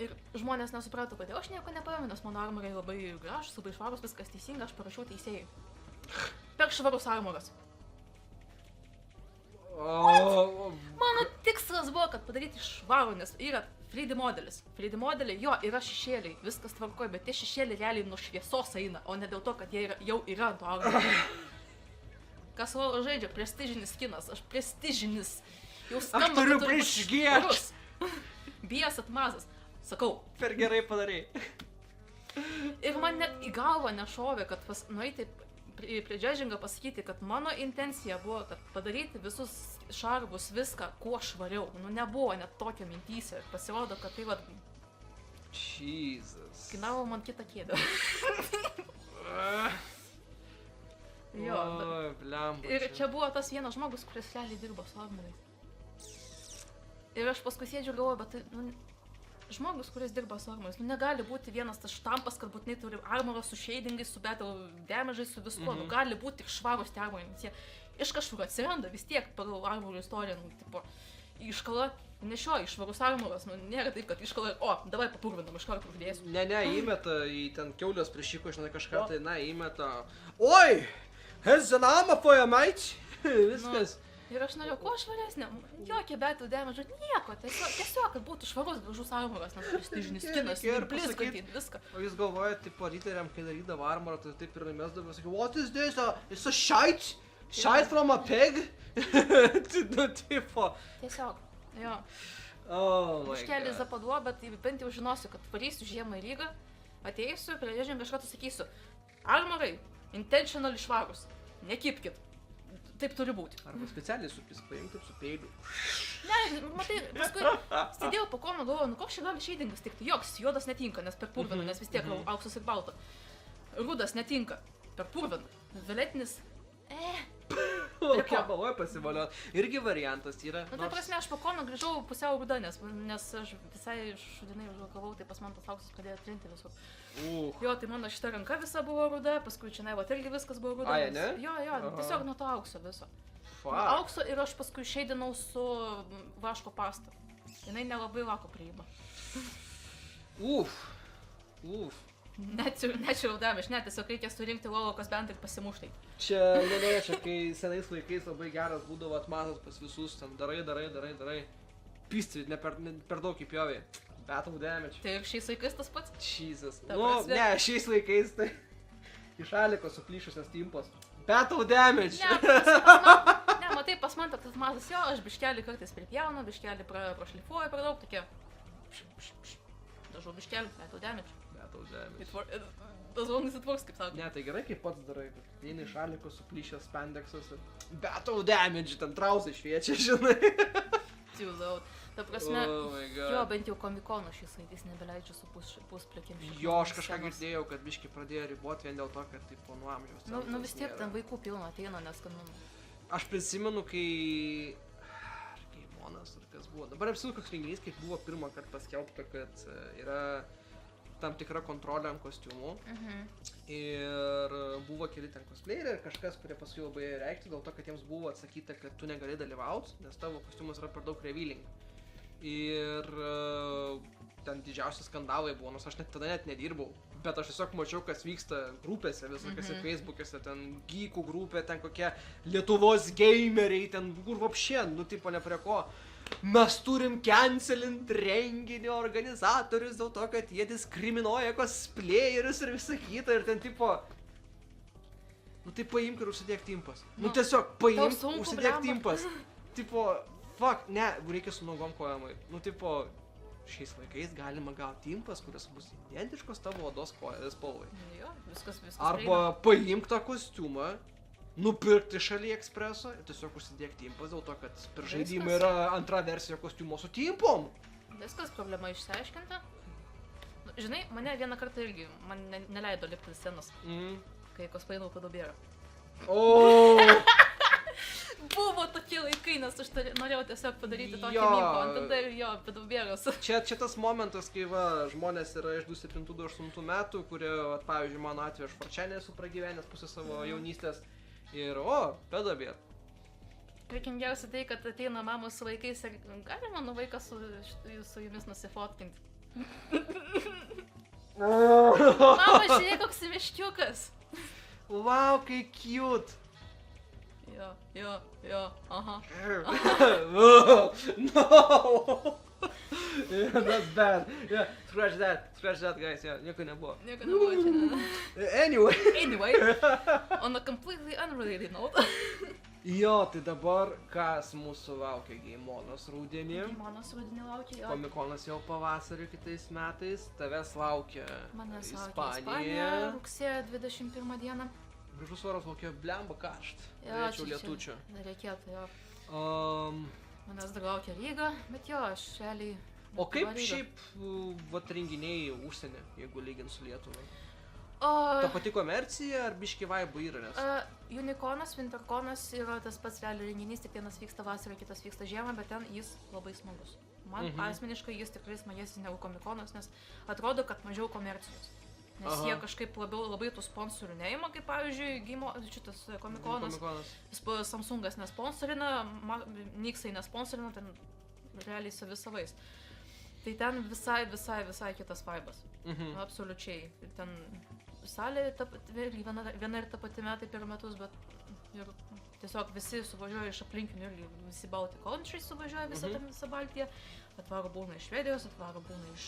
Ir žmonės nesuprato, kodėl aš nieko nepamenu, nes mano armorai labai gražus, labai švarus, viskas teisinga, aš parašiau teisėjai. Per švarus armoras. Mano tikslas buvo, kad padaryti švarų, nes yra 3D modelis. 3D modeliai, jo, yra šešėliai, viskas tvarkoja, bet tie šešėliai realiai nuo šviesos eina, o ne dėl to, kad jie jau yra ant to armoro. Kas Lolo žaidžia, prestižinis kinas, aš prestižinis. Jau skamba, aš turiu priešgėt. Bijęs atmazas. Sakau. Per gerai padarai. Ir man net į galvą nešovė, kad nueiti prie džiažingą pasakyti, kad mano intencija buvo, kad padaryti visus šarbus viską kuo švariau. Nu nebuvo net tokio mintyse. Pasirodo, kad tai vad... Jesus. Kainavo man kitą kėdę. Jo. Blemba. Ir čia buvo tas vienas žmogus, kuris realiai dirbo su armorais. Ir aš paskui sėdžiu ir galvoju, bet tai, nu, žmogus, kuris dirba su armorais, nu negali būti vienas tas štampas, kad būtinai turi armorą su shadingais, su battle damage'ais, su viskuo. Nu gali būti tik švarus tie armorai, nes jie iš kažkur atsiranda vis tiek pagal armorų istoriją, nu, tipo, iškala nešioja švarus armoras, nu nėra taip, kad iškala, o, davai papurvinam, iš karto uždėsiu. Ne, įmeta į ten kiaulės priešiko, žinai, kažką, tai, na, įmeta. Oi! Has an armor for you, mate! Viskas. Ir aš norėjau, kuo švaresnė, jokie battle damage, nieko, tiesiog, kad būtų švarus gražus armoras, nes prestižinis kinas, ir blizgantį viską. O jūs galvojate, tipo, riteriam, kai darydavo armorą, tai taip ir numesdavo, sakiau, what is this? It's a shite? Shite from a pig? Nu, tipo. Tiesiog, jo. Oh my Biškelį god. zapaduo, bet bent jau žinosiu, kad varysiu žiemą į Rygą, ateisiu, prie Džiažingą kažką sakysiu, armorai, intentionally švarus, nekipkit. Taip turi būti. Arba specialiai supis, paimk taip su peiliu. Ne, matai, paskui sėdėjau po kono, galvoju, nu koks čia gali shadingas tikti, joks, juodas netinka, nes per purviną, nes vis tiek auksas ir balta. Rudas netinka, per purviną, violetinis, O, ką baloja pasivaliot. Irgi variantas yra. Nu, tai prasme, aš po kono grįžau pusiau ruda, nes aš visai šudinai užvalkavau, tai pas man tas auksas pradėjo trinti visur. Jo, tai mano šita ranka visa buvo ruda, paskui čia va irgi viskas buvo ruda. Ai, ne? Jo, tiesiog nuo to aukso viso. Fuck. Aukso ir aš paskui šeidinau su vaško pasta. Jinai nelabai lako priima. Uf. Net jau damage, ne, tiesiog reikia surinkti lolokas bent ir pasimuštai. Čia, čia kai senais laikais labai geras būdavo atmazas pas visus, ten darai. Pystri, ne per daug įpjovė. Battle damage. Tai ir šiais laikais tas pats? Jesus. Ta Nu, prasme. ne, šiais laikais tai iš aliko suplyšusios timpos. Battle damage. Ne, matai, pas man toks atmazas, jo, aš biškelį kartais pripjaunu, biškelį prašlifuoju per daug, tokie. Dažau biškelį, battle damage. Battle damage. Tas longas atvoks, kaip sako. Ne, tai gerai, kaip pats darai, bet eini iš aliko suplyšęs spandeksas ir battle damage, ten trausai šviečia, žinai. Too Ta prasme, Oh my god. jo, bent jau komikono šiais laikais nebeleidžia su pusplikim. Jo, aš kažką girdėjau, kad biški pradėjo riboti vien dėl to, kad tipo nuo amžiaus. Nu vis tiek ten vaikų pilna ateina, nes kad, nu... Aš prisimenu, kai Monas ar kas buvo. Dabar apsilu koks renginys, kaip buvo pirmą kartą paskelbta, kad yra tam tikra kontrolė ant kostiumų. Ir buvo keli ten cosplayeriai ir kažkas, kurie paskui labai reikšti dėl to, kad jiems buvo atsakyta, kad tu negali dalyvauti, nes tavo kostiumas yra per daug revealing. Ir ten didžiausi skandalai buvo, nors aš tada net nedirbau. Bet aš tiesiog mačiau, kas vyksta grupėse, visokiose Facebook'ose, ten geekų grupė, ten kokie Lietuvos gameriai, ten kur vapšė, nu tipo ne prie ko. Mes turim cancelint renginio organizatorius dėl to, kad jie diskriminuoja cosplayerius ir visą kitą ir ten tipo... Nu tai paimk ir užsidėk timpas. Nu tiesiog paimk, užsidėk timpas. Tipo, fuck, ne, reikia su nogom kojamai. Nu tipo... Šiais laikais galima gauti timpas, kuris bus identiškos tavo odos spalvai. Jo, viskas Arba paimk tą kostiumą, nupirkti šalia ekspreso ir tiesiog užsidėk timpas dėl to, kad per žaidimą yra antra versija kostiumo su timpom. Viskas, problema išsiaiškinta. Žinai, mane vieną kartą irgi, man neleido lipti scenos, kai cosplayinau padobėrą. O. Buvo tokie laikai, nes aš norėjau tiesiog padaryti tokį Jo. myko, ant tada ir jo, pedubėros. Čia tas momentas, kai žmonės yra iš 27-28 metų, kurie, pavyzdžiui, mano atveju aš Forčianė esu pragyvenęs pusę savo jaunystės ir, pedobėt. Reikingiausia tai, kad ateina mamos su vaikais ir gali mano vaikas su jumis nusifotkinti. Mama, žiūrėk, koks miškiukas. Wow, kai cute. Jo, aha. No! Yeah, that's bad. Yeah, scratch that, guys. Yeah, nieko nebuvo. Nieko nebuvo čia. Anyway. On a completely unrelated note. Jo, tai dabar kas mūsų laukia Geimonas rudenį. Geimonas rudenį laukia, jo. Komikonas jau pavasarį kitais metais. Tavęs laukia Manęs laukia Ispanija. Ispanija, rugsėjo 21 dieną. Gražus oras laukia blemba karšt. Jo, Norėčiau čia- lietučio. Reikėtų, jo. Um, Manęs dar laukia Ryga, bet jo, aš realiai... o kaip Ryga. šiaip vat renginiai užsienį, jeigu lygint su Lietuva? O, Ta pati komercija ar biški vaibų yra, nes... Unicornas, Winterconas yra tas pats realiai renginys, tik vienas vyksta vasarą, kitas vyksta žiemą, bet ten jis labai smagus. Man asmeniškai jis tikrai smagesnis negu Komikonas, nes atrodo, kad mažiau komercijos. Nes Aha. jie kažkaip labai tų sponsorių neima, kaip pavyzdžiui, šitas Komikonas. Samsungas nesponsorina, Nixai nesponsorina, ten realiai savais. Tai ten visai kitas vaibas. Absoliučiai. Ten salė viena ir ta pati metai per metus, bet ir tiesiog visi suvažiuoja iš aplinkinių, irgi visi Baltic Countries suvažiuoja visą Baltiją. Atvaro būna iš Švedijos, atvaro būna iš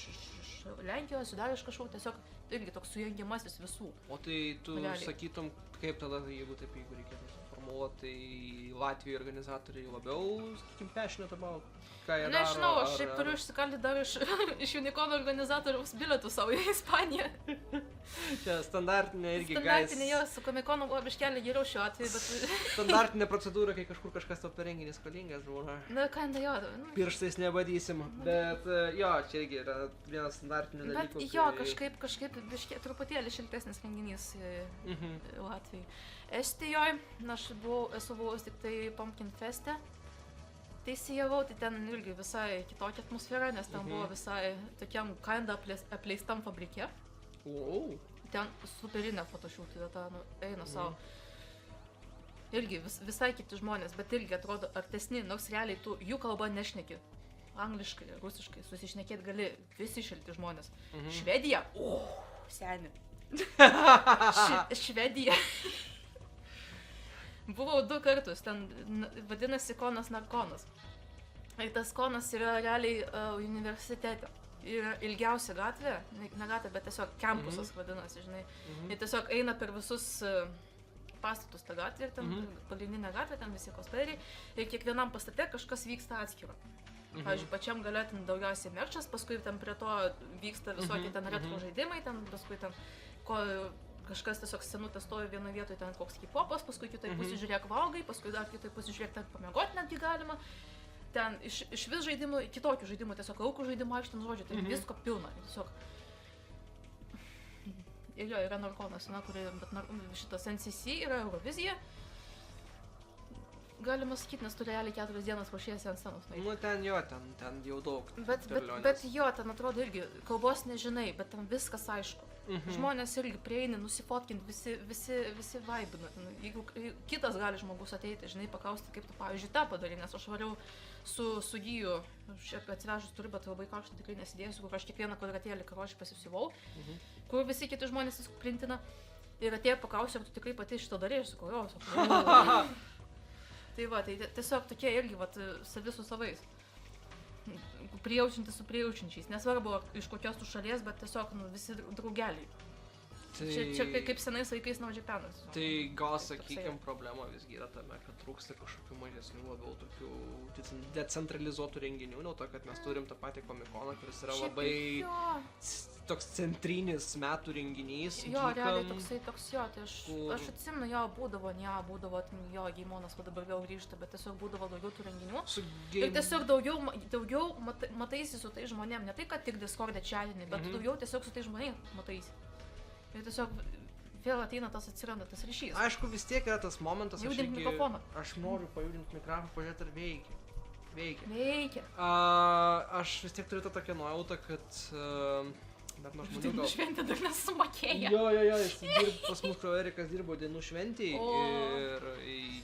Lenkijos, dar iš kažkokio, tiesiog irgi toks sujungimasis visų. O tai tu Realiai. sakytum, kaip tada, jeigu reikėtų suformuoluoti, tai Latvijos organizatoriai labiau, sakykim, passionate about, ką jie daro? Nežinau, aš šiaip turiu išsikaldyti dar iš Unicorn organizatoriaus bilietų savo į Ispaniją. Čia standartinė irgi Standartinė jo, su Komikonu buvo biškelį geriau šiuo atveju, bet... Standartinė procedūra, kai kažkur kažkas to per renginį skolingas būna. Na, kinda jo. Pirštais nebadysim, bet jo, čia irgi yra vienas standartinių Bet dalykų. jo, kažkaip truputėlį šiltesnis renginys Latvijai. Estijoje, aš esu buvus tik tai Pumpkin Feste. Teisėjavau, tai ten irgi visai kitokia atmosfera, nes ten buvo visai tokiam kinda apleistam fabrike. Wow. Ten superinė fotošiūtė vieta, eina savo. Irgi visai kiti žmonės, bet irgi atrodo artesni, nors realiai tu jų kalbą nešneki. Angliškai, rusiškai, susišnekėt gali visi šilti žmonės. Švedija? Seni. Švedija. Buvau 2 kartus, ten vadinasi Konas Narkonas. Ir tas Konas yra realiai universitete. Ir ilgiausia gatvė, ne gatvė, bet tiesiog kampusas vadinasi, žinai. Ir tiesiog eina per visus pastatus tą gatvę ir ten pagrindinė gatvė, ten visi kosperiai. Ir kiekvienam pastate kažkas vyksta atskiro. Pavyzdžiui, pačiam gale ten daugiausiai merčas, paskui ten prie to vyksta visokie ten retro žaidimai, ten paskui ten kažkas tiesiog senutė stovi vienoje vietoje, ten koks hip-hopas, paskui kitai pusė žiūrėk valgai, paskui dar kitai pusė žiūrėk ten pamiegoti netgi galima. Ten iš vis žaidimų, kitokių žaidimų, tiesiog aukų žaidimų aikštėm žodžiu, tai visko pilna. Tiesiog. Ir jo, yra Narkonas, bet šitas NCC yra Eurovizija. Galima sakyti, nes tu realiai 4 dienas ruošiesi ant scenos. Nu ten jo, ten jau daug. Bet jo, ten atrodo irgi, kalbos nežinai, bet ten viskas aišku. Žmonės irgi prieini, nusifotkinti, visi vaibina. Jeigu kitas gali žmogus ateiti, žinai, paklausti, kaip tu, pavyzdžiui, tą padarai, nes aš variau su Gyju, atsivežus turiu, bet labai karštą tikrai nesidėsiu, kur aš kiekvieną kvadratėlį karošį pasisivau, kur visi kiti žmonės įskuprintina ir atėjo paklausti, ar tu tikrai pati šito darai, aš sakau, jo, Tai va, tai tiesiog tokie irgi, va, savi su savais. Prijaučianti su prijaučiančiais. Nesvarbu, iš kokios tu šalies, bet tiesiog visi draugeliai. Čia kaip senais laikais nuo Japanas. Tai gal, sakykim, problema visgi yra tame, kad trūksta kažkokių mažesnių, labiau tokių decentralizuotų renginių, dėl to, kad mes turim tą patį Komikoną, kuris yra labai toks centrinis metų renginys. Jo, realiai toks jo, tai aš atsimenu, jo, būdavo, jo, Geimonas dabar vėl grįžta, bet tiesiog būdavo daugiau tų renginių. Ir tiesiog daugiau mataisi su tai žmonėm, ne tai, kad tik Discord'e čiatinį, bet daugiau tiesiog su tai žmonėm mataisi. Ir tiesiog vėl ateina tas atsiranda tas ryšys. Aišku, vis tiek yra tas momentas, Judink mikrofoną. Aš noriu pajudinti mikrofoną, pažiūrėti, ar veikia. Veikia. Aš vis tiek turiu tą tokią nuojautą, kad dar nuo žmonių Dainų šventė dar nesumokėja. Jo, pas mus Erikas dirbo dainų šventėj ir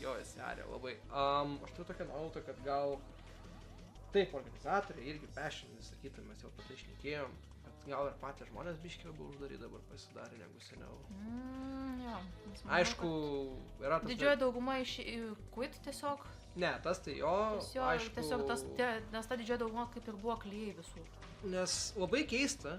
jo, jis arė labai. Aš turiu tokią nuojautą, kad gal taip, organizatoriai irgi passion, sakytum, mes jau apie tai šnekėjom, kad gal ir patys žmonės biškį labiau uždaryti dabar pasidarė negu seniau. Jo. Aišku, yra tas... Didžioji dauguma iš quit tiesiog. Ne, tas tai jo, aišku... Tiesiog nes ta didžioji dauguma kaip ir buvo klijai visų. Nes labai keista,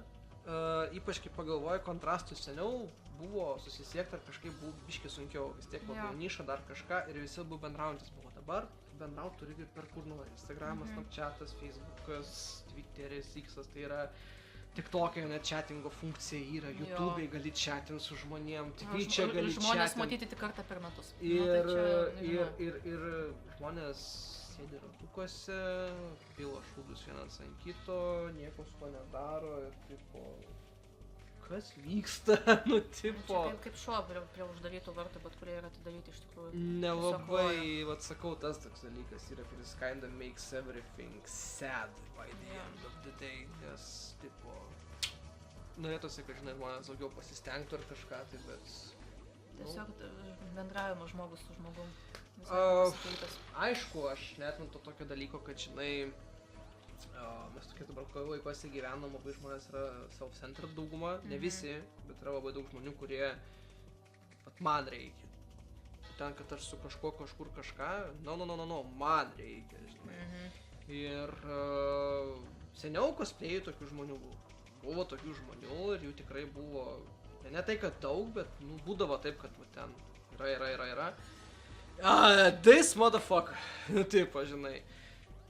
ypač kai pagalvoju kontrastus seniau, buvo susisiekti ar kažkaip buvo biškį sunkiau, vis tiek buvo niša dar kažką ir visi buvo bendraujantis buvo. Dabar bendraut turi ir per kur nori. Instagramas, Snapchatas, Facebookas, Twitteris, X'as, tai yra TikTok'e net chattingo funkcija yra, YouTube'ai gali chatinti su žmonėm, Twitch'e gali chatinti. Žmonės matyti tik kartą per metus. Ir žmonės sėdi ratukuose, pila šūdus vienas ant kito, nieko su to nedaro ir tipo... Kas vyksta? Nu, tipo... Čia kaip šuo prie uždarytų vartų, bet kurie yra atidaryti iš tikrųjų. Nelabai, vat sakau, tas toks dalykas yra, kuris kinda makes everything sad by the end of the day, nes, tipo... Norėtųsi, kad, žinai, žmonės daugiau pasistengtų ar kažką, tai bet... Tiesiog bendravimo žmogus su žmogum. Aišku, aš neatmetu tokio dalyko, kad, žinai, mes tokie dabar laikuose gyvenam, labai žmonės yra self-centered dauguma, ne visi, bet yra labai daug žmonių, kurie man reikia. Ten, kad aš su kažkuo kažkur kažką, man reikia, žinai. Ir seniau cosplay'ai tokių žmonių buvo. Buvo tokių žmonių ir jų tikrai buvo, ne tai, kad daug, bet būdavo taip, kad ten yra. This motherfucker, tipo, žinai.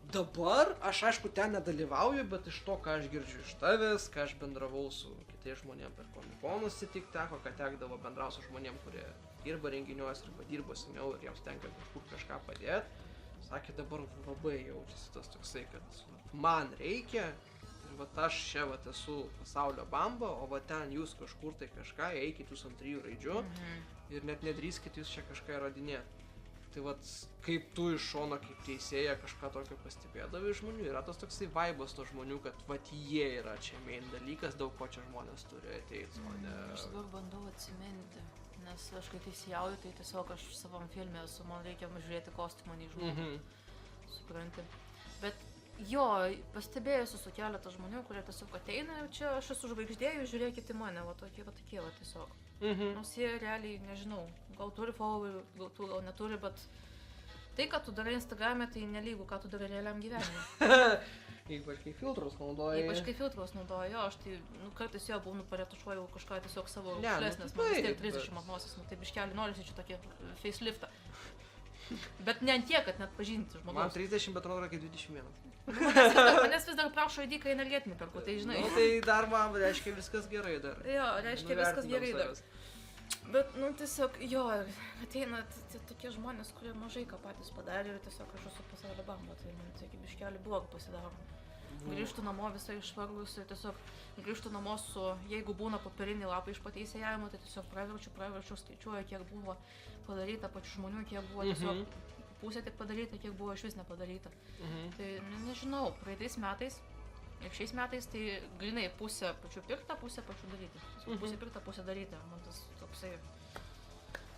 Dabar aš aišku ten nedalyvauju, bet iš to, ką aš girdžiu iš tavęs, ką aš bendravau su kitais žmonėm per komikonus tik teko, kad tekdavo bendrauti su žmonėm, kurie dirba renginiuose arba dirba seniau ir jiems tenka kažkur kažką padėti. Sakė, dabar labai jaučiasi tas toksai, kad man reikia ir vat aš čia vat esu pasaulio bamba, o vat ten jūs kažkur tai kažką, eikit jūs ant 3 raidžių ir net nedrįskit jūs čia kažką įrodinėti. Tai vat, kaip tu iš šono, kaip teisėja kažką tokio pastebėdavai žmonių, yra tas toksai vaibas to žmonių, kad vat jie yra čia main dalykas, daug ko čia žmonės turi ateiti, o ne... Aš dabar bandau atsiminti, nes aš kai teisėjauju, tai tiesiog aš savam filme esu, man reikia žiūrėti kostiumą nei žmogų, supranti. Bet jo, pastebėjusi su keletą žmonių, kurie tiesiog ateina ir čia aš esu žvaigždėjų, žiūrėkit į mane, va tokie va tiesiog. Nors jie realiai, nežinau, gal turi followerių, gal neturi, bet tai, ką tu darai Instagram'e, tai nelygu, ką tu darai realiam gyvenime. Ypač kai filtrus naudoji. Jo, aš tai, kartais jo būnu paretušuoju kažką tiesiog savo šlės, nes man vis tiek 30 atnosis, tai biškelį norisi čia tokį faceliftą. Bet ne ant tiek, kad net pažinti žmogaus. Man 30, bet atrodo, kaip 21. Manęs vis dar prašo ID, kai energetinį perku, tai žinai. Tai dar man reiškia viskas gerai dar. Jo, reiškia viskas gerai dar. Bet, tiesiog, jo, ateina tokie žmonės, kurie mažai ką patys padarė ir tiesiog aš esu pasaulio bamba, tai man tiek biškelį blogą pasidaro. Grįžtu namo visai išvargus ir tiesiog grįžtu namo su, jeigu būna papiriniai lapai iš pateisėjimo, tai tiesiog praverčiu, skaičiuoju, kiek buvo padaryta pačių žmonių, kiek buvo tiesiog pusė tik padaryta, kiek buvo iš vis nepadaryta. Tai nežinau, praeitais metais ir šiais metais tai grinai pusė pačių pirkta, pusė pačių daryti. Pusė pirkta, pusė daryta, man tas toksai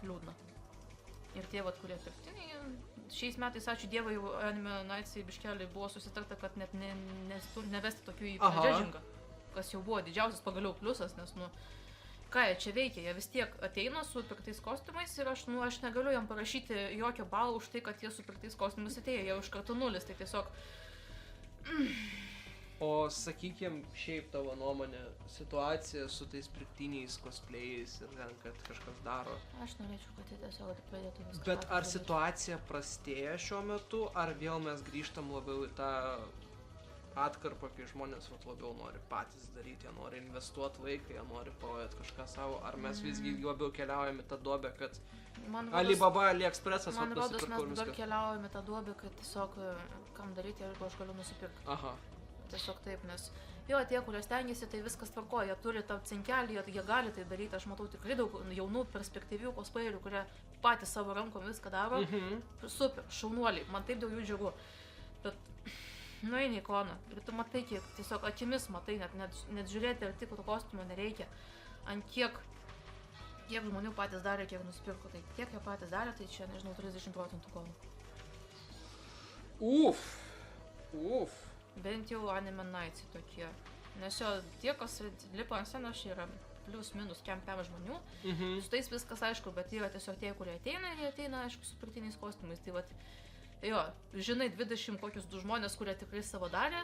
liūdna. Ir tie, kurie pirktiniai, šiais metais, ačiū Dievui, Anime Nights'ai biškelį buvo susitarta, kad net nevesti tokių į pradžingą, kas jau buvo didžiausias pagaliau pliusas, nes, ką jie čia veikia, jie vis tiek ateina su pirktais kostiumais ir aš negaliu jam parašyti jokio balo už tai, kad jie su pirktais kostiumais atėjo, jie iš karto 0, tai tiesiog... O sakykim, šiaip tavo nuomonė, situacija su tais pirktiniais cosplayais ir ten, kad kažkas daro. Aš norėčiau, kad jie tiesiog pradėtų viską. Bet ar situacija prastėja šiuo metu, ar vėl mes grįžtam labiau į tą atkarpą, kai žmonės labiau nori patys daryti, jie nori investuoti laiką, jie nori parodyti kažką savo, ar mes visgi labiau keliaujame tą duobę, kad Alibaba, AliExpress'as man rodos, mes dabar keliaujame tą duobę, kad tiesiog kam daryti, jeigu aš galiu nusipirkti. Aha. Tiesiog taip, nes Jo, tie, kurie stengiasi, tai viskas tvarkoja, jie turi tą cinkelį, jie gali tai daryti, aš matau tikrai daug jaunų perspektyvių cosplayerių, kurie patys savo rankom viską daro, super, šaunuoliai, man taip dėl jų džiugu, bet nueini į koną ir tu matai, kiek tiesiog akimis matai, net žiūrėti ar tik to kostiumo nereikia, ant kiek žmonių patys darė, kiek nusipirko, tai kiek jie patys darė, tai čia, nežinau, 30% konų. Uf. Bent jau Anime Nights tokie. Nes jo, tie, kas lipa ant scenos, yra plius minus kem žmonių. Su tais viskas aišku, bet yra tiesiog tie, kurie ateina ir jie ateina, aišku, su partiniais kostiumais. Tai vat, jo, žinai, 20 kokius 2 žmonės, kurie tikrai savo darė,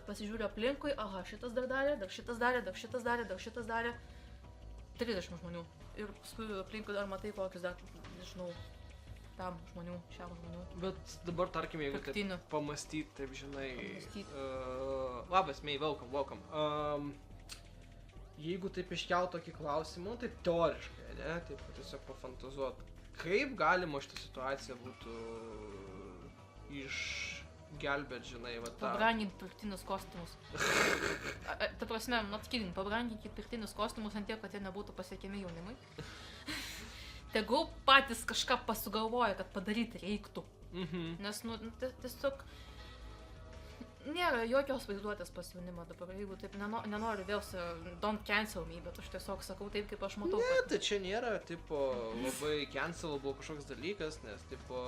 pasižiūrė aplinkui, aha, šitas dar darė, dar šitas darė, dar šitas darė, dar šitas darė. 30 žmonių. Ir paskui aplinkui dar matai kokius dar, nežinau, tam žmonių, šiam žmonių. Bet dabar, tarkim, jeigu taip pamastyti, taip žinai... Labas, Mei, welcome. Jeigu taip iškelt tokį klausimą, taip teoriškai, ne? Taip tiesiog pafantazuot. Kaip galima šitą situaciją būtų išgelbėt, žinai, va tą... Pabranginti pirktinius kostiumus. Ta prasme, pabranginti pirktinius kostiumus ant tiek, kad jie nebūtų pasiekiami jaunimui. Tegul patys kažką pasugalvoja, kad padaryti reiktų. Nes, tiesiog nėra jokios vaizduotės pas jaunimą dabar, jeigu taip nenoriu vėl don't cancel me, bet aš tiesiog sakau taip, kaip aš matau. Ne, tai čia nėra, tipo, labai cancelable kažkoks dalykas, nes, tipo,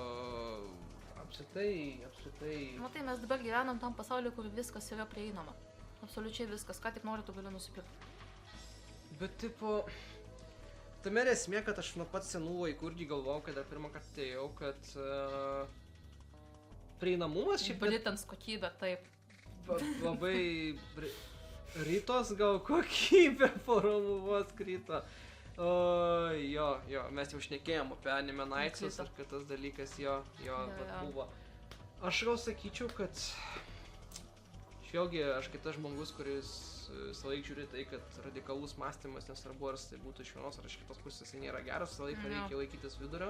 apskritai... Matai, mes dabar gyvenam tam pasauliu, kur viskas yra prieinama. Absoliučiai viskas, ką tik nori, tu gali nusipirkti. Bet, tipo... Tame ir esmė, kad aš nuo pat senų laikų irgi galvojau, kad dar pirmą kartą atėjau, kad prieinamumas šiaip... Britans kokybė, taip. Labai... Rytos gal kokybė poromuvos krito. Jo, mes jau šnekėjom apie Anime Nightsus ir kad tas dalykas buvo. Aš gal sakyčiau, kad... Vėlgi, aš kitas žmogus, kuris visą laiką žiūri tai, kad radikalus mąstymas, nesvarbu, ar tai būtų iš vienos ar iš kitos pusės, tai nėra geras, visą laiką reikia laikytis vidurio.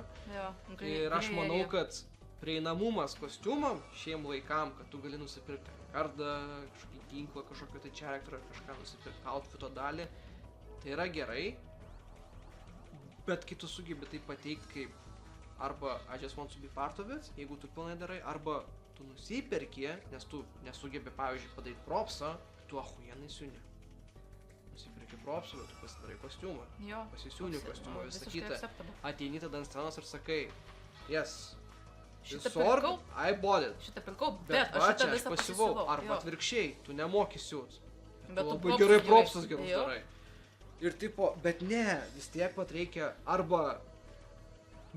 Ir aš manau, kad prieinamumas kostiumam šiem laikam, kad tu gali nusipirkti kardą, kažkokį ginklą, kažkokį tai čarakterą, kažką nusipirkti outfito dalį, tai yra gerai, bet kai tu sugebi tai pateikti kaip arba I just want to be part of it, jeigu tu pilnai darai, arba tu nusiperki, nes tu nesugebi, pavyzdžiui, padaryti propsą, tu ahujenai siūni. Nusipirki propsą, bet tu pasidarai kostiumą. Pasisiūni kostiumą, visą kitą. Ateini tada ant scenos ir sakai, yes, this sword, I bought it. Šitą pirkau, bet aš šitą visą pasisiuvau. Arba atvirkščiai, tu nemoki siūt. Bet tu labai gerai propsus gerus darai. Ir tipo, bet ne, vis tiek pat reikia arba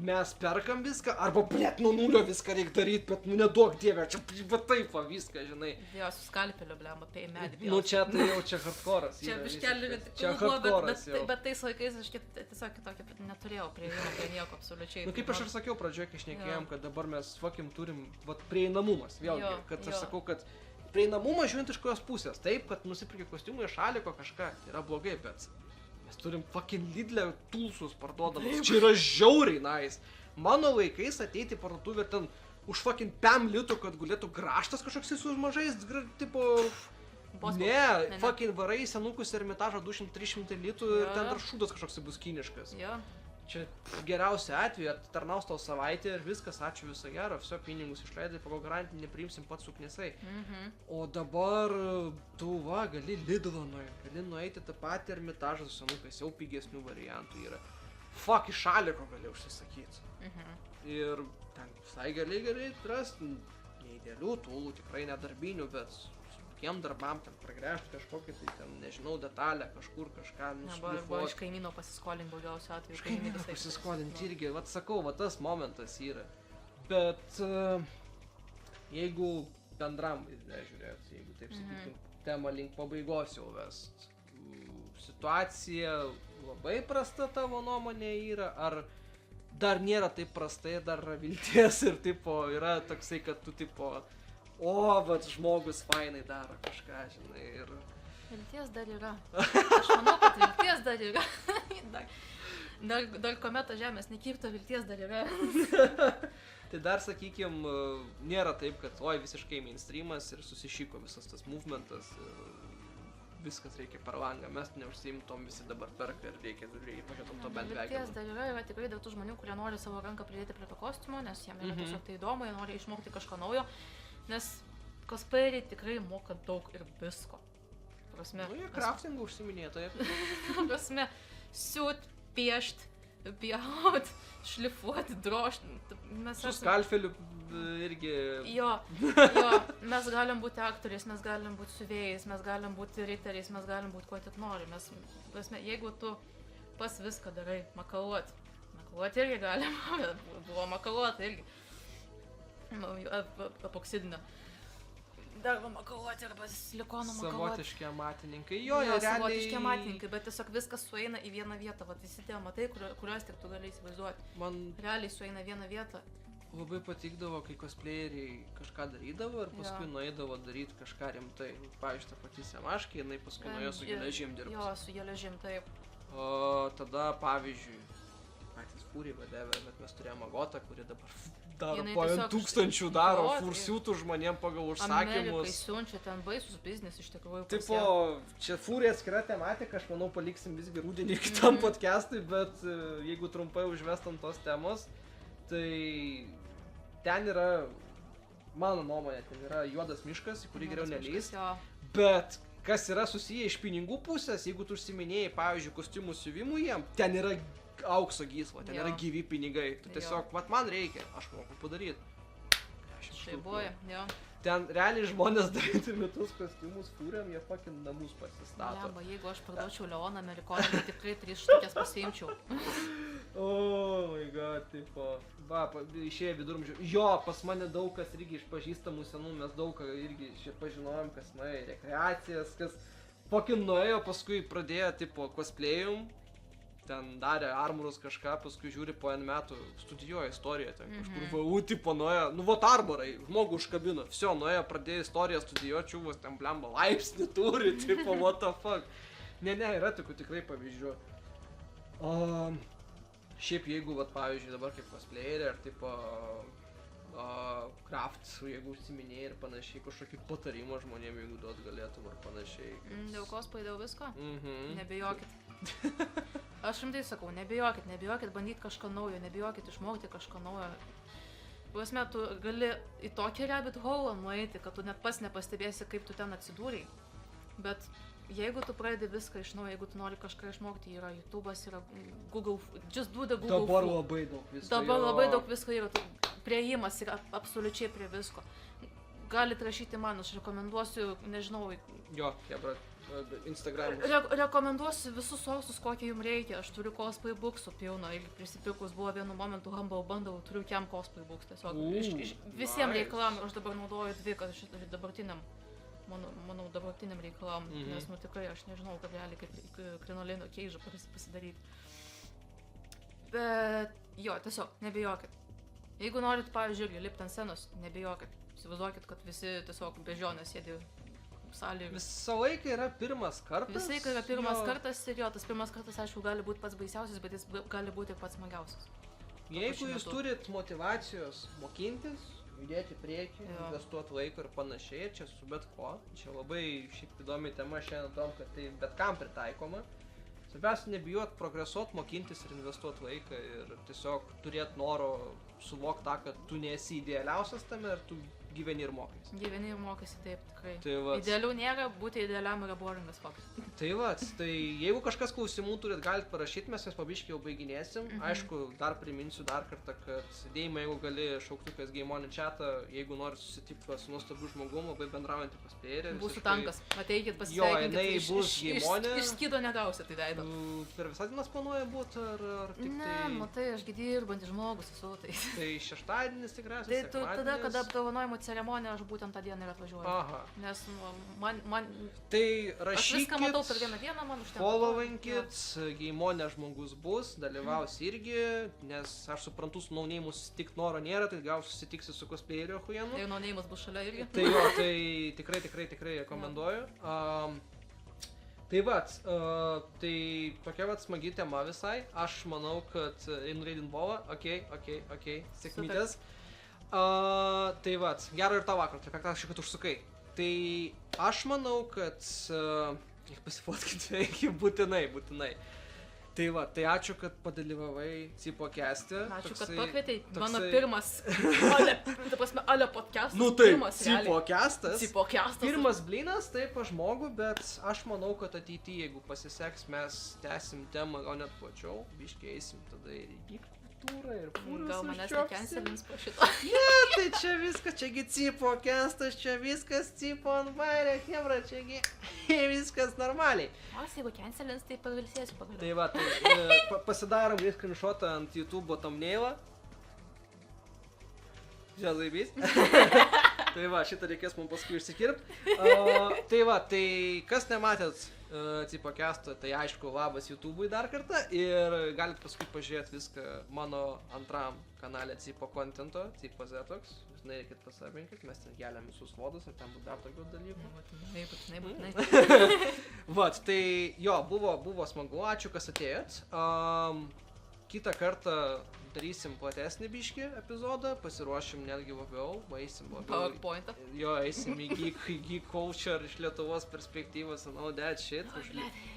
mes perkam viską, arba blėt nuo nulio viską reikia daryti, bet neduok dievę, čia bet taip va viską, žinai. Jo, su skalpeliu, blem, apie medį. Nu čia tai jau čia hardcore'as. Čia biškelį, čia hardcore'as jau. Bet tais laikais aš tiesiog kitokį neturėjau prie nieko absoliučiai. Nu kaip aš ir sakiau pradžioje, kai šnekėjom, kad dabar mes fucking turim prieinamumas, vėlgi, kad aš sakau, kad prieinamumas žiūrint iš kurios pusės, taip, kad nusipirki kostiumą iš šaliko kažką, tai yra blogai, bet mes turim fucking Lidl'e tulsus parduodamas, čia yra žiauriai nice. Mano laikais ateiti į parduotuvę ten už fucking 5 litų, kad gulėtų graštas kažkoks su mažais, tipo... Ne, fucking varai senukus Ermitažą 200-300 litų ir ten dar šūdas kažkoks bus kiniškas. Čia geriausia atveju, tarnaus tau savaitę ir viskas, ačiū viso gero, viso pinigus išleidai, pagal garantinį nepriimsim pats suknesai. O dabar tu va, gali Lidl'o nueiti, gali nueiti tą patį Ermitažą su senukais, jau pigesnių variantų yra. Fuck, iš šaliko gali užsisakyti. Ir ten visai gali rasti neįdėlių tūlų, tikrai nedarbinių, bet tokiem darbam ten pragręžti kažkokį, tai ten, nežinau, detalę, kažkur kažką nušlifuoti. Arba iš kaimyno pasiskolinti daugiausiu atveju. Iš kaimyno pasiskolinti irgi, vat sakau, va tas momentas yra. Bet jeigu bendram žiūrėt, jeigu taip sakytum, temą link pabaigos jau vest, situacija labai prasta tavo nuomonė yra, ar dar nėra taip prastai, dar yra vilties ir tipo yra toksai, kad tu tipo vat žmogus fainai daro kažką, žinai, ir... Vilties dar yra. Aš manau, kad vilties dar yra. Dar kometa žemės nekirto, vilties dar yra. Tai dar, sakykim, nėra taip, kad oi visiškai mainstreamas ir susišyko visas tas movementas. viskas reikia per langą, mes neužsiimtom, visi dabar perka ir reikia pažiūrėtum to bent Vilties dar yra tikrai dėl tų žmonių, kurie nori savo ranką pridėti prie to kostiumo, nes jiems yra tiesiog tai įdomu, jie nori išmokti kažko naujo, nes cosplayeriai tikrai moka daug ir visko. Prasme, Nu, ir craftingų užsiminėtoje. prasme, siūt, piešt, pjaut, šlifuoti, drožti. Su skalfeliu irgi... Jo, mes galim būti aktoriais, mes galim būti siuvėjais, mes galim būti riteriais, mes galim būti kuo tik nori. Mes, prasme, jeigu tu pas viską darai, makaluoti irgi galima, buvo makaluota irgi, epoksidinio. Dar makaluoti arba silikono makaluoti. Savotiški amatininkai. Jo, savotiški amatininkai, bet tiesiog viskas sueina į vieną vietą. Vat visi tie amatai, kuriuos tik tu gali įsivaizduoti. Man realiai sueina vieną vietą. labai patikdavo, kai cosplayeriai kažką darydavo ir paskui nueidavo daryti kažką rimtai. Pavyzdžiui, ta pati Semaškė, jinai paskui nuėjo su geležim dirbti. Jo, su geležim, taip. O tada, pavyzdžiui, patys fūriai vadovė, bet mes turėjome Agotą, kuri dabar daro po 1000 daro fursiutų žmonėm pagal užsakymus. Amerikai siunčia ten baisus biznis iš tikrųjų. Tipo, čia fūrė atskira tematika, aš manau paliksim visgi rūdienį kitam podcastui, bet jeigu trumpai užvestam tos temos, tai ten yra, mano nuomonė, ten yra juodas miškas, į kurį geriau nelįs, bet kas yra susiję iš pinigų pusės, jeigu tu užsiminėjai, pavyzdžiui, kostiumų siuvimų jiem, ten yra aukso gysla, ten yra gyvi pinigai. Tu tiesiog, vat man reikia, aš moku padaryti. Šaibuoja, jo. Ten realiai žmonės darydami tuos kostiumus fūriam, jie fucking namus pasistato. Lemba, jeigu aš parduočiau Leoną Amerikoną, tai tikrai 3 štukės pasiimčiau. Oh my god, tipo, va, išėjo vidurumžių. Jo, pas mane daug kas irgi iš pažįstamų senų, mes daug ką irgi šiaip pažinojom, kas nuėjo į rekreacijas, kas fucking nuėjo, paskui pradėjo, tipo, cosplayum. Ten darė armorus kažką, paskui žiūri po N metų, studijuoja istoriją, ten kažkur VU tipo nuėjo, nu vot armorai, žmogų užkabino, viso, nuėjo, pradėjo istoriją studijuoti, čiūvas ten blemba laipsnį turi, tipo, what the fuck. Ne, yra tokių tikrai pavyzdžių. Šiaip jeigu, vat, pavyzdžiui, dabar kaip cosplayerė, ar tipo, craft, jeigu užsiminėjai ir panašiai, kažkokį patarimą žmonėm, jeigu duot galėtum ar panašiai. Dėl cosplay, dėl visko? Nebijokit. Aš rimtai sakau, nebijokit bandyti kažką naujo, nebijokit išmokti kažką naujo. Prasme, tu gali į tokį rabbit hole nueiti, kad tu net pas nepastebėsi, kaip tu ten atsidūrei. Bet jeigu tu pradedi viską iš naujo, jeigu tu nori kažką išmokti, yra YouTube'as, yra Google, just do the Google. Dabar labai daug visko. Dabar labai daug visko yra, priėjimas yra absoliučiai prie visko. Galit rašyti man, aš rekomenduosiu, nežinau. Jo, jebra. Instagram. Rekomenduosiu visus sorsus, kokie jums reikia. Aš turiu cosplay booksų pilną ir prisipirkus buvo vienu momentu Humble Bundle, turiu kiam cosplay books tiesiog. Visiems reikalam, aš dabar naudoju 2, kad dabartiniam, mano dabartiniam reikalam, nes nu tikrai aš nežinau, kad realiai kaip krinolino keidžą pasidaryti. Bet jo, tiesiog, nebijokit. Jeigu norit, pavyzdžiui, lipti ant scenos, nebijokit. Įsivaizduokit, kad visi tiesiog bežionės sėdi salėje. Visą laiką yra pirmas kartas. Visą laiką yra pirmas kartas ir jo, tas pirmas kartas, aišku, gali būti pats baisiausias, bet jis gali būti ir pats smagiausias. Jeigu jūs turit motivacijos mokintis, judėti priekį, investuoti laiką ir panašiai, čia su bet ko. Čia labai šiaip įdomi tema šiandien tom, kad tai bet kam pritaikoma. Svarbiausia nebijot progresuot, mokintis ir investuoti laiką ir tiesiog turėti noro suvokti tą, kad tu nesi idealiausias tame ir tu gyveni ir mokais. Gyveni ir mokais, taip, tikrai. Tai idealių nėra, būti idealiam yra boringas faktas. Tai tai jeigu kažkas klausimų turit, galit parašyti, mes jas pabiškai jau baiginėsim. Aišku, dar priminsiu dar kartą, kad sėdėjimą, jeigu gali, šauktukas Gameon chatą, jeigu nori susitikti su nuostabiu žmogum, labai bendraujantį cosplayerį. Būsiu tankas, ateikit pasisveikinkit. Jo, jinai bus Gameonė. Iš skydo negausit į veidą. Per visą dieną planuoja būti, ar tik tai... Ne, matai, aš dirbantis žmogus esu, tai... Tai šeštadienis tikriausiai, sekmadienis. Tai tada, kada apdovanojimo ceremonija, aš būtent tą dieną ir atvažiuoju. Aha. Nes man... Tai rašykit, aš viską matau per vieną dieną, man užtenka. Followinkit, Gameonė žmogus bus, dalyvaus irgi, nes aš suprantu, su no-name'u susitikti noro nėra, tai gal susitiksi su cosplayeriu Hujenu. Ir no-name'as bus šalia irgi. Tai jo, tai tikrai rekomenduoju. Tai vat, tai tokia vat smagi tema visai. Aš manau, kad einu raidint Vovą, okei, sėkmytės. Tai vat, gero ir tau vakaro, tai ką šiek tiek užsukai. Tai aš manau, kad Reikia pasifotkinti, reikia būtinai. Tai va, tai ačiū, kad padalyvavai Cipokeste. Ačiū, kad pakvietei. Mano pirmas Ale podcastas. Nu tai, pirmas, realiai. Cipokestas. Pirmas blynas, taip, aš žmogu, bet aš manau, kad ateityje, jeigu pasiseks, mes tęsim temą, gal net plačiau, biškiai eisim tada ir į kultūrą ir fūrus. Gal manęs nekenselins po šito. Ne, tai čia viskas, čiagi Cipokestas, čia viskas Cipo ant bairė, hebra, čiagi viskas normaliai. Jeigu cancelins, tai pavilsėsiu pagaliau. Tai va, tai pasidarom screenshotą ant YouTube thumbnailą. Čia laibys. Tai va, šitą reikės mums paskui išsikirpti. Tai va, tai kas nematėt Cipokesto, tai aišku, labas YouTube'ui dar kartą. Ir galit paskui pažiūrėti viską mano antram kanale Cipo contento, Cipo Zetox. Žinai, reikėt pasabinkit, mes ten keliam visus vodus ir ten bus dar tokių dalykų. Būtinai. Vat, tai jo, buvo smagu, ačiū, kas atėjot. Kitą kartą darysim platesnį biškį epizodą, pasiruošim netgi labiau, eisim labiau. PowerPoint'ą. Jo, eisim į geek culture iš Lietuvos perspektyvos, and all that shit.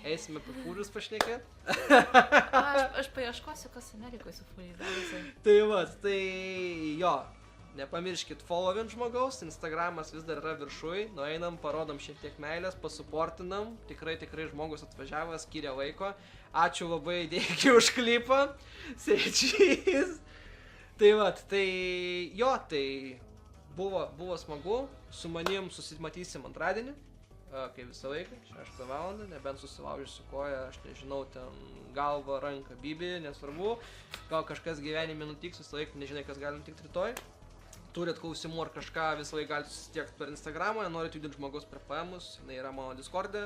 Eisim apie fūrius pašnekėt. Aš paieškosiu, kas Amerikoje su fūriais darosi. Tai va, tai jo. Nepamirškit followint žmogaus, Instagramas vis dar yra viršui, nueinam, parodom šiek tiek meilės, pasuportinam, tikrai žmogus atvažiavęs, skiria laiko. Ačiū labai Dėkiui už klipą, svečiais. Tai va, tai jo, tai buvo smagu, su manim susimatysim antradienį, kaip visą laiką, 6 valandą, nebent susilaužysiu koją, aš nežinau, ten galva, ranka, bibi, nesvarbu, gal kažkas gyvenime nutiks, visą laiką nežinai, kas gali nutikti rytoj. Turit klausimų ar kažką, visą laiką galite susitiekti per Instagramą, norit judinti žmogaus per PM-us, jinai yra mano Discord'e,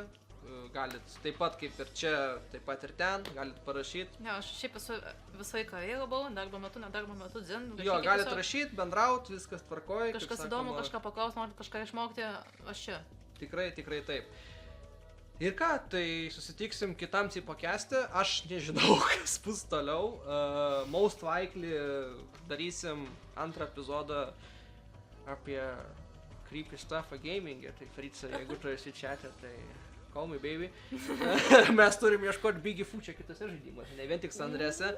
galit taip pat kaip ir čia, taip pat ir ten, galit parašyti. Ne, aš šiaip esu visą laiką available, darbo metu, nedarbo metu, dzin. Jo, galit rašyti, bendraut, viskas tvarkoj. Kažkas įdomu, kažką paklaus, norit kažką išmokti, aš čia. Tikrai taip. Ir ką, tai susitiksim kitam Cipokeste, aš nežinau, kas bus toliau. Most likely darysim antrą epizodą apie creepy stuff gaming'e, tai Frica, jeigu tu esi chat'e, tai call me baby. Mes turim ieškoti Biggie Food čia kitose žaidimuose, ne vien tik San Andreas'e.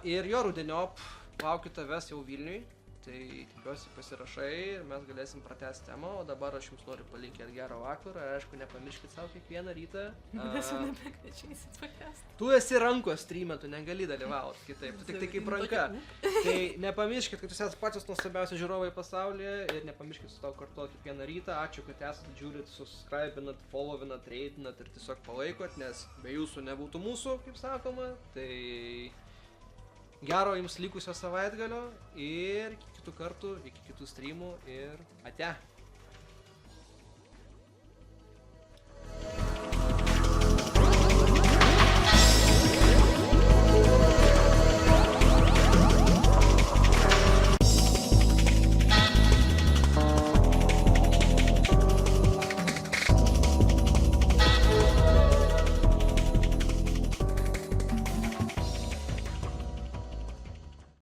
Ir jo, rudeniop, laukiu tavęs jau Vilniui. Tai tikiuosi pasirašai ir mes galėsim pratęsti temą, o dabar aš jums noriu palinkėti gerą vakarą ir aišku, nepamirškit savo kiekvieną rytą. Mes jau nebekviečiaisit pakęsti. Tu esi rankos stream'e, tu negali dalyvauti kitaip, tu tik tai kaip ranka. Tai nepamirškit, kad jūs esate patys nuostabiausi žiūrovai pasaulyje ir nepamirškit su tau kartuoti kiekvieną rytą. Ačiū, kad esate žiūrit, subscribinat, followinat, ratinat ir tiesiog palaikot, nes be jūsų nebūtų mūsų, kaip sakoma. Tai gero jums likusio savaitgalio ir iki kitų kartų, iki kitų streamų ir ate.